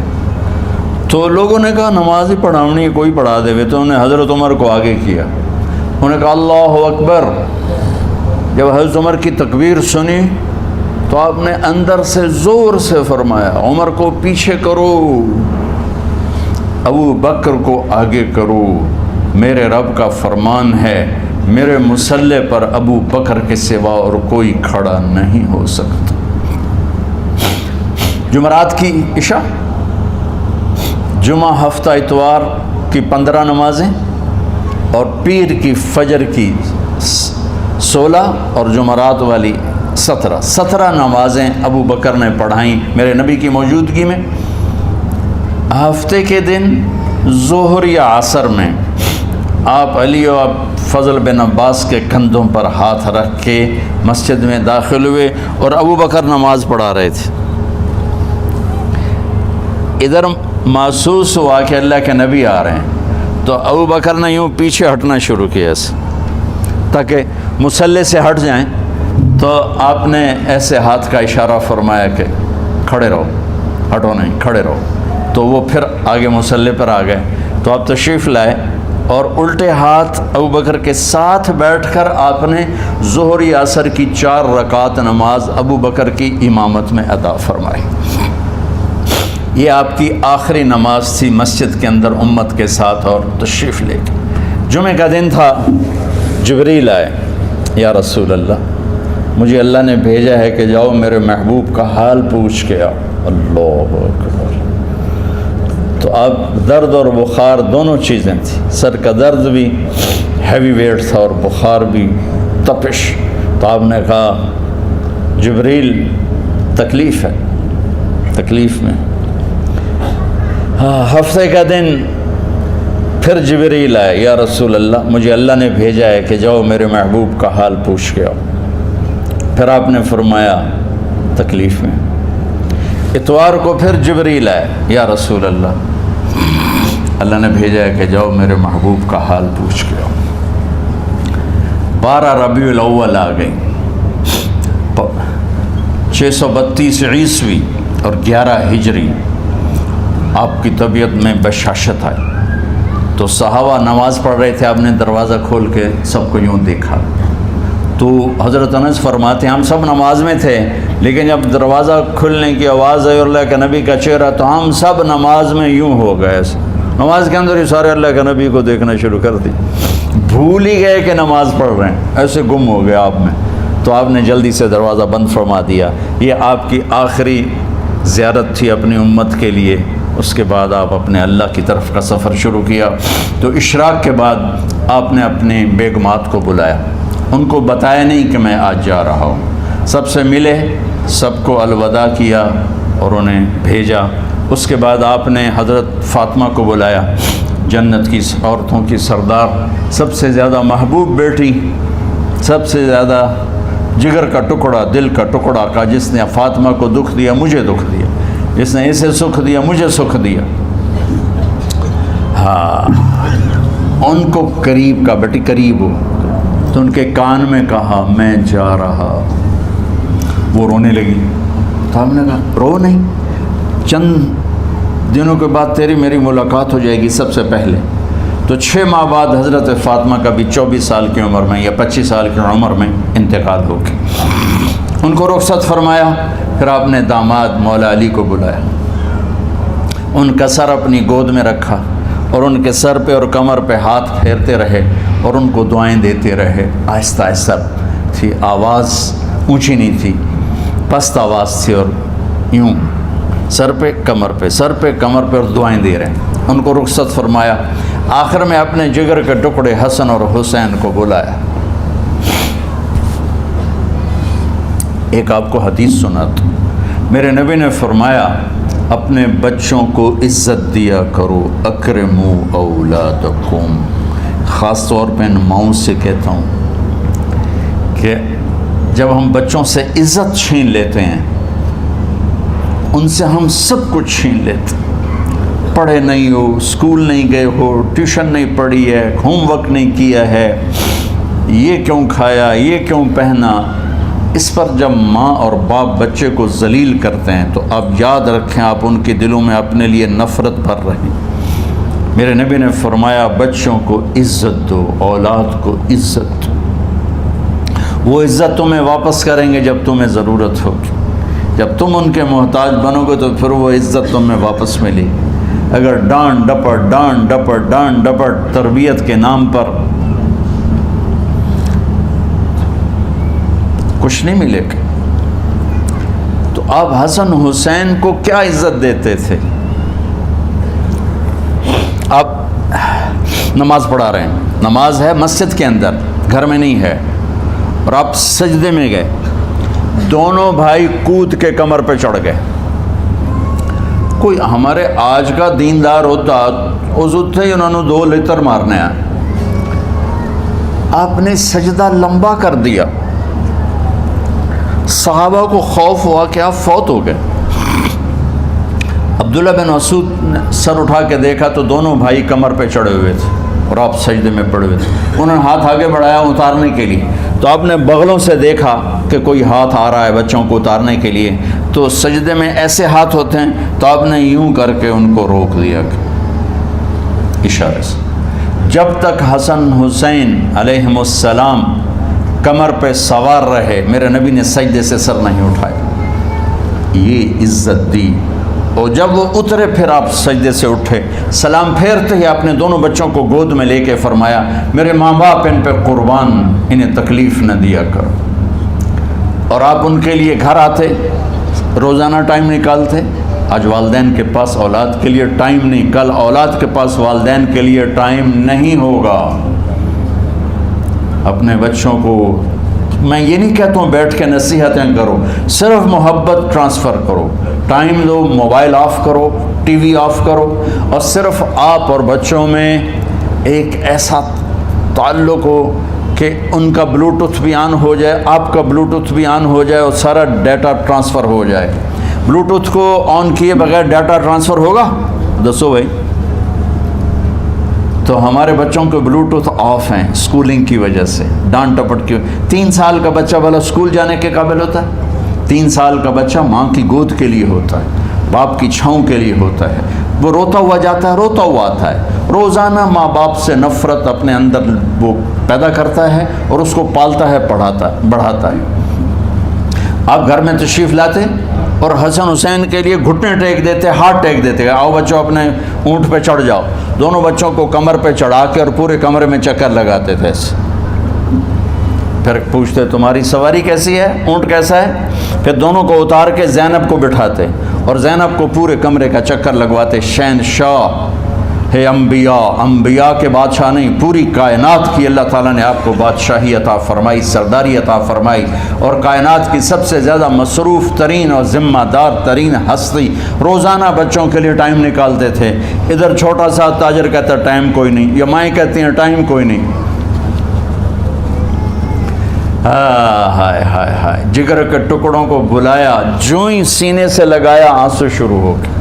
تو لوگوں نے کہا نماز ہی پڑھاونی ہے، کوئی پڑھا دے۔ تو انہوں نے حضرت عمر کو آگے کیا، انہوں نے کہا اللہ اکبر۔ جب حضرت عمر کی تکبیر سنی تو آپ نے اندر سے زور سے فرمایا عمر کو پیچھے کرو، ابو بکر کو آگے کرو، میرے رب کا فرمان ہے میرے مصلی پر ابو بکر کے سوا اور کوئی کھڑا نہیں ہو سکتا۔ جمعرات کی عشاء، جمعہ ہفتہ اتوار کی 15 نمازیں اور پیر کی فجر کی 16 اور جمعرات والی 17 نمازیں ابو بکر نے پڑھائیں میرے نبی کی موجودگی میں۔ ہفتے کے دن ظہر یا عصر میں آپ علی و فضل بن عباس کے کندھوں پر ہاتھ رکھ کے مسجد میں داخل ہوئے اور ابو بکر نماز پڑھا رہے تھے۔ ادھر محسوس ہوا کہ اللہ کے نبی آ رہے ہیں، تو ابو بکر نے یوں پیچھے ہٹنا شروع کیا ایسے تاکہ مصلی سے ہٹ جائیں، تو آپ نے ایسے ہاتھ کا اشارہ فرمایا کہ کھڑے رہو، ہٹو نہیں، کھڑے رہو۔ تو وہ پھر آگے مصلی پر آ گئے، تو آپ تشریف لائے اور الٹے ہاتھ ابو بکر کے ساتھ بیٹھ کر آپ نے ظہر یا عصر کی 4 رکعت نماز ابو بکر کی امامت میں ادا فرمائی۔ یہ آپ کی آخری نماز تھی مسجد کے اندر امت کے ساتھ اور تشریف لے کے۔ جمعہ کا دن تھا، جبریل آئے، یا رسول اللہ مجھے اللہ نے بھیجا ہے کہ جاؤ میرے محبوب کا حال پوچھ کے آؤ۔ اللہ اکبر۔ تو اب درد اور بخار دونوں چیزیں تھیں، سر کا درد بھی ہیوی ویٹ تھا اور بخار بھی تپش۔ تو آپ نے کہا جبریل تکلیف ہے، تکلیف میں۔ ہفتے کا دن پھر جبریل آئے، یا رسول اللہ مجھے اللہ نے بھیجا ہے کہ جاؤ میرے محبوب کا حال پوچھ کے آؤ۔ پھر آپ نے فرمایا تکلیف میں۔ اتوار کو پھر جبریل آئے، یا رسول اللہ اللہ نے بھیجا ہے کہ جاؤ میرے محبوب کا حال پوچھ کے آؤ۔ 12 ربیع الاول آ گئی، 632 عیسوی اور 11 ہجری۔ آپ کی طبیعت میں بشاشت آئی، تو صحابہ نماز پڑھ رہے تھے، آپ نے دروازہ کھول کے سب کو یوں دیکھا۔ تو حضرت انس فرماتے ہیں ہم سب نماز میں تھے، لیکن جب دروازہ کھلنے کی آواز آئی اور اللہ کے نبی کا چہرہ، تو ہم سب نماز میں یوں ہو گئے، نماز کے اندر ہی سارے اللہ کے نبی کو دیکھنا شروع کر دی، بھول ہی گئے کہ نماز پڑھ رہے ہیں، ایسے گم ہو گئے آپ میں۔ تو آپ نے جلدی سے دروازہ بند فرما دیا۔ یہ آپ کی آخری زیارت تھی اپنی امت کے لیے۔ اس کے بعد آپ اپنے اللہ کی طرف کا سفر شروع کیا۔ تو اشراق کے بعد آپ نے اپنے بیگمات کو بلایا، ان کو بتایا نہیں کہ میں آج جا رہا ہوں، سب سے ملے، سب کو الوداع کیا اور انہیں بھیجا۔ اس کے بعد آپ نے حضرت فاطمہ کو بلایا، جنت کی عورتوں کی سردار، سب سے زیادہ محبوب بیٹی، سب سے زیادہ جگر کا ٹکڑا، دل کا ٹکڑا کا، جس نے فاطمہ کو دکھ دیا مجھے دکھ دیا، جس نے اسے سکھ دیا مجھے سکھ دیا۔ ہاں، ان کو قریب کا، بیٹی قریب ہو، تو ان کے کان میں کہا میں جا رہا۔ وہ رونے لگی، تو ہم نے کہا رو نہیں، چند دنوں کے بعد تیری میری ملاقات ہو جائے گی سب سے پہلے۔ تو 6 ماہ بعد حضرت فاطمہ کا بھی 24 سال کی عمر میں یا 25 سال کی عمر میں انتقال ہو گیا۔ ان کو رخصت فرمایا۔ پھر آپ نے داماد مولا علی کو بلایا، ان کا سر اپنی گود میں رکھا اور ان کے سر پہ اور کمر پہ ہاتھ پھیرتے رہے اور ان کو دعائیں دیتے رہے۔ آہستہ آہستہ تھی، آواز اونچی نہیں تھی، پست آواز تھی، اور یوں سر پہ کمر پہ، سر پہ کمر پہ، اور دعائیں دے رہے ہیں۔ ان کو رخصت فرمایا۔ آخر میں اپنے جگر کے ٹکڑے حسن اور حسین کو بلایا۔ ایک آپ کو حدیث سناتا ہوں۔ میرے نبی نے فرمایا اپنے بچوں کو عزت دیا کرو، اکرموا اولادکم۔ خاص طور پہ ان ماؤں سے کہتا ہوں کہ جب ہم بچوں سے عزت چھین لیتے ہیں، ان سے ہم سب کچھ چھین لیتے ہیں۔ پڑھے نہیں ہو، اسکول نہیں گئے ہو، ٹیوشن نہیں پڑھی ہے، ہوم ورک نہیں کیا ہے، یہ کیوں کھایا، یہ کیوں پہنا، اس پر جب ماں اور باپ بچے کو ذلیل کرتے ہیں تو آپ یاد رکھیں آپ ان کے دلوں میں اپنے لیے نفرت بھر رہے ہیں۔ میرے نبی نے فرمایا بچوں کو عزت دو، اولاد کو عزت دو۔ وہ عزت تمہیں واپس کریں گے جب تمہیں ضرورت ہوگی، جب تم ان کے محتاج بنو گے تو پھر وہ عزت تمہیں واپس ملے گی۔ اگر ڈانٹ ڈپٹ تربیت کے نام پر کچھ نہیں ملے گا۔ تو آپ حسن حسین کو کیا عزت دیتے تھے؟ آپ نماز پڑھا رہے ہیں، نماز ہے مسجد کے اندر، گھر میں نہیں ہے، اور آپ سجدے میں گئے، دونوں بھائی کود کے کمر پہ چڑھ گئے۔ کوئی ہمارے آج کا دیندار ہوتا وضو تھے ہی انہوں نے 2 لیتر مارنے ہیں، آپ نے سجدہ لمبا کر دیا، صحابہ کو خوف ہوا کہ آپ فوت ہو گئے۔ عبداللہ بن مسعود نے سر اٹھا کے دیکھا تو دونوں بھائی کمر پہ چڑھے ہوئے تھے اور آپ سجدے میں پڑے ہوئے تھے۔ انہوں نے ہاتھ آگے بڑھایا اتارنے کے لیے، تو آپ نے بغلوں سے دیکھا کہ کوئی ہاتھ آ رہا ہے بچوں کو اتارنے کے لیے، تو سجدے میں ایسے ہاتھ ہوتے ہیں، تو آپ نے یوں کر کے ان کو روک دیا اشارے سے۔ جب تک حسن حسین علیہم السلام کمر پہ سوار رہے، میرے نبی نے سجدے سے سر نہیں اٹھایا، یہ عزت دی۔ اور جب وہ اترے پھر آپ سجدے سے اٹھے، سلام پھیرتے ہی آپ نے دونوں بچوں کو گود میں لے کے فرمایا میرے ماں باپ ان پہ قربان، انہیں تکلیف نہ دیا کرو۔ اور آپ ان کے لیے گھر آتے، روزانہ ٹائم نکالتے۔ آج والدین کے پاس اولاد کے لیے ٹائم نہیں، کل اولاد کے پاس والدین کے لیے ٹائم نہیں ہوگا۔ اپنے بچوں کو میں یہ نہیں کہتا ہوں بیٹھ کے نصیحتیں کرو، صرف محبت ٹرانسفر کرو، ٹائم دو، موبائل آف کرو، ٹی وی آف کرو، اور صرف آپ اور بچوں میں ایک ایسا تعلق ہو کہ ان کا بلوٹوتھ بھی آن ہو جائے، آپ کا بلوٹوتھ بھی آن ہو جائے اور سارا ڈیٹا ٹرانسفر ہو جائے۔ بلوٹوتھ کو آن کیے بغیر ڈیٹا ٹرانسفر ہوگا؟ دسو بھائی۔ تو ہمارے بچوں کے بلوٹوتھ آف ہیں اسکولنگ کی وجہ سے، ڈانٹ ٹپٹ کی۔ 3 سال کا بچہ بھلا اسکول جانے کے قابل ہوتا ہے؟ 3 سال کا بچہ ماں کی گود کے لیے ہوتا ہے، باپ کی چھاؤں کے لیے ہوتا ہے، وہ روتا ہوا جاتا ہے، روتا ہوا آتا ہے، روزانہ ماں باپ سے نفرت اپنے اندر وہ پیدا کرتا ہے اور اس کو پالتا ہے، بڑھاتا ہے۔ آپ گھر میں تشریف لاتے اور حسن حسین کے لیے گھٹنے ٹیک دیتے، ہاتھ ٹیک دیتے، آؤ بچوں اپنے اونٹ پہ چڑھ جاؤ۔ دونوں بچوں کو کمر پہ چڑھا کے اور پورے کمرے میں چکر لگاتے تھے ایسے۔ پھر پوچھتے تمہاری سواری کیسی ہے، اونٹ کیسا ہے؟ پھر دونوں کو اتار کے زینب کو بٹھاتے اور زینب کو پورے کمرے کا چکر لگواتے۔ شہنشاہ ہے انبیاء، انبیاء کے بادشاہ نہیں، پوری کائنات کی اللہ تعالیٰ نے آپ کو بادشاہی عطا فرمائی، سرداری عطا فرمائی، اور کائنات کی سب سے زیادہ مصروف ترین اور ذمہ دار ترین ہستی روزانہ بچوں کے لیے ٹائم نکالتے تھے۔ ادھر چھوٹا سا تاجر کہتا ہے ٹائم کوئی نہیں، یا مائیں کہتی ہیں ٹائم کوئی نہیں۔ ہائے ہائے ہائے، جگر کے ٹکڑوں کو بلایا، جو ہی سینے سے لگایا آنسو شروع ہو گئے۔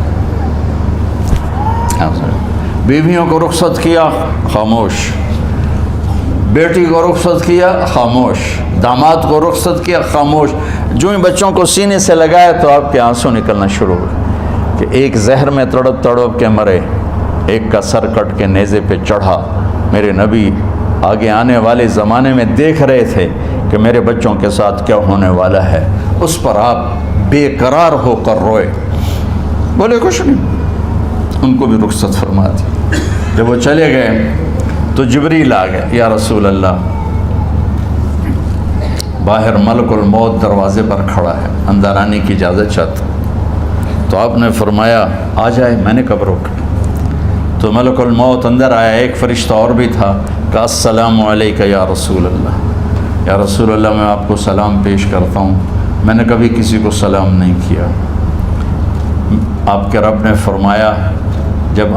بیویوں کو رخصت کیا، خاموش، بیٹی کو رخصت کیا، خاموش، داماد کو رخصت کیا، خاموش۔ جو ہی بچوں کو سینے سے لگایا تو آپ کے آنسو نکلنا شروع ہوئے کہ ایک زہر میں تڑپ تڑپ کے مرے، ایک کا سر کٹ کے نیزے پہ چڑھا۔ میرے نبی آگے آنے والے زمانے میں دیکھ رہے تھے کہ میرے بچوں کے ساتھ کیا ہونے والا ہے، اس پر آپ بے قرار ہو کر روئے، بولے کچھ نہیں، ان کو بھی رخصت فرما دی۔ جب وہ چلے گئے تو جبریل آ گئے، یا رسول اللہ، باہر ملک الموت دروازے پر کھڑا ہے، اندر آنے کی اجازت چاہتا۔ تو آپ نے فرمایا آ جائے، میں نے کب روکا؟ تو ملک الموت اندر آیا، ایک فرشتہ اور بھی تھا، کہا السلام علیکہ یا رسول اللہ، یا رسول اللہ میں آپ کو سلام پیش کرتا ہوں، میں نے کبھی کسی کو سلام نہیں کیا۔ آپ کے رب نے فرمایا جب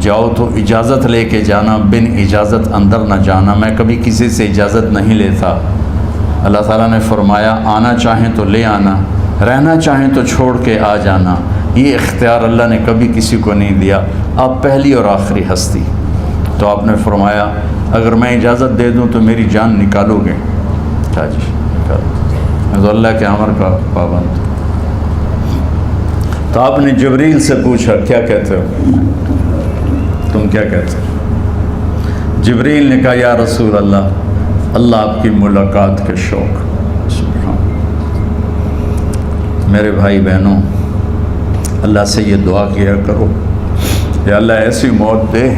جاؤ تو اجازت لے کے جانا، بن اجازت اندر نہ جانا، میں کبھی کسی سے اجازت نہیں لیتا۔ اللہ تعالیٰ نے فرمایا آنا چاہیں تو لے آنا، رہنا چاہیں تو چھوڑ کے آ جانا، یہ اختیار اللہ نے کبھی کسی کو نہیں دیا، آپ پہلی اور آخری ہستی۔ تو آپ نے فرمایا اگر میں اجازت دے دوں تو میری جان نکالو گے؟ کیا جی نکالو، میں تو اللہ کے امر کا پابند۔ تو آپ نے جبریل سے پوچھا کیا کہتے ہو، تم کیا کہتے ہو؟ جبریل نے کہا یا رسول اللہ، اللہ آپ کی ملاقات کے شوق۔ سبحان میرے بھائی بہنوں، اللہ سے یہ دعا کیا کرو کہ اللہ ایسی موت دے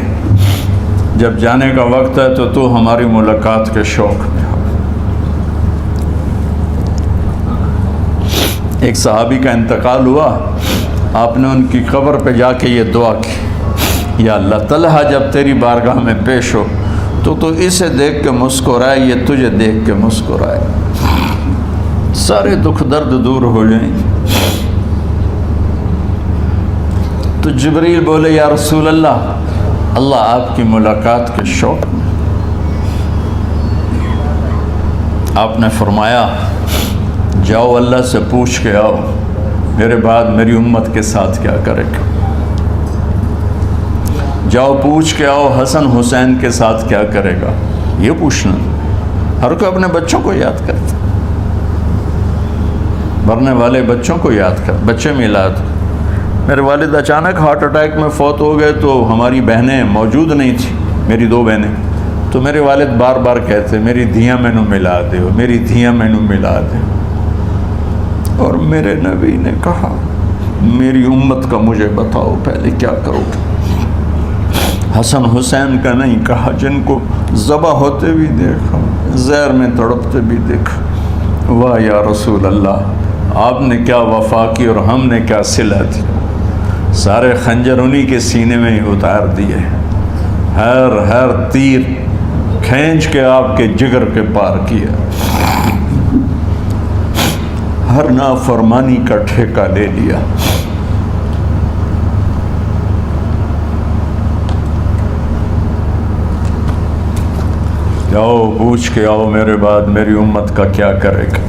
جب جانے کا وقت ہے تو ہماری ملاقات کے شوق میں ہو۔ ایک صحابی کا انتقال ہوا، آپ نے ان کی قبر پہ جا کے یہ دعا کی، یا اللہ طلحہ جب تیری بارگاہ میں پیش ہو تو اسے دیکھ کے مسکرائے، یہ تجھے دیکھ کے مسکرائے، سارے دکھ درد دور ہو جائیں۔ تو جبریل بولے یا رسول اللہ، اللہ آپ کی ملاقات کے شوق میں۔ آپ نے فرمایا جاؤ اللہ سے پوچھ کے آؤ میرے بعد میری امت کے ساتھ کیا کرے گا، جاؤ پوچھ کے آؤ حسن حسین کے ساتھ کیا کرے گا۔ یہ پوچھنا، ہر کوئی اپنے بچوں کو یاد کرتا، مرنے والے بچوں کو یاد کر، بچے میلاد۔ میرے والد اچانک ہارٹ اٹیک میں فوت ہو گئے تو ہماری بہنیں موجود نہیں تھیں، میری 2 بہنیں، تو میرے والد بار بار کہتے میری دھیاں مینو ملا دیو، میری دھیاں مینو ملا دیو۔ اور میرے نبی نے کہا میری امت کا مجھے بتاؤ پہلے کیا کرو گے۔ حسن حسین کا نہیں کہا، جن کو ذبح ہوتے بھی دیکھا، زہر میں تڑپتے بھی دیکھا۔ واہ یا رسول اللہ، آپ نے کیا وفا کی اور ہم نے کیا صلہ دی، سارے خنجر انہی کے سینے میں ہی اتار دیے، ہر تیر کھینچ کے آپ کے جگر کے پار کیا، ہر نافرمانی کا ٹھیکہ لے لیا۔ جاؤ پوچھ کے آؤ میرے بعد میری امت کا کیا کرے گا۔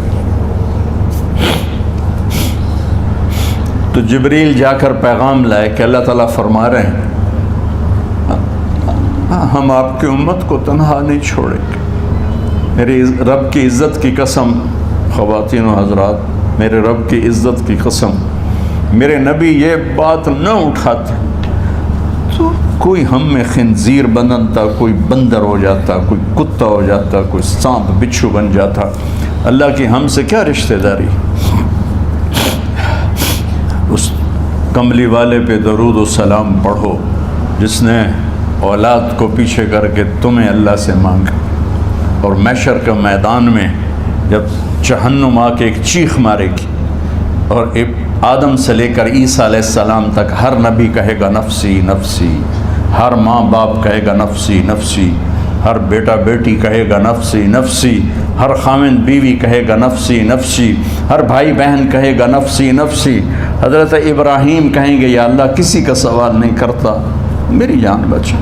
تو جبریل جا کر پیغام لائے کہ اللہ تعالیٰ فرما رہے ہیں ہم آپ کی امت کو تنہا نہیں چھوڑیں گے۔ میری رب کی عزت کی قسم، خواتین و حضرات، میرے رب کی عزت کی قسم، میرے نبی یہ بات نہ اٹھاتے تو کوئی ہم میں خنزیر بنتا، کوئی بندر ہو جاتا، کوئی کتا ہو جاتا، کوئی سانپ بچھو بن جاتا۔ اللہ کی ہم سے کیا رشتہ داری۔ اس کملی والے پہ درود و سلام پڑھو جس نے اولاد کو پیچھے کر کے تمہیں اللہ سے مانگا، اور محشر کے میدان میں جب جہنم آ کے ایک چیخ مارے گی اور آدم سے لے کر عیسیٰ علیہ السلام تک ہر نبی کہے گا نفسی نفسی، ہر ماں باپ کہے گا نفسی نفسی، ہر بیٹا بیٹی کہے گا نفسی نفسی، ہر خامند بیوی کہے گا نفسی نفسی، ہر بھائی بہن کہے گا نفسی نفسی۔ حضرت ابراہیم کہیں گے یا اللہ کسی کا سوال نہیں کرتا، میری جان بچا۔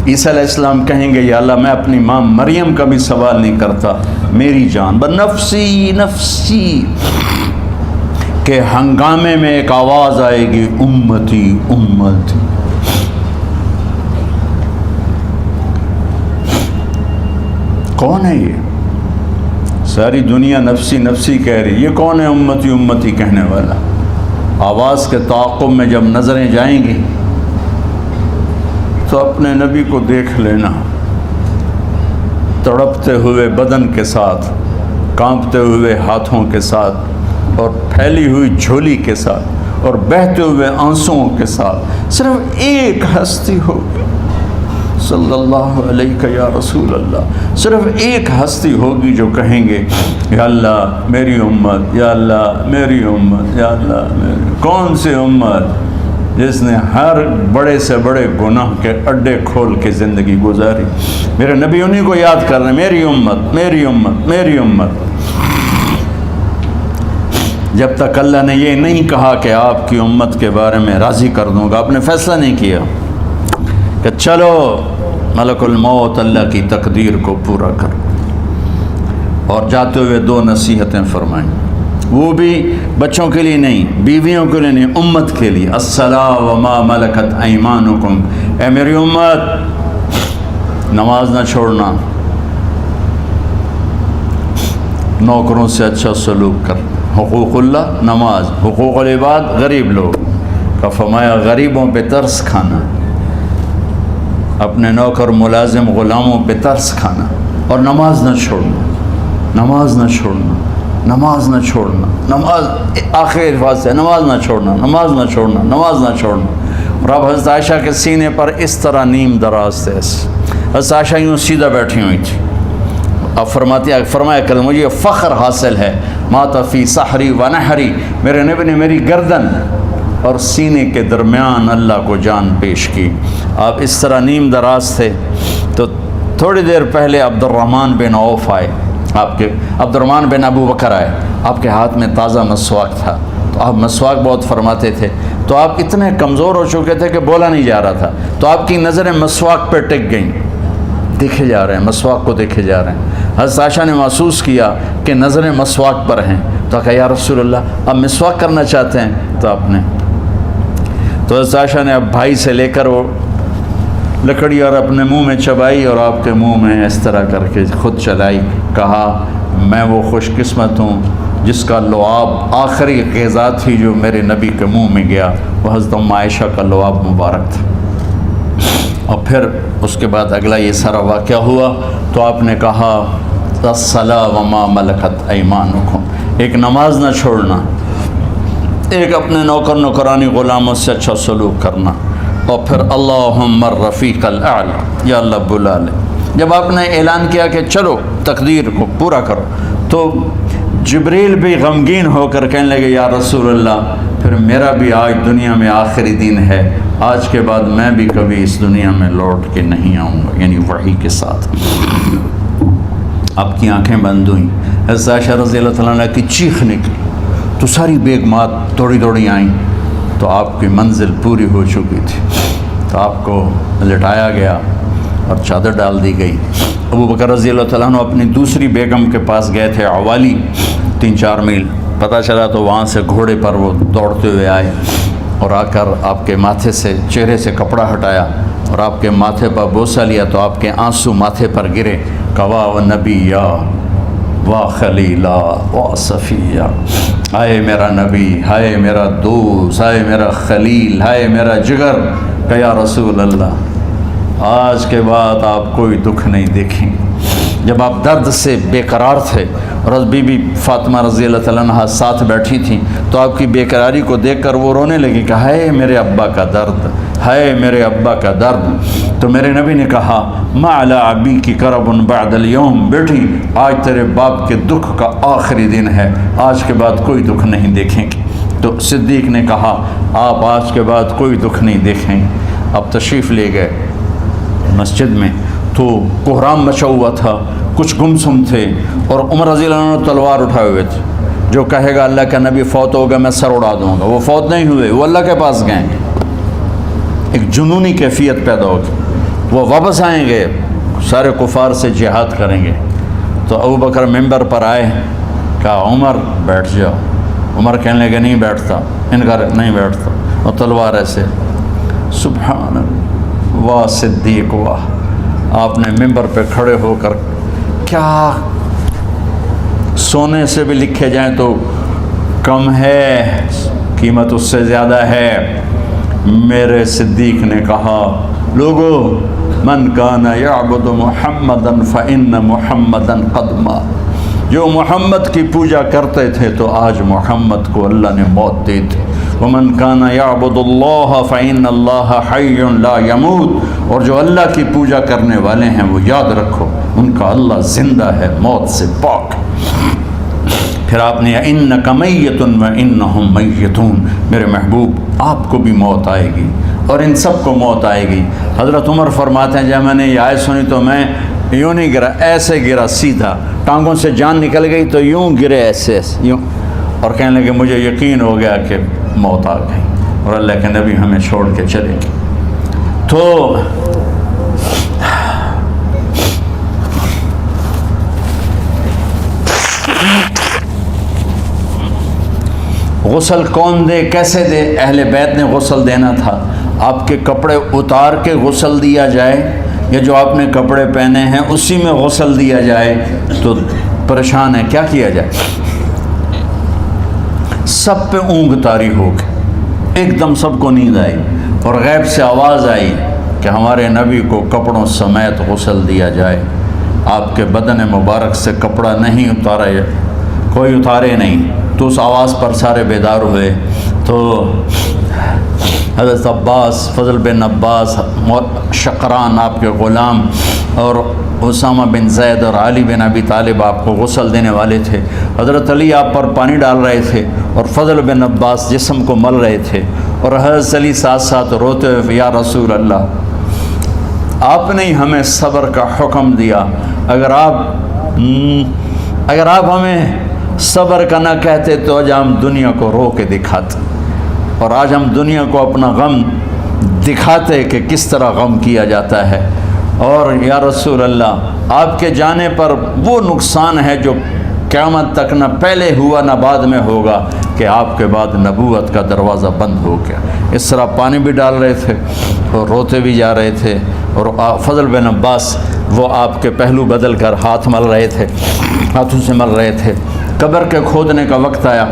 عیسیٰ علیہ السلام کہیں گے یا اللہ میں اپنی ماں مریم کا بھی سوال نہیں کرتا، میری جان نفسی نفسی۔ کہ ہنگامے میں ایک آواز آئے گی امتی امتی۔ کون ہے یہ؟ ساری دنیا نفسی نفسی کہہ رہی، یہ کون ہے امتی امتی کہنے والا؟ آواز کے تعاقب میں جب نظریں جائیں گی تو اپنے نبی کو دیکھ لینا، تڑپتے ہوئے بدن کے ساتھ، کانپتے ہوئے ہاتھوں کے ساتھ، اور پھیلی ہوئی جھولی کے ساتھ، اور بہتے ہوئے آنسوؤں کے ساتھ۔ صرف ایک ہستی ہوگی، صلی اللہ علیہ یا رسول اللہ، صرف ایک ہستی ہوگی جو کہیں گے یا اللہ میری امت، یا اللہ میری امت، یا اللہ میری۔ کون سی امت؟ جس نے ہر بڑے سے بڑے گناہ کے اڈے کھول کے زندگی گزاری۔ میرے نبی انہی کو یاد کر رہے ہیں، میری امت میری امت میری امت۔ جب تک اللہ نے یہ نہیں کہا کہ آپ کی امت کے بارے میں راضی کر دوں گا، آپ نے فیصلہ نہیں کیا کہ چلو ملک الموت اللہ کی تقدیر کو پورا کر، اور جاتے ہوئے 2 نصیحتیں فرمائیں، وہ بھی بچوں کے لیے نہیں، بیویوں کے لیے نہیں، امت کے لیے۔ الصلاۃ وما ملکت ایمانکم، اے میری امت نماز نہ چھوڑنا، نوکروں سے اچھا سلوک کر، حقوق اللہ نماز، حقوق العباد غریب لوگ کا فرمایا غریبوں پہ ترس کھانا، اپنے نوکر ملازم غلاموں پہ ترس کھانا، اور نماز نہ چھوڑنا، نماز نہ چھوڑنا، نماز نہ چھوڑنا، نماز آخر الفاظ سے نماز نہ چھوڑنا، نماز نہ چھوڑنا، نماز نہ چھوڑنا۔ اور اب حضرت عائشہ کے سینے پر اس طرح نیم دراز تھے، حضرت عائشہ یوں سیدھا بیٹھی ہوئی تھی۔ اب فرمایا کہ مجھے فخر حاصل ہے مات فی سحری و نحری، میرے نبی نے میری گردن اور سینے کے درمیان اللہ کو جان پیش کی۔ آپ اس طرح نیم دراز تھے تو تھوڑی دیر پہلے عبد الرحمن بن عوف آئے، آپ کے عبد الرحمن بن ابو بکر آئے، آپ کے ہاتھ میں تازہ مسواک تھا، تو آپ مسواک بہت فرماتے تھے، تو آپ اتنے کمزور ہو چکے تھے کہ بولا نہیں جا رہا تھا، تو آپ کی نظریں مسواک پہ ٹک گئیں، دیکھے جا رہے ہیں، مسواک کو دیکھے جا رہے ہیں۔ حضرت عائشہ نے محسوس کیا کہ نظریں مسواک پر ہیں، تو کہا یا رسول اللہ آپ مسواک کرنا چاہتے ہیں؟ تو آپ نے تو حضرت عائشہ نے اب بھائی سے لے کر وہ لکڑی اور اپنے منہ میں چبائی اور آپ کے منہ میں اس طرح کر کے خود چلائی، کہا میں وہ خوش قسمت ہوں جس کا لعاب آخری غذا تھی جو میرے نبی کے منہ میں گیا، وہ حضرت ام عائشہ کا لعاب مبارک تھا۔ اور پھر اس کے بعد اگلا یہ سارا واقعہ ہوا، تو آپ نے کہا الصلاۃ وما ملکت ایمانکم، ایک نماز نہ چھوڑنا، ایک اپنے نوکر نوکرانی غلاموں سے اچھا سلوک کرنا، اور پھر اللہم الرفیق الاعلی، یا اللہ بلا لے۔ جب آپ نے اعلان کیا کہ چلو تقدیر کو پورا کرو، تو جبریل بھی غمگین ہو کر کہنے لگے یا رسول اللہ پھر میرا بھی آج دنیا میں آخری دن ہے، آج کے بعد میں بھی کبھی اس دنیا میں لوٹ کے نہیں آؤں گا، یعنی وحی کے ساتھ۔ آپ کی آنکھیں بند ہوئیں، حضرت عائشہ رضی اللہ تعالیٰ عنہ کی چیخ نکلی، تو ساری بیگمات دوڑی دوڑی آئیں، تو آپ کی منزل پوری ہو چکی تھی، تو آپ کو لٹایا گیا اور چادر ڈال دی گئی۔ ابو بکر رضی اللہ تعالیٰ عنہ اپنی دوسری بیگم کے پاس گئے تھے عوالی، 3-4 میل، پتہ چلا تو وہاں سے گھوڑے پر وہ دوڑتے ہوئے آئے اور آ کر آپ کے ماتھے سے چہرے سے کپڑا ہٹایا اور آپ کے ماتھے پر بوسہ لیا، تو آپ کے آنسو ماتھے پر گرے، کوا و نبیہ وا خلیلا وا صفیہ، ہائے میرا نبی، ہائے میرا دوست، ہائے میرا خلیل، ہائے میرا جگر، کہ یا رسول اللہ آج کے بعد آپ کوئی دکھ نہیں دیکھیں۔ جب آپ درد سے بے قرار تھے اور بی بی فاطمہ رضی اللہ تعالیٰ عنہ ساتھ بیٹھی تھیں، تو آپ کی بے قراری کو دیکھ کر وہ رونے لگی کہ ہائے میرے ابا کا درد، ہائے میرے ابا کا درد۔ تو میرے نبی نے کہا ما علی ابی کی کرب بعد اليوم، بیٹی آج تیرے باپ کے دکھ کا آخری دن ہے، آج کے بعد کوئی دکھ نہیں دیکھیں گے۔ تو صدیق نے کہا آپ آج کے بعد کوئی دکھ نہیں دیکھیں گے۔ اب تشریف لے گئے مسجد میں، تو کوہرام مچا ہوا تھا، کچھ گمسم تھے، اور عمر رضی اللہ عنہ تلوار اٹھائے ہوئے تھے، جو کہے گا اللہ کا نبی فوت ہوگا میں سر اڑا دوں گا، وہ فوت نہیں ہوئے، وہ اللہ کے پاس گئے، ایک جنونی کیفیت پیدا ہوگی، وہ واپس آئیں گے، سارے کفار سے جہاد کریں گے۔ تو ابو بکر ممبر پر آئے، کہا عمر بیٹھ جاؤ، عمر کہنے لگے نہیں بیٹھتا، انکار نہیں بیٹھتا، اور تلوار ایسے، سبحان اللہ واہ صدیق واہ۔ آپ نے ممبر پہ کھڑے ہو کر، کیا سونے سے بھی لکھے جائیں تو کم ہے، قیمت اس سے زیادہ ہے، میرے صدیق نے کہا لوگو من کان یعبد محمدا فإن محمدا قد مات، جو محمد کی پوجا کرتے تھے تو آج محمد کو اللہ نے موت دی تھی، ومن کان یعبد اللہ فإن اللہ حی لا یموت، اور جو اللہ کی پوجا کرنے والے ہیں وہ یاد رکھو ان کا اللہ زندہ ہے، موت سے پاک۔ پھر آپ نے انک میت وانہم میتون، میرے محبوب آپ کو بھی موت آئے گی اور ان سب کو موت آئے گی۔ حضرت عمر فرماتے ہیں جب میں نے یہ آیت سنی تو میں یوں نہیں گرا، ایسے گرا سیدھا، ٹانگوں سے جان نکل گئی تو یوں گرے ایسے یوں، اور کہنے لگے مجھے یقین ہو گیا کہ موت آ گئی اور اللہ کے نبی ہمیں چھوڑ کے چلے گئے۔ تو غسل کون دے، کیسے دے؟ اہل بیت نے غسل دینا تھا۔ آپ کے کپڑے اتار کے غسل دیا جائے یا جو آپ نے کپڑے پہنے ہیں اسی میں غسل دیا جائے تو پریشان ہے، کیا کیا جائے؟ سب پہ اونگ طاری ہو گئی، ایک دم سب کو نیند آئی اور غیب سے آواز آئی کہ ہمارے نبی کو کپڑوں سمیت غسل دیا جائے۔ آپ کے بدن مبارک سے کپڑا نہیں اتارا، کوئی اتارے نہیں، تو اس آواز پر سارے بیدار ہوئے۔ تو حضرت عباس، فضل بن عباس، شقران آپ کے غلام، اور اسامہ بن زید اور علی بن ابی طالب آپ کو غسل دینے والے تھے۔ حضرت علی آپ پر پانی ڈال رہے تھے اور فضل بن عباس جسم کو مل رہے تھے، اور حضرت علی ساتھ ساتھ روتے ہوئے یا رسول اللہ آپ نے ہی ہمیں صبر کا حکم دیا، اگر آپ ہمیں صبر کا نہ کہتے تو آج ہم دنیا کو رو کے دکھاتے، اور آج ہم دنیا کو اپنا غم دکھاتے کہ کس طرح غم کیا جاتا ہے۔ اور یا رسول اللہ آپ کے جانے پر وہ نقصان ہے جو قیامت تک نہ پہلے ہوا نہ بعد میں ہوگا، کہ آپ کے بعد نبوت کا دروازہ بند ہو گیا۔ اس طرح پانی بھی ڈال رہے تھے اور روتے بھی جا رہے تھے، اور فضل بن عباس وہ آپ کے پہلو بدل کر ہاتھ مل رہے تھے، ہاتھوں سے مل رہے تھے۔ قبر کے کھودنے کا وقت آیا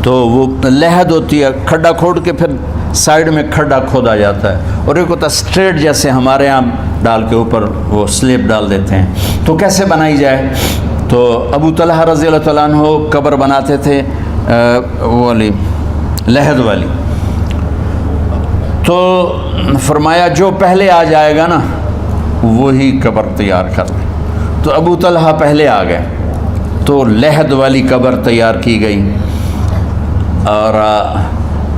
تو وہ لحد ہوتی ہے، کھڈا کھود کے پھر سائیڈ میں کھڈا کھودا جاتا ہے، اور ایک ہوتا اسٹریٹ جیسے ہمارے ہاں ڈال کے اوپر وہ سلیب ڈال دیتے ہیں، تو کیسے بنائی جائے؟ تو ابو طلحہ رضی اللہ تعالیٰ عنہ قبر بناتے تھے وہ والی لحد والی، تو فرمایا جو پہلے آ جائے گا نا وہی قبر تیار کر لے۔ تو ابو طلحہ پہلے آ گئے تو لحد والی قبر تیار کی گئی، اور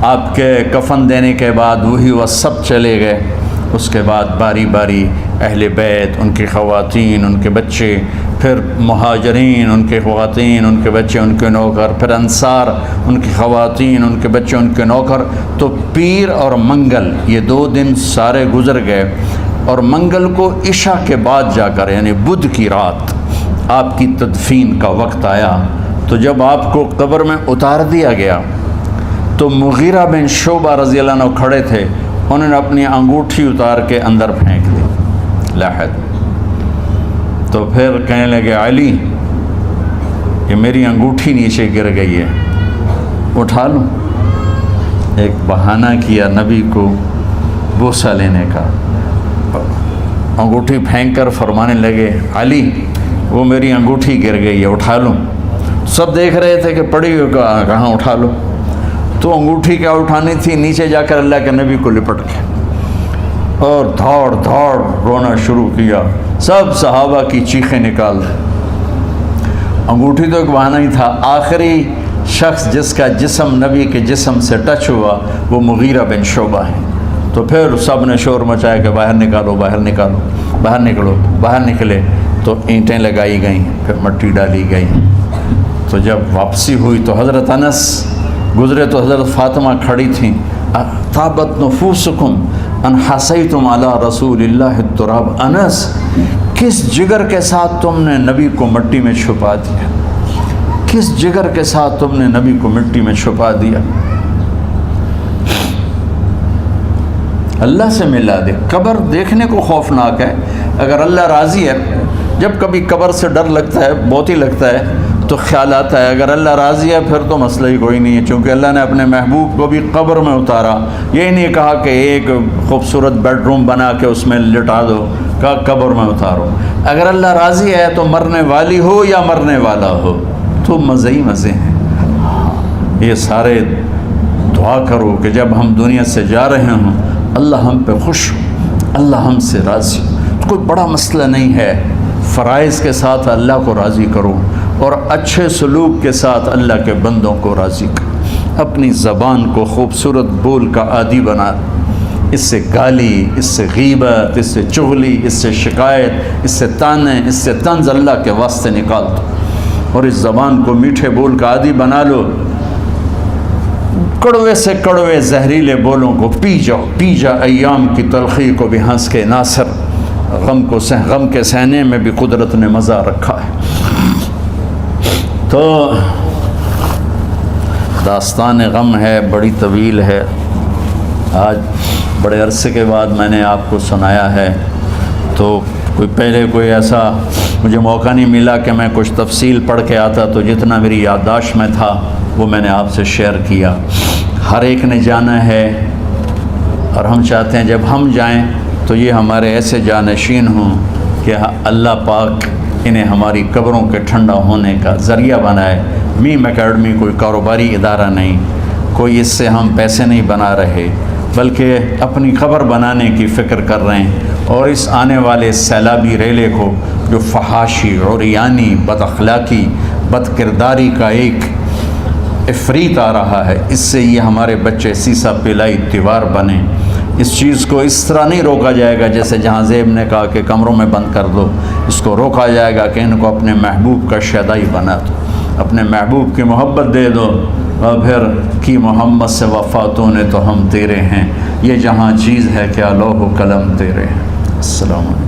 آپ کے کفن دینے کے بعد وہی وہ سب چلے گئے۔ اس کے بعد باری باری اہل بیت، ان کی خواتین، ان کے بچے، پھر مہاجرین، ان کے خواتین، ان کے بچے، ان کے نوکر، پھر انصار، ان کی خواتین، ان کے بچے، ان کے نوکر۔ تو پیر اور منگل یہ 2 دن سارے گزر گئے، اور منگل کو عشاء کے بعد جا کر یعنی بدھ کی رات آپ کی تدفین کا وقت آیا۔ تو جب آپ کو قبر میں اتار دیا گیا تو مغیرہ بن شعبہ رضی اللہ عنہ کھڑے تھے، انہوں نے اپنی انگوٹھی اتار کے اندر پھینک دی لحد۔ تو پھر کہنے لگے علی کہ میری انگوٹھی نیچے گر گئی ہے، اٹھا لوں؟ ایک بہانہ کیا نبی کو بوسہ لینے کا، انگوٹھی پھینک کر فرمانے لگے علی وہ میری انگوٹھی گر گئی ہے، اٹھا لوں؟ سب دیکھ رہے تھے کہ پڑی ہوئی کہاں اٹھا لو؟ تو انگوٹھی کیا اٹھانی تھی، نیچے جا کر اللہ کے نبی کو لپٹ کے اور دھاڑ دھاڑ رونا شروع کیا۔ سب صحابہ کی چیخیں نکال دی۔ انگوٹھی تو ایک بہانہ ہی تھا، آخری شخص جس کا جسم نبی کے جسم سے ٹچ ہوا وہ مغیرہ بن شعبہ ہے۔ تو پھر سب نے شور مچایا کہ باہر نکالو، باہر نکالو، باہر نکلو۔ باہر نکلے تو اینٹیں لگائی گئیں، پھر مٹی ڈالی گئی۔ تو جب واپسی ہوئی تو حضرت انس گزرے تو حضرت فاطمہ کھڑی تھیں، طابت نفوسکم ان حسیتم علی رسول اللہ التراب۔ انس کس جگر کے ساتھ تم نے نبی کو مٹی میں چھپا دیا، کس جگر کے ساتھ تم نے نبی کو مٹی میں چھپا دیا؟ اللہ سے ملا دے۔ قبر دیکھنے کو خوفناک ہے، اگر اللہ راضی ہے، جب کبھی قبر سے ڈر لگتا ہے، بہت ہی لگتا ہے، تو خیال آتا ہے اگر اللہ راضی ہے پھر تو مسئلہ ہی کوئی نہیں ہے، چونکہ اللہ نے اپنے محبوب کو بھی قبر میں اتارا۔ یہ نہیں کہا کہ ایک خوبصورت بیڈ روم بنا کے اس میں لٹا دو، کہا قبر میں اتارو۔ اگر اللہ راضی ہے تو مرنے والی ہو یا مرنے والا ہو تو مزے ہی مزے ہیں۔ یہ سارے دعا کرو کہ جب ہم دنیا سے جا رہے ہوں اللہ ہم پہ خوش ہو، اللہ ہم سے راضی ہو۔ کوئی بڑا مسئلہ نہیں ہے، فرائض کے ساتھ اللہ کو راضی کرو اور اچھے سلوک کے ساتھ اللہ کے بندوں کو راضی کرو۔ اپنی زبان کو خوبصورت بول کا عادی بنا، اس سے گالی، اس سے غیبت، اس سے چغلی، اس سے شکایت، اس سے تانے، اس سے طنز اللہ کے واسطے نکال دو، اور اس زبان کو میٹھے بول کا عادی بنا لو۔ کڑوے سے کڑوے زہریلے بولوں کو پی جاؤ، پی جا ایام کی تلخی کو بھی ہنس کے ناصر، غم کے سہنے میں بھی قدرت نے مزہ رکھا ہے۔ تو داستان غم ہے، بڑی طویل ہے، آج بڑے عرصے کے بعد میں نے آپ کو سنایا ہے، تو کوئی ایسا مجھے موقع نہیں ملا کہ میں کچھ تفصیل پڑھ کے آتا، تو جتنا میری یادداشت میں تھا وہ میں نے آپ سے شیئر کیا۔ ہر ایک نے جانا ہے، اور ہم چاہتے ہیں جب ہم جائیں تو یہ ہمارے ایسے جانشین ہوں کہ اللہ پاک انہیں ہماری قبروں کے ٹھنڈا ہونے کا ذریعہ بنائے۔ میم اکیڈمی کوئی کاروباری ادارہ نہیں، کوئی اس سے ہم پیسے نہیں بنا رہے بلکہ اپنی قبر بنانے کی فکر کر رہے ہیں، اور اس آنے والے سیلابی ریلے کو جو فحاشی، عریانی، بد اخلاقی، بد کرداری کا ایک افریت آ رہا ہے، اس سے یہ ہمارے بچے سیسا پلائی دیوار بنیں۔ اس چیز کو اس طرح نہیں روکا جائے گا جیسے جہاں زیب نے کہا کہ کمروں میں بند کر دو، اس کو روکا جائے گا کہ ان کو اپنے محبوب کا شیدائی بنا دو، اپنے محبوب کی محبت دے دو، اور پھر کی محمد سے وفاتوں نے تو ہم تیرے ہیں، یہ جہاں چیز ہے کیا لوح و قلم تیرے ہیں۔ السلام علیکم۔